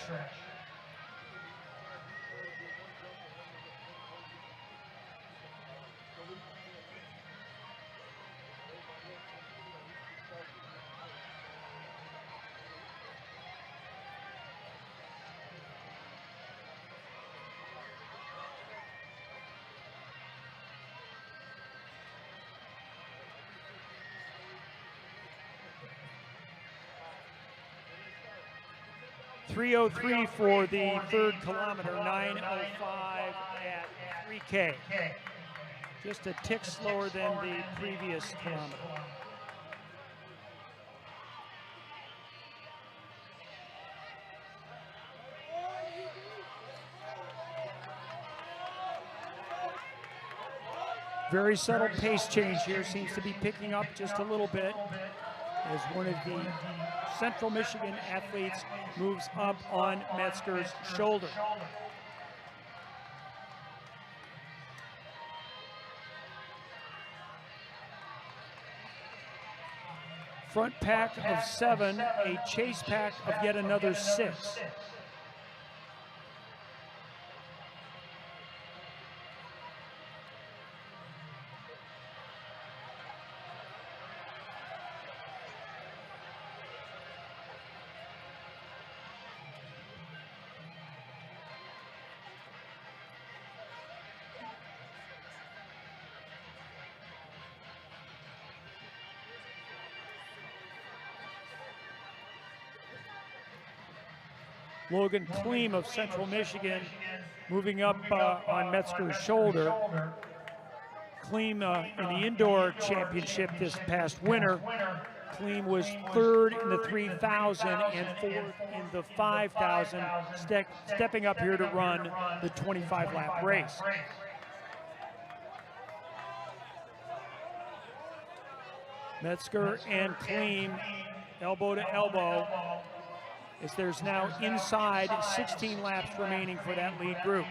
.303 for the third kilometer, 9:05 at 3K. Just a tick slower than the previous kilometer. Very subtle pace change here, seems to be picking up just a little bit as one of the Central Michigan athletes moves up on Metzger's shoulder. Front pack of 7, a chase pack of yet another 6. Logan Kleem of Central Michigan moving up on Metzger's shoulder. Kleem in the indoor championship this past winter, Kleem was 3rd in the 3,000 and 4th in the 5,000, stepping up here to run the 25-lap race. Metzger and Kleem elbow to elbow, as there's now inside 16 laps remaining for that lead group.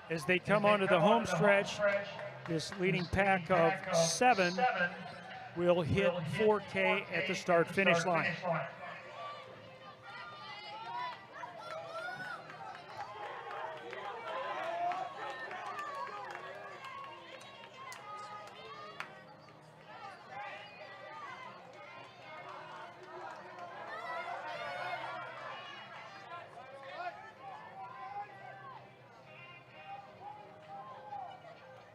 As they come onto the home stretch, this leading pack of 7 will hit 4K at the start-finish line.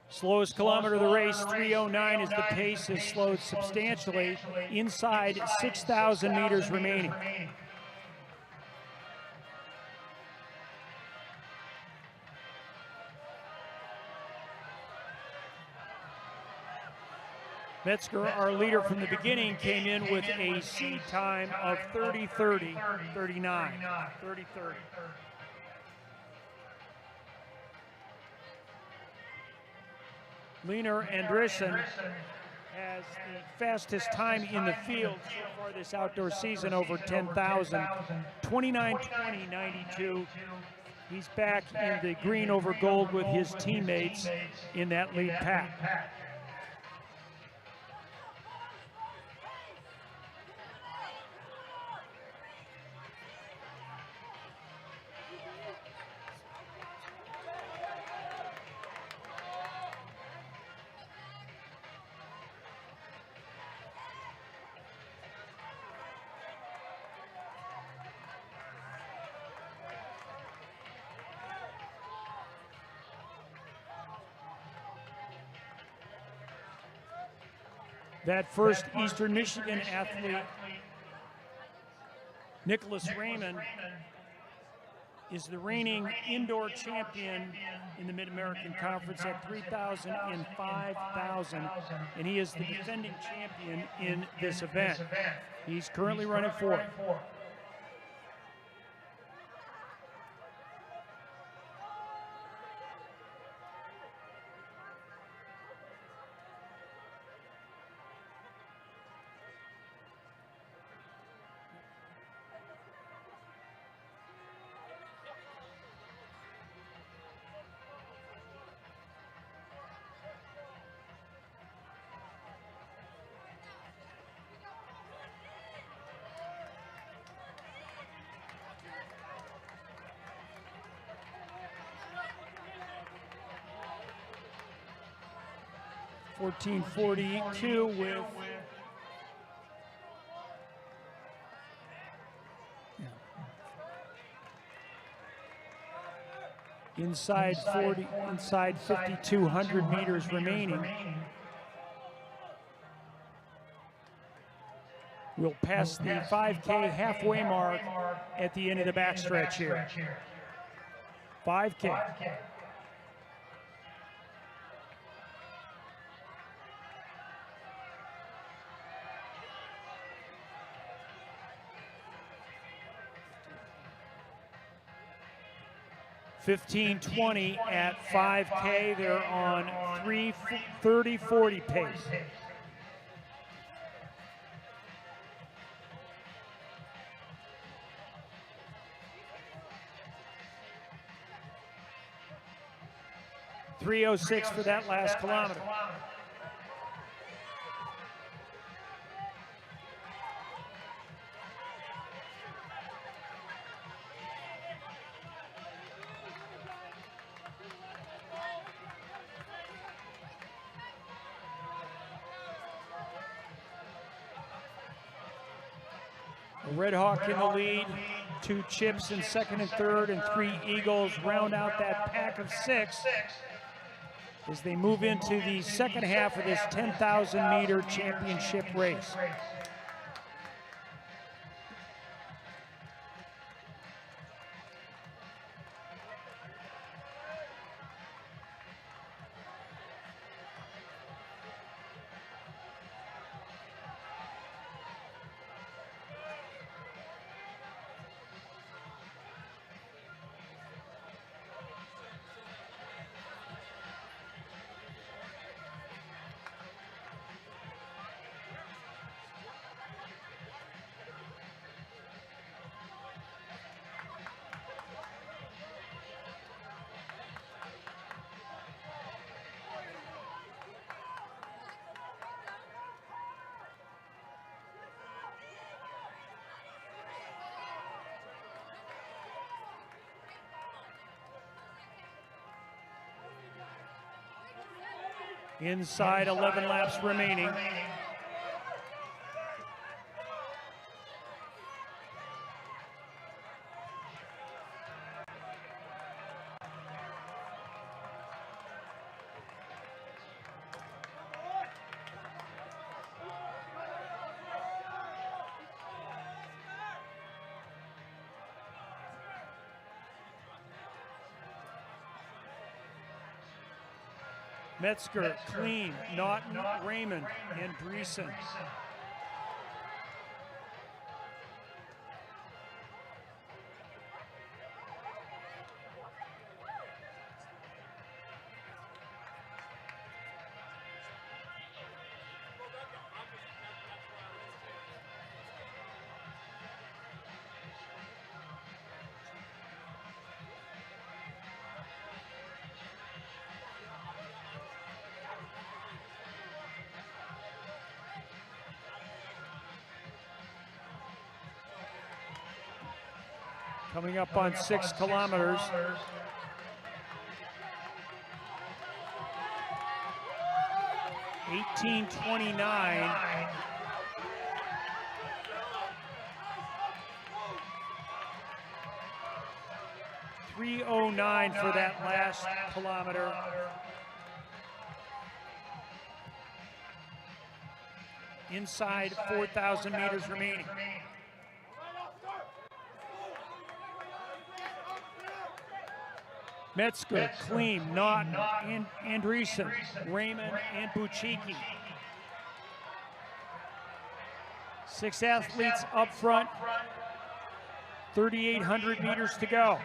Slowest kilometer of the race, 3:09, as the pace has slowed substantially. Inside 6,000 meters remaining. Metzger, our leader from the beginning, came in with a seed time of 30:30, 39, 30:30. Lena Andressen has the fastest time in the field so far this outdoor season, over 10,000, 29:20.92. He's back in the green over gold with his teammates in that lead pack. That first Eastern Michigan athlete, Nicholas Raymond, is the reigning indoor champion in the Mid-American Conference at 3,000 and 5,000, and he is the defending champion in this event. He's currently running fourth. $14.42 with inside 5,200 meters remaining. We'll pass the 5K halfway mark at the end of the backstretch here. 5K. $15.20 at 5K. They're on 3:30:40 pace. $3:06 for that last kilometer. Red Hawk in the lead, 2 Chips in second and third, and 3 Eagles round out that pack of 6 as they move into the second half of this 10,000 meter championship race. Inside 11 laps remaining. Metzger, Clean, Naughton, Raymond, and Dreesen. Coming up on 6 kilometers. $18.29. $3:09 for that last kilometer. inside 4,000 meters remaining. Metzger, Kleem, Naughton, Andreessen, Raymond, and Bucicki. 6 athletes up front, 3,800 meters to go.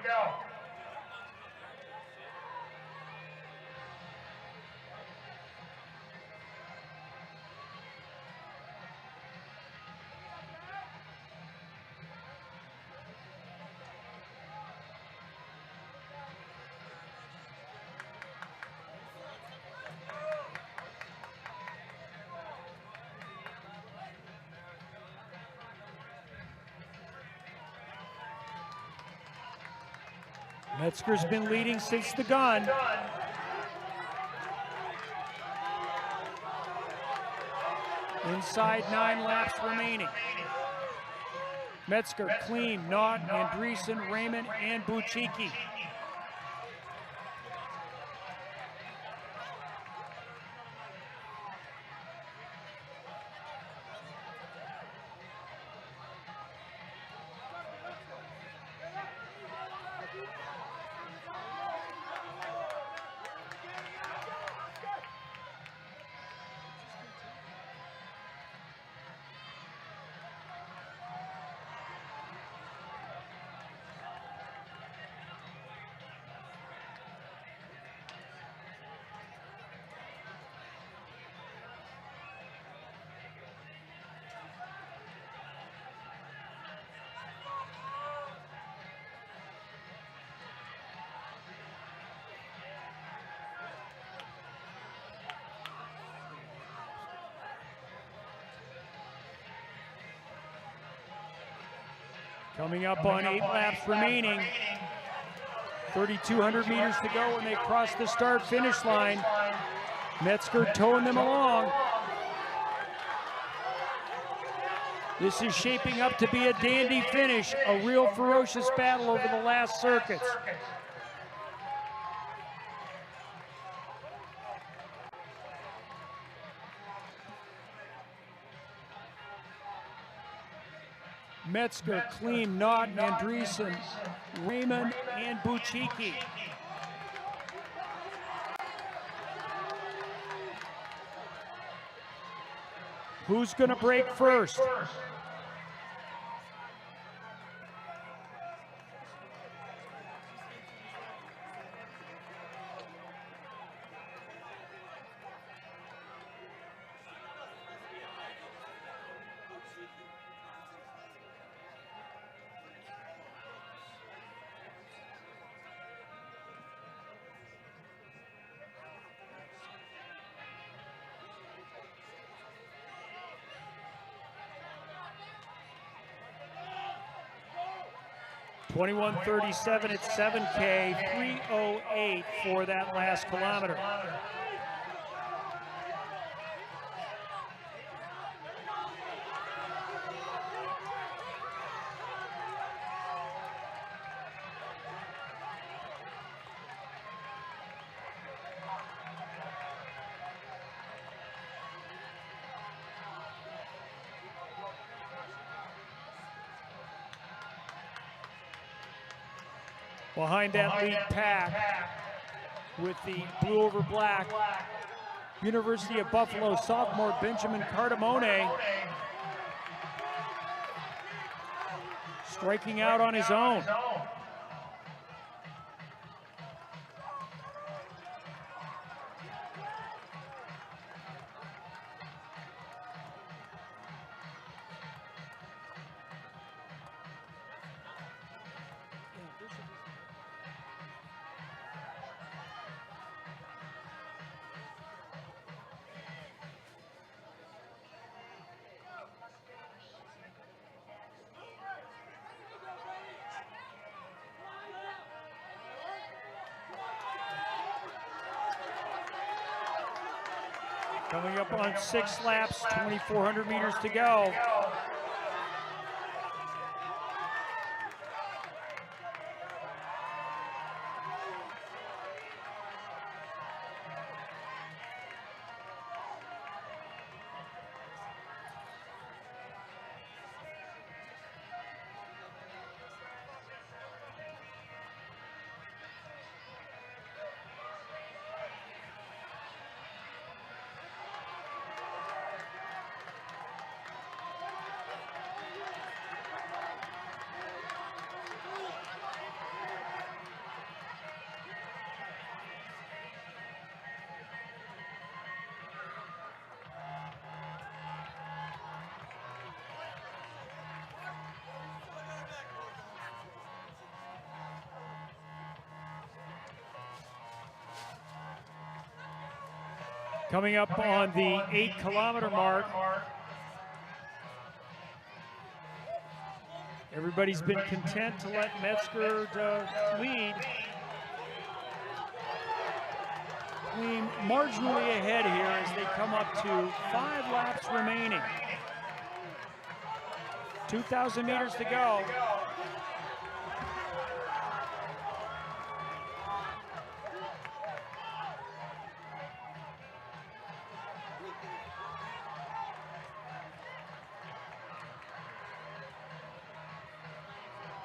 Metzger's been leading since the gun. Inside 9 laps remaining. Metzger, Kleem, Naughton, Andreessen, Raymond, and Bucicki. Coming up on 8 laps remaining. 3,200 meters to go when they cross the start-finish line. Metzger towing them along. This is shaping up to be a dandy finish, a real ferocious battle over the last circuits. Metzger, Kleem, Naughton, Andreessen, Raymond, and Bucicki. Who's going to break first? .21:37 at 7K, 3:08 for that last kilometer. Behind that lead pack with the blue over black, University of Buffalo sophomore Benjamin Cardamone striking out on his own. Coming up on 6 laps, 2,400 meters to go. Coming up on the 8-kilometer mark, everybody's been content to let Metzger lead. Clean marginally ahead here as they come up to 5 laps remaining. 2,000 meters to go.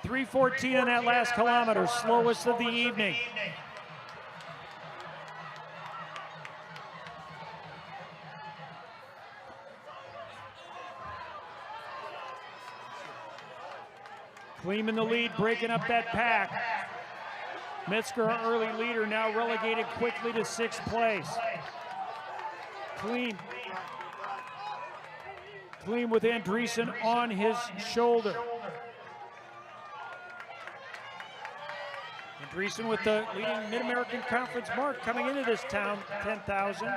.314 on that last kilometer, slowest of the evening. Kleem in the lead, breaking up that pack. Metzger, our early leader, now relegated quickly to 6th place. Kleem with Andreessen on his shoulder. Andreessen with the leading Mid-American Conference mark coming into this town, 10,000.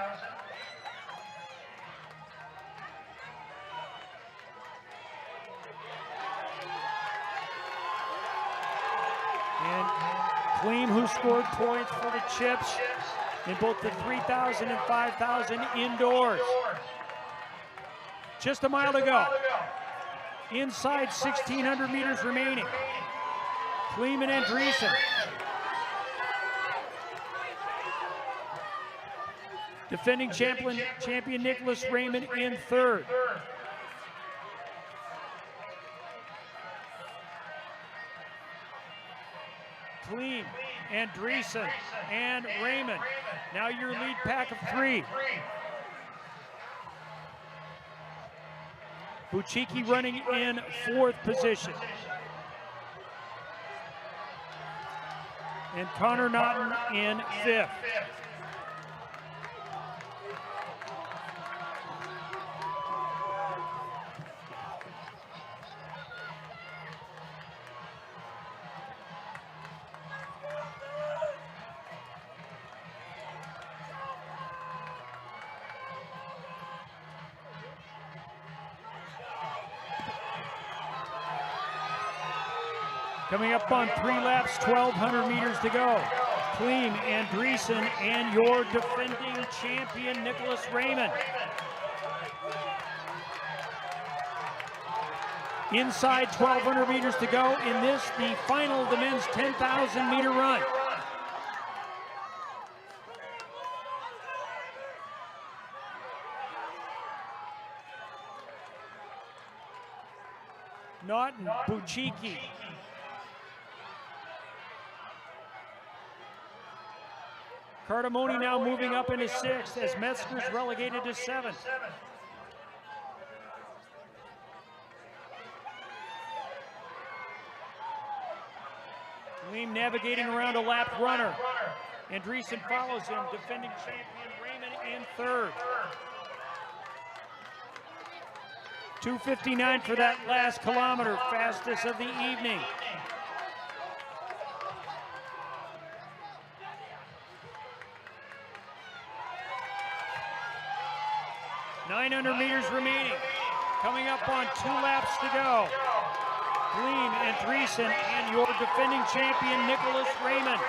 And Kleem, who scored points for the Chips in both the 3,000 and 5,000 indoors. Just a mile to go. Inside 1,600 meters remaining. Kleem and Andreessen. Defending champion Nicholas Raymond in 3rd. Kleem, Andreessen, and Raymond. Now your lead pack of 3. Bucicki running in 4th position. And Connor Naughton in 5th. Coming up on 3 laps, 1,200 meters to go. Kleem, Andreessen, and your defending champion, Nicholas Raymond. Inside 1,200 meters to go in this, the final of the men's 10,000 meter run. Naughton, Bucicki. Cardamone now moving up into 6th as Metzger's relegated to 7th. Kleem navigating around a lapped runner. Andreessen follows him, defending champion Raymond in 3rd. 2:59 for that last kilometer, fastest of the evening. .900 meters remaining. Coming up on 2 laps to go. Kleem, Andreessen, and your defending champion, Nicholas Raymond.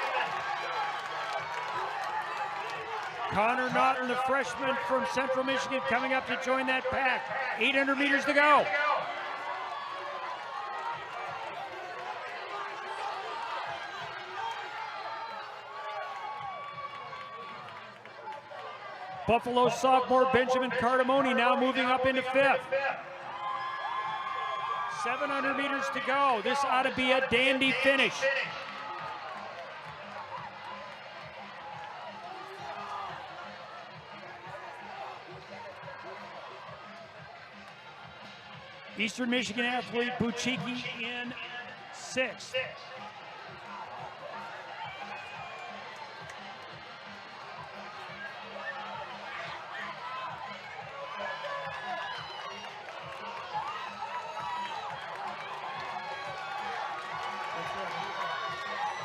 Connor Naughton, the freshman from Central Michigan, coming up to join that pack. 800 meters to go. Buffalo sophomore Benjamin Cardamone now moving up into 5th. 700 meters to go. This ought to be a dandy finish. Eastern Michigan athlete Bucicki in 6th.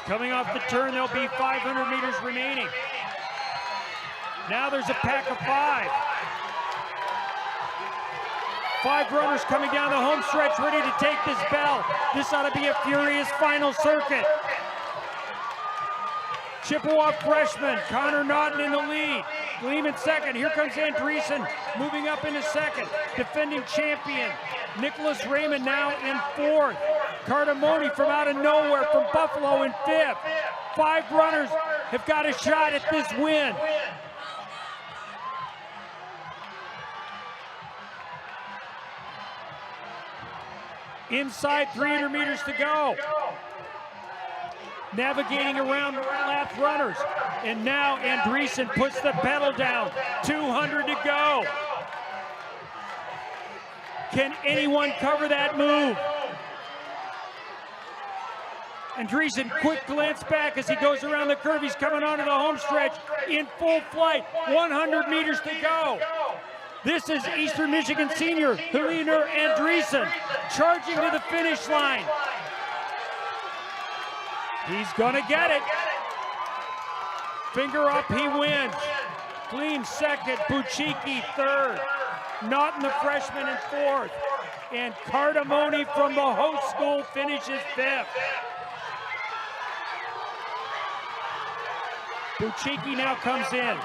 Coming off the turn, there'll be 500 meters remaining. Now there's a pack of 5. 5 runners coming down the home stretch, ready to take this bell. This ought to be a furious final circuit. Chippewa freshman Connor Naughton in the lead. Gleam in second. Here comes Andreessen moving up into second. Defending champion Nicholas Raymond now in 4th. Cardamone from out of nowhere from Buffalo in 5th. 5 runners have got a shot at this win. Inside 300 meters to go. Navigating around lap runners. And now Andreessen puts the pedal down. 200 to go. Can anyone cover that move? Andreessen, quick glance back as he goes around the curve. He's coming onto the home stretch in full flight. 100 meters to go. This is Eastern Michigan senior Helena Andreessen charging to the finish line. He's gonna get it. Finger up, he wins. Gleam second, Bucicki third. Naughton the freshman in 4th. And Cardamone from the host school finishes 5th. Bucicki now comes in.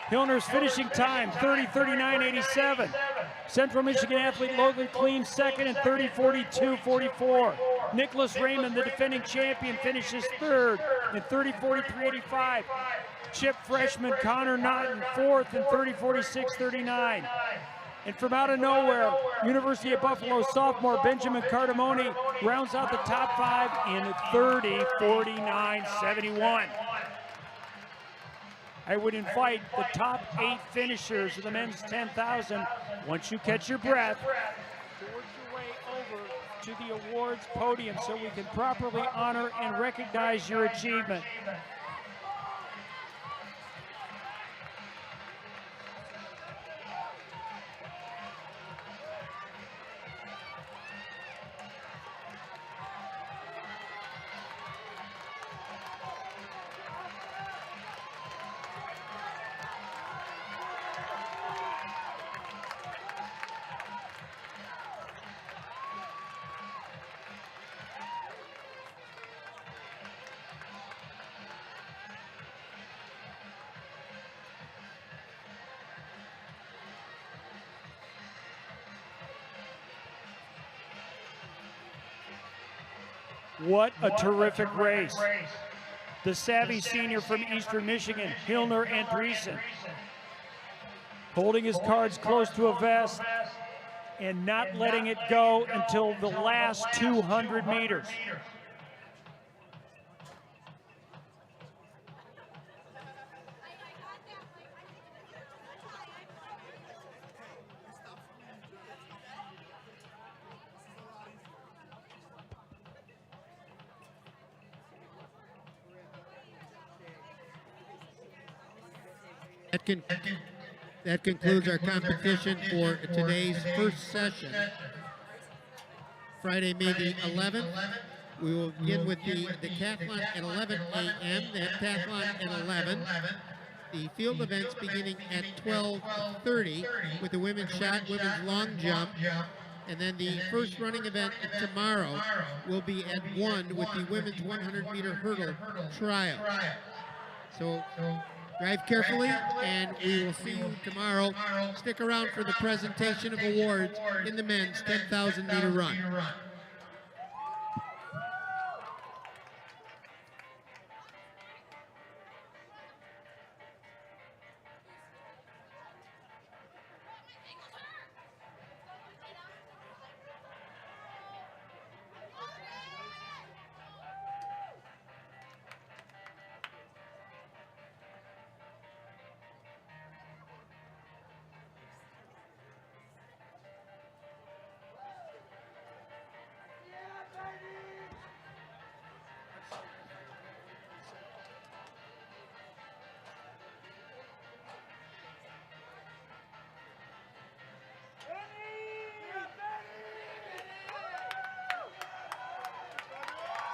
Hilner's finishing time, 30:39.87. Central Michigan athlete Logan Klein second in 30:42.44. Nicholas Raymond, the defending champion, finishes 3rd in 30:43.85. Chip freshman Connor Naughton 4th in 30:46.39. And from out of nowhere, University of Buffalo sophomore Benjamin Cardamone rounds out the top 5 in 30:49.71. I would invite the top 8 finishers of the men's 10,000, once you catch your breath, to work your way over to the awards podium so we can properly honor and recognize your achievement. What a terrific race. The savvy senior from Eastern Michigan, Hilner Andreessen, holding his cards close to a vest and not letting it go until the last 200 meters. That concludes our competition for today's first session. Friday, May the 11th, we will begin with the decathlon at 11 a.m., the heptathlon at 11, the field events beginning at 12:30 with the women's shot, women's long jump, and then the first running event tomorrow will be at 1 with the women's 100-meter hurdle trial. So drive carefully, and we will see you tomorrow. Stick around for the presentation of awards in the men's 10,000-meter run.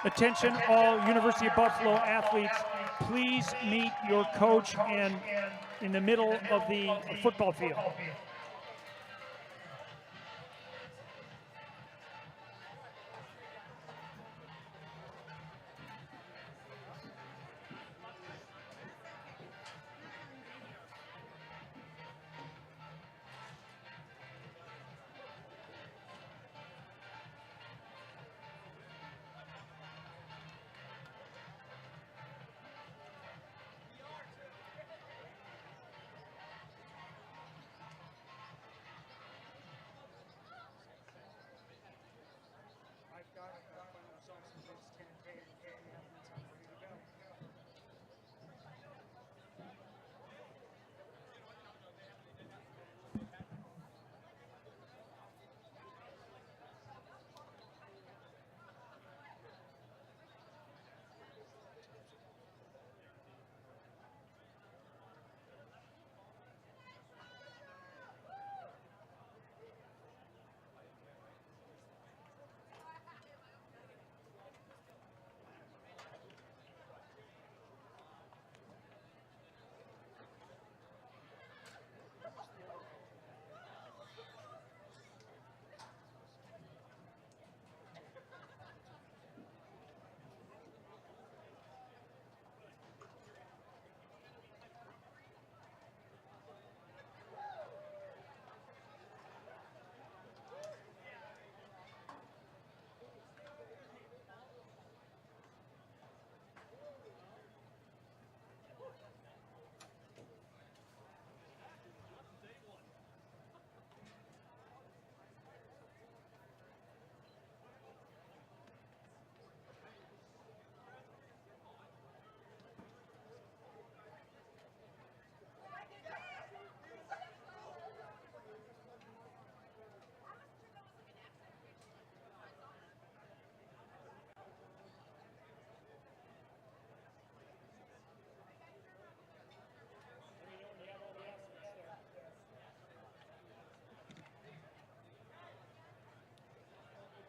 Attention all University of Buffalo athletes please meet your coach and in the middle of the football field.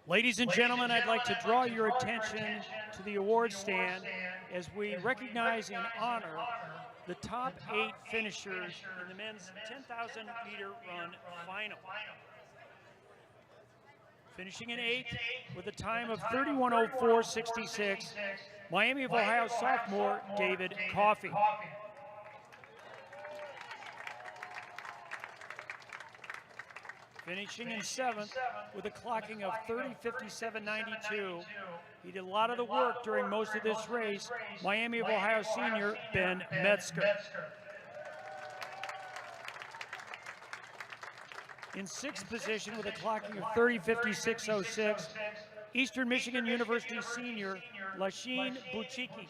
Ladies and gentlemen, I'd like to draw your attention to the award stand as we recognize and honor the top 8 finishers in the men's 10,000 meter run final. Finishing in 8th with a time of 31:04.66, Miami of Ohio sophomore David Coffey. Finishing in 7th with a clocking of 30:57.92. He did a lot of the work during most of this race, Miami of Ohio senior Ben Metzger. In 6th position with a clocking of 30:56.06, Eastern Michigan University senior Lasheen Buchiki.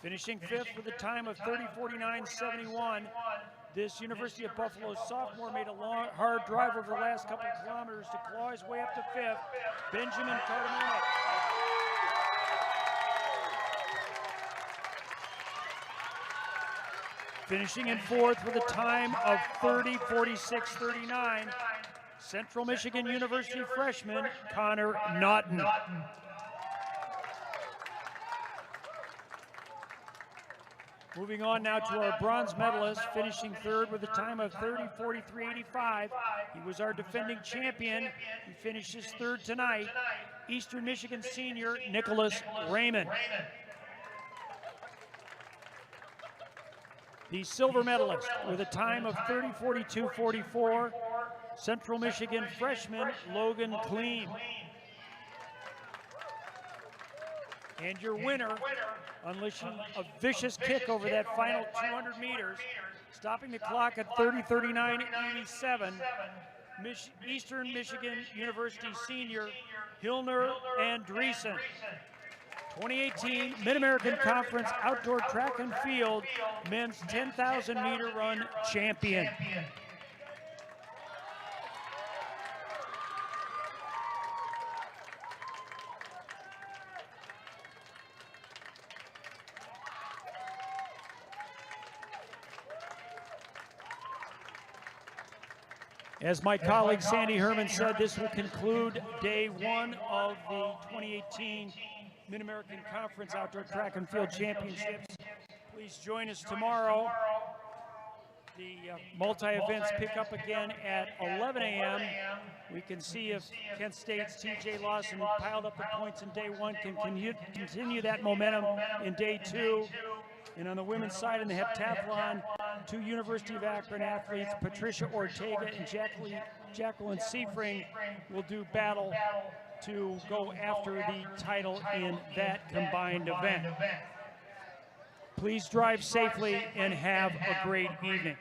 Finishing 5th with a time of 30:49.71, this University of Buffalo sophomore made a long, hard drive over the last couple of kilometers to claw his way up to 5th, Benjamin Cardamone. Finishing in 4th with a time of 30:46.39, Central Michigan University freshman Connor Naughton. Moving on now to our bronze medalist, finishing 3rd with a time of 30:43.85. He was our defending champion. He finishes 3rd tonight, Eastern Michigan senior Nicholas Raymond. The silver medalist with a time of 30:42.44, Central Michigan freshman Logan Clean. And your winner, unleashing a vicious kick over that final 200 meters, stopping the clock at 30:39.87, Eastern Michigan University senior Hilner Andreessen. 2018 Mid-American Conference Outdoor Track and Field men's 10,000 meter run champion. As my colleague Sandy Herman said, this will conclude day one of the 2018 Mid-American Conference Outdoor Track and Field Championships. Please join us tomorrow. The multi-events pick up again at 11 a.m. We can see if Kent State's T.J. Lawson, who piled up the points in day one, can continue that momentum in day two. And on the women's side in the heptathlon, two University of Akron athletes, Patricia Ortega and Jacqueline Seifring, will do battle to go after the title in that combined event. Please drive safely and have a great evening.